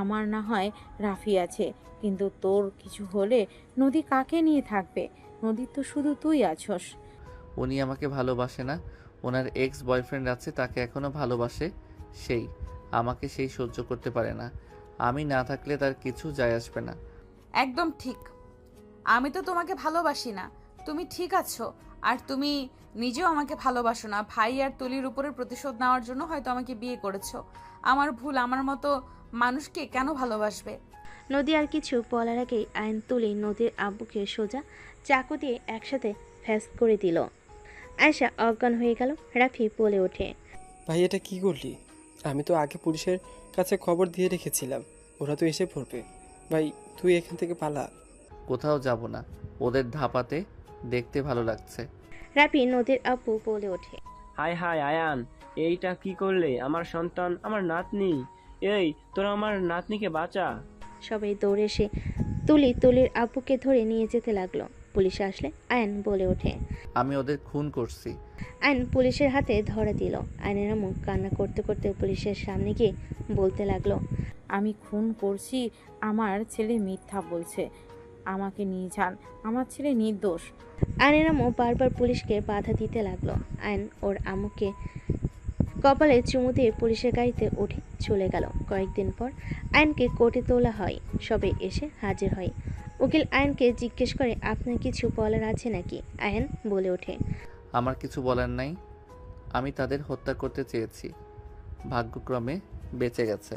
Speaker 12: আমার না হয় রাফি আছে, কিন্তু তোর কিছু হলে নদী কাকে নিয়ে থাকবে? নদীর তো শুধু তুই আছস।
Speaker 1: উনি আমাকে ভালোবাসে না, ওনার এক্স বয়ফ্রেন্ড আছে, তাকে এখনো ভালোবাসে। আমাকে সেই সহ্য করতে পারে না। আমি না থাকলে তার কিছু যায় আসবে না।
Speaker 2: একদম ঠিক। আমি তো তোমাকে ভালোবাসি না, তুমি ঠিক আছো। আর তুমি নিজেও আমাকে ভালোবাসো না। ভাই আর তুলির উপরে প্রতিশোধ নেওয়ার জন্য হয়তো আমাকে বিয়ে করেছো। আমার ভুল। আমার মতো মানুষকে কেন ভালোবাসবে?
Speaker 4: নদী আর কিছু বলার আগেই আয়ন তুলি নদীর আব্বুকে সোজা চাকু দিয়ে একসাথে ফ্যাস করে দিল। আয়শা অজ্ঞান হয়ে গেল। রাফি বলে ওঠে,
Speaker 6: ভাই এটা কি করলি? আমি তো আগে পুলিশের কাছে খবর দিয়ে রেখেছিলাম, ওরা তো এসে পড়বে। ভাই তুই এখান থেকে পালা।
Speaker 1: কোথাও যাব না, ওদের ধাপাতে দেখতে ভালো লাগছে।
Speaker 4: রাফি নদীর আব্বু বলে ওঠে,
Speaker 7: হায় হায় আয়ান, এইটা কি করলে? আমার সন্তান, আমার নাতনি। এই তোরা আমার নাতনিকে বাঁচা।
Speaker 4: সবাই দৌড়ে এসে তুলির আব্বুকে ধরে নিয়ে যেতে লাগলো। পুলিশ আসলে আয়ন বলে ওঠে,
Speaker 1: আমি ওদের খুন করছি।
Speaker 4: আয়ন পুলিশের হাতে ধরা দিল। আয়নের আম্মু কান্না করতে করতে পুলিশের সামনে গিয়ে বলতে লাগলো,
Speaker 12: আমি খুন করছি, আমার ছেলে মিথ্যা বলছে, আমাকে নিয়ে যান, আমার ছেলে নির্দোষ।
Speaker 4: আয়নের আম্মু বারবার পুলিশকে বাধা দিতে লাগলো। আয়ন ওর আম্মুকে কপালে চুমু দিয়ে পুলিশের গাড়িতে উঠে চলে গেল। কয়েকদিন পর আয়নকে কোর্টে তোলা হয়। সবাই এসে হাজির হয়। উকিল আয়নকে জিজ্ঞেস করে, আপনার কিছু বলার আছে নাকি? আয়ন বলে ওঠে,
Speaker 1: আমার কিছু বলার নাই। আমি তাদের হত্যা করতে চেয়েছি, ভাগ্যক্রমে বেঁচে গেছে।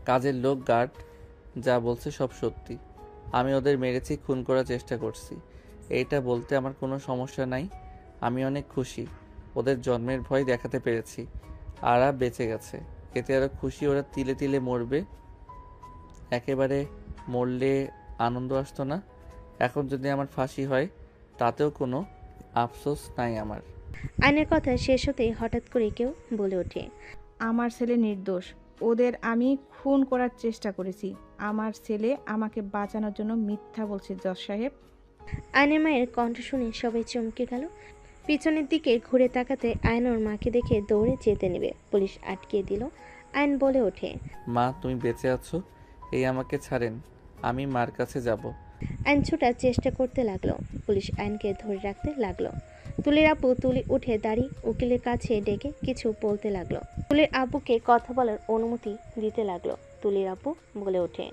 Speaker 1: কাজের লোক গার্ড যা বলছে সব সত্যি। আমি ওদের মেরেছি, খুন করার চেষ্টা করছি, এইটা বলতে আমার কোনো সমস্যা নাই। আমি অনেক খুশি ওদের জন্মের ভয় দেখাতে পেরেছি, আর বেঁচে গেছে। এতে আরও খুশি, ওরা তিলে তিলে মরবে। একেবারে মরলে আনন্দ আসতো না। এখন যদি আমার ফাঁসি হয় তাতেও কোনো আফসোস নাই আমার।
Speaker 4: আয়নের কথা শেষ হতেই হঠাৎ করে কেউ বলে ওঠে,
Speaker 5: আমার ছেলে নির্দোষ, ওদের আমি খুন করার চেষ্টা করেছি। আমার ছেলে আমাকে বাঁচানোর জন্য মিথ্যা বলছে জজ সাহেব।
Speaker 4: আয়নের মায়ের কণ্ঠ শুনে সবাই চমকে গেল। পিছনের দিকে ঘুরে তাকাতে আয়ন ওর মাকে দেখে দৌড়ে যেতে নেবে, পুলিশ আটকিয়ে দিল। আয়ন বলে ওঠে,
Speaker 1: মা তুমি বেঁচে আছো, এই আমাকে ছাড়েন, আমি মার কাছে যাব।
Speaker 4: আইন ছুটার চেষ্টা করতে লাগলো। পুলিশ আইনকে ধরে রাখতে লাগলো। তুলির আব্বু তুলি উঠে দাঁড়িয়ে উকিলের কাছে ডেকে কিছু বলতে লাগলো। তুলির আব্বুকে কথা বলার অনুমতি দিতে লাগলো। তুলির আব্বু বলে ওঠে,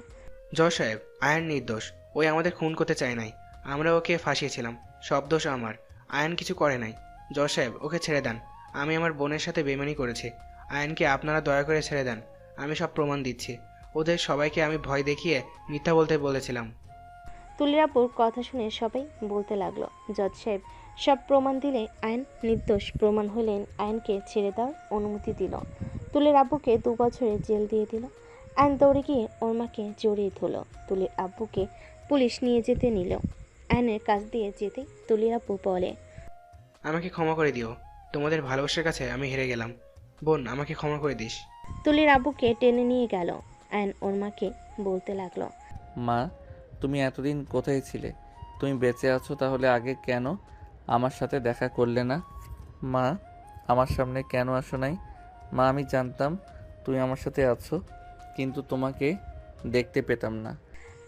Speaker 9: জজ সাহেব, আয়ন নির্দোষ। ওই আমাদের খুন করতে চায় নাই, আমরা ওকে ফাঁসিয়েছিলাম। সব দোষ আমার, আয়ন কিছু করে নাই। জজ সাহেব ওকে ছেড়ে দেন। আমি আমার বোনের সাথে বেইমানি করেছি, আয়নকে আপনারা দয়া করে ছেড়ে দেন। আমি সব প্রমাণ দিচ্ছি। ওদের সবাইকে আমি ভয় দেখিয়ে মিথ্যা বলতে বলেছিলাম।
Speaker 4: তুলির আব্বুর কথা শুনে সবাই বলতে লাগলো, জজ সাহেব সব প্রমাণ দিলে আইন নির্দোষ প্রমাণ হলেন, আইনকে ছেড়ে দেওয়ার অনুমতি দিল। তুলির আব্বুকে 2 বছরের জেল দিয়ে দিল। আইন দৌড়ে গিয়ে ওর মাকে জড়িয়ে ধরল। তুলির আব্বুকে পুলিশ নিয়ে যেতে নিল। আইনের কাছ দিয়ে যেতে তুলির আব্বু বলে,
Speaker 9: আমাকে ক্ষমা করে দিও, তোমাদের ভালোবাসার কাছে আমি হেরে গেলাম। বোন, আমাকে ক্ষমা করে দিস।
Speaker 4: তুলির আব্বুকে টেনে নিয়ে গেল। আইন ওর মাকে বলতে লাগলো,
Speaker 1: মা তুমি এতদিন কোথায় ছিলে? তুমি বেঁচে আছো তাহলে আগে কেন আমার সাথে দেখা করলে না? মা আমার সামনে কেন আসো নাই? মা আমি জানতাম তুমি আমার সাথে আছো, কিন্তু তোমাকে দেখতে পেতাম না।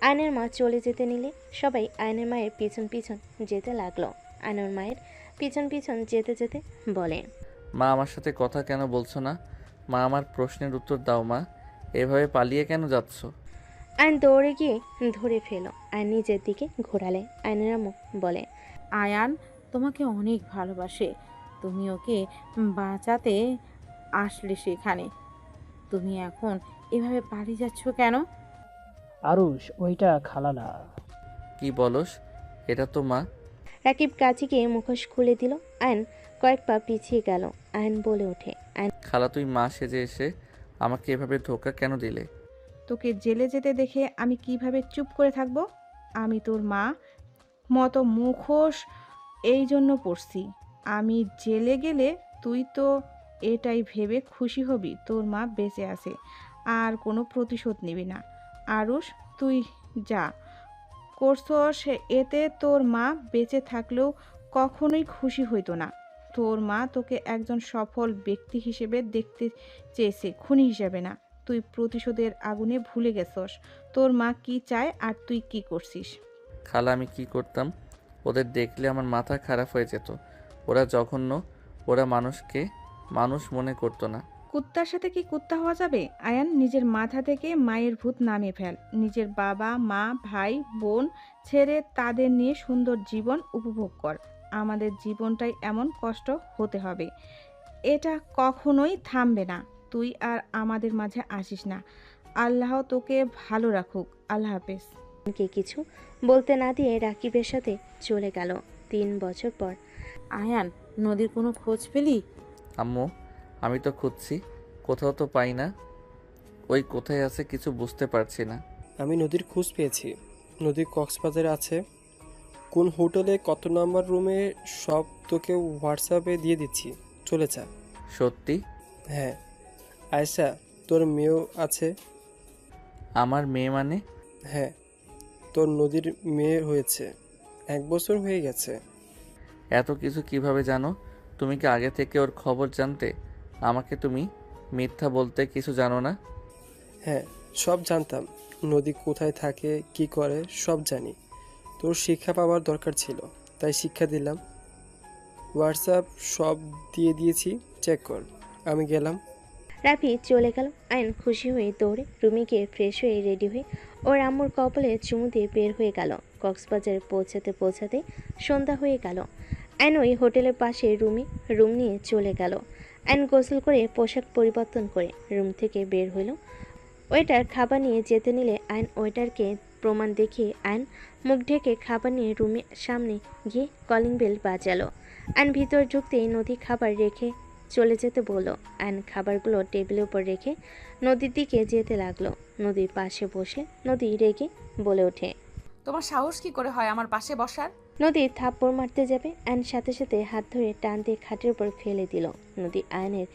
Speaker 4: আয়নের মা চলে যেতে নিলে সবাই আয়নের মায়ের পিছন পিছন যেতে লাগলো। আয়নের মায়ের পিছন পিছন যেতে যেতে বলে,
Speaker 1: মা আমার সাথে কথা কেন বলছো না? মা আমার প্রশ্নের উত্তর দাও মা, এভাবে পালিয়ে কেন যাচ্ছ?
Speaker 4: আয়ন দৌড়ে গিয়ে ধরে ফেলো। আয়ন নিজের দিকে ঘোরালে। আয়নের আম্মু বলে,
Speaker 12: আয়ান তোমাকে অনেক ভালোবাসে, তুমি ওকে বাঁচাতে আসলে সেখানে, তুমি এখন এভাবে পালিয়ে যাচ্ছ কেন?
Speaker 14: আরুষ ওইটা খালা না।
Speaker 1: কি বলস? এটা তো মা।
Speaker 4: রাকিব কাছে গিয়ে মুখোশ খুলে দিল। আয়ন কয়েক পা পিছিয়ে গেল। আয়ন বলে ওঠে,
Speaker 1: খালা তুই মা সেজে এসে আমাকে এভাবে ধোকা কেন দিলে?
Speaker 5: তোকে জেলে যেতে দেখে আমি কিভাবে চুপ করে থাকবো? আমি তোর মা মতো মুখোশ এই জন্য পরছি, আমি জেলে গেলে তুই তো এটাই ভেবে খুশি হবি তোর মা বেঁচে আছে, আর কোনো প্রতিশোধ নিবি না। আরুষ, তুই যা করছস এতে তোর মা বেঁচে থাকলেও কখনোই খুশি হইতো না। তোর মা তোকে একজন সফল ব্যক্তি হিসেবে দেখতে চেয়েছে, খুনি হিসেবে না। তুই প্রতিশোধের আগুনে ভুলে গেছস তোর মা কি চায় আর তুই কি করছিস।
Speaker 1: খালা, আমি কি করতাম? ওদের দেখলে আমার মাথা খারাপ হয়ে যেত। ওরা জঘন্য, ওরা মানুষকে মানুষ মনে করতো না।
Speaker 5: কুত্তার সাথে কি কুত্তা হওয়া যাবে? আয়ান, নিজের মাথা থেকে মায়ের ভূত নামিয়ে ফেল। নিজের বাবা মা ভাই বোন ছেড়ে তাদের নিয়ে সুন্দর জীবন উপভোগ কর। আমাদের জীবনটাই এমন কষ্ট হতে হবে, এটা কখনোই থামবে না। তুই আর আমাদের মাঝে আসিস না। আল্লাহ তোকে ভালো রাখুক। আল্লাহ হাফেজ।
Speaker 4: কে কিছু বলতে না দিয়ে রাকিবের সাথে চলে গেল। 3 বছর পর।
Speaker 12: আয়ান, নদীর কোনো খোঁজ পেলি?
Speaker 1: আম্মু, আমি তো খুঁজছি, কোথাও তো পাই না। ওই কোথায় আছে কিছু বুঝতে পারছি না।
Speaker 6: আমি নদীর খোঁজ পেয়েছি। নদী কক্সবাজারে আছে। কোন হোটেলে কত নাম্বার রুমে সব তোকে হোয়াটসঅ্যাপে দিয়ে দিচ্ছি, চলে যা।
Speaker 1: সত্যি?
Speaker 6: হ্যাঁ। আয়শা, তোর মেয়েও আছে।
Speaker 1: আমার মেয়ে মানে?
Speaker 6: হ্যাঁ, তোর নদীর মেয়ে হয়েছে, 1 বছর হয়ে গেছে।
Speaker 1: এত কিছু কিভাবে জানো? তুমি কি আগে থেকে ওর খবর জানতে? আমাকে তুমি মিথ্যা বলতে কিছু জানো না।
Speaker 6: হ্যাঁ, সব জানতাম। নদী কোথায় থাকে, কি করে, সব জানি। তোর শিক্ষা পাওয়ার দরকার ছিল, তাই শিক্ষা দিলাম। হোয়াটসঅ্যাপ সব দিয়ে দিয়েছি, চেক কর। আমি গেলাম।
Speaker 4: রাফি চলে গেল। আয়ন খুশি হয়ে দৌড়ে রুমে গিয়ে ফ্রেশ হয়ে রেডি হয়ে ওর আম্মুর কপালে চুমু দিয়ে বের হয়ে গেল। কক্সবাজারে পৌঁছাতে পৌঁছাতে সন্ধ্যা হয়ে গেল। আয়ন ওই হোটেলের পাশে রুম নিয়ে চলে গেল। আয়ন গোসল করে পোশাক পরিবর্তন করে রুম থেকে বের হলো। ওয়েটার খাবার নিয়ে যেতে নিলে আয়ন ওয়েটারকে প্রমাণ দেখিয়ে আয়ন মুখ ঢেকে খাবার নিয়ে রুমের সামনে গিয়ে কলিং বেল বাজালো। আয়ন ভিতর ঢুকতেই নদী খাবার রেখে চলে যেতে বলল। আয়ন খাবারগুলো টেবিলের উপর রেখে নদীর দিকে যেতে লাগলো। নদীর পাশে বসে নদী রেগে বলে ওঠে,
Speaker 2: তোমার সাহস কি করে হয় আমার পাশে বসার?
Speaker 4: নদী থাপ্পড় মারতে যাবে, আয়ন সাথে সাথে হাত ধরে টান দিয়ে খাটের উপর ফেলে দিল। নদী আয়নের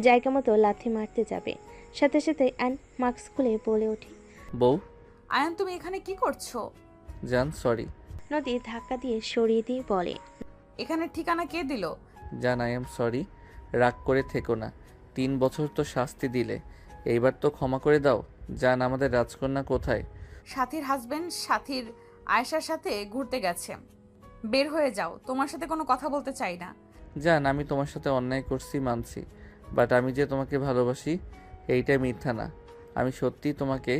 Speaker 4: জায়গা মতো লাথি মারতে যাবে, সাথে সাথে আয়ন মাস্ক খুলে বলে ওঠে,
Speaker 1: বউ।
Speaker 2: আয়ান, তুমি এখানে কি করছো?
Speaker 1: জান, সরি।
Speaker 4: নদী ধাক্কা দিয়ে সরিয়ে দিয়ে বলে,
Speaker 2: এখানে ঠিকানা কে দিল?
Speaker 1: জান, আই এম সরি। রাগ করে থেকো না। 3 বছর তো শাস্তি দিলে, এইবার তো ক্ষমা করে দাও। জান, আমাদের রাজকন্যা কোথায়?
Speaker 2: সাথীর হাজবেন্ড সাথীর আয়েশার সাথে ঘুরতে গেছে। বের হয়ে যাও, তোমার সাথে কোনো কথা বলতে চাই না।
Speaker 1: জান, আমি তোমার সাথে অন্যায় করছি মানছি, বাট আমি যে তোমাকে ভালোবাসি এইটা মিথ্যা না। আমি সত্যি তোমাকে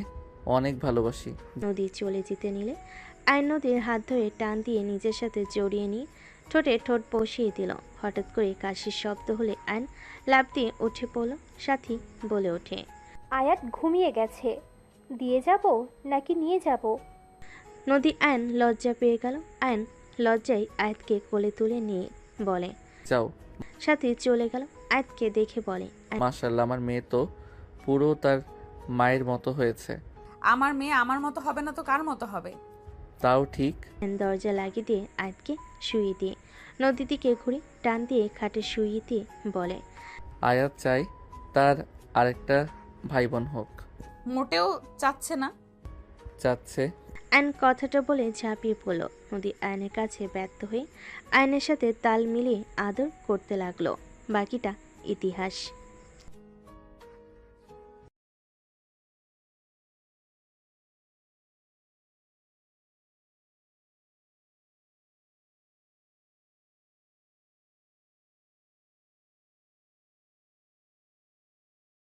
Speaker 1: অনেক ভালোবাসি।
Speaker 4: নদী চলে যেতে নিলে আয়ন নদীর হাত ধরে টান দিয়ে নিজের সাথে জড়িয়ে নিয়ে ঠোঁটে ঠোঁট বসিয়ে দিল। হঠাৎ করে কাশির শব্দ হলে আয়ন লাফ দিয়ে উঠে পড়ল। সাথী বলে ওঠে,
Speaker 8: আয়াত ঘুমিয়ে গেছে, দিয়ে যাব নাকি নিয়ে যাব?
Speaker 4: নদী আয়ন লজ্জা পেয়ে গেল। আয়ন লজ্জায় আয়াতকে কোলে তুলে নিয়ে বলে,
Speaker 1: যাও।
Speaker 4: সাথী চলে গেল। আয়াতকে দেখে বলে,
Speaker 1: মাশাআল্লাহ, আমার মেয়ে তো পুরো তার মায়ের মতো হয়েছে।
Speaker 2: আমার মেয়ে আমার মতো হবে না তো কার মতো হবে?
Speaker 1: তাও ঠিক।
Speaker 4: দরজা লাগিয়ে দিয়ে আয়াতকে শুইয়ে দিয়ে নদীর দিকে ঘুরে টান দিয়ে খাটে শুইয়ে দিয়ে বলে,
Speaker 1: আয়াত চাই তার আরেকটা ভাই বোন হোক।
Speaker 2: মোটেও চাচ্ছে না।
Speaker 1: চাচ্ছে।
Speaker 4: আয়ন কথাটা বলে ঝাঁপিয়ে পড়ল। নদী আয়নের কাছে ব্যর্থ হয়ে আয়নের সাথে তাল মিলিয়ে আদর করতে লাগলো। বাকিটা ইতিহাস।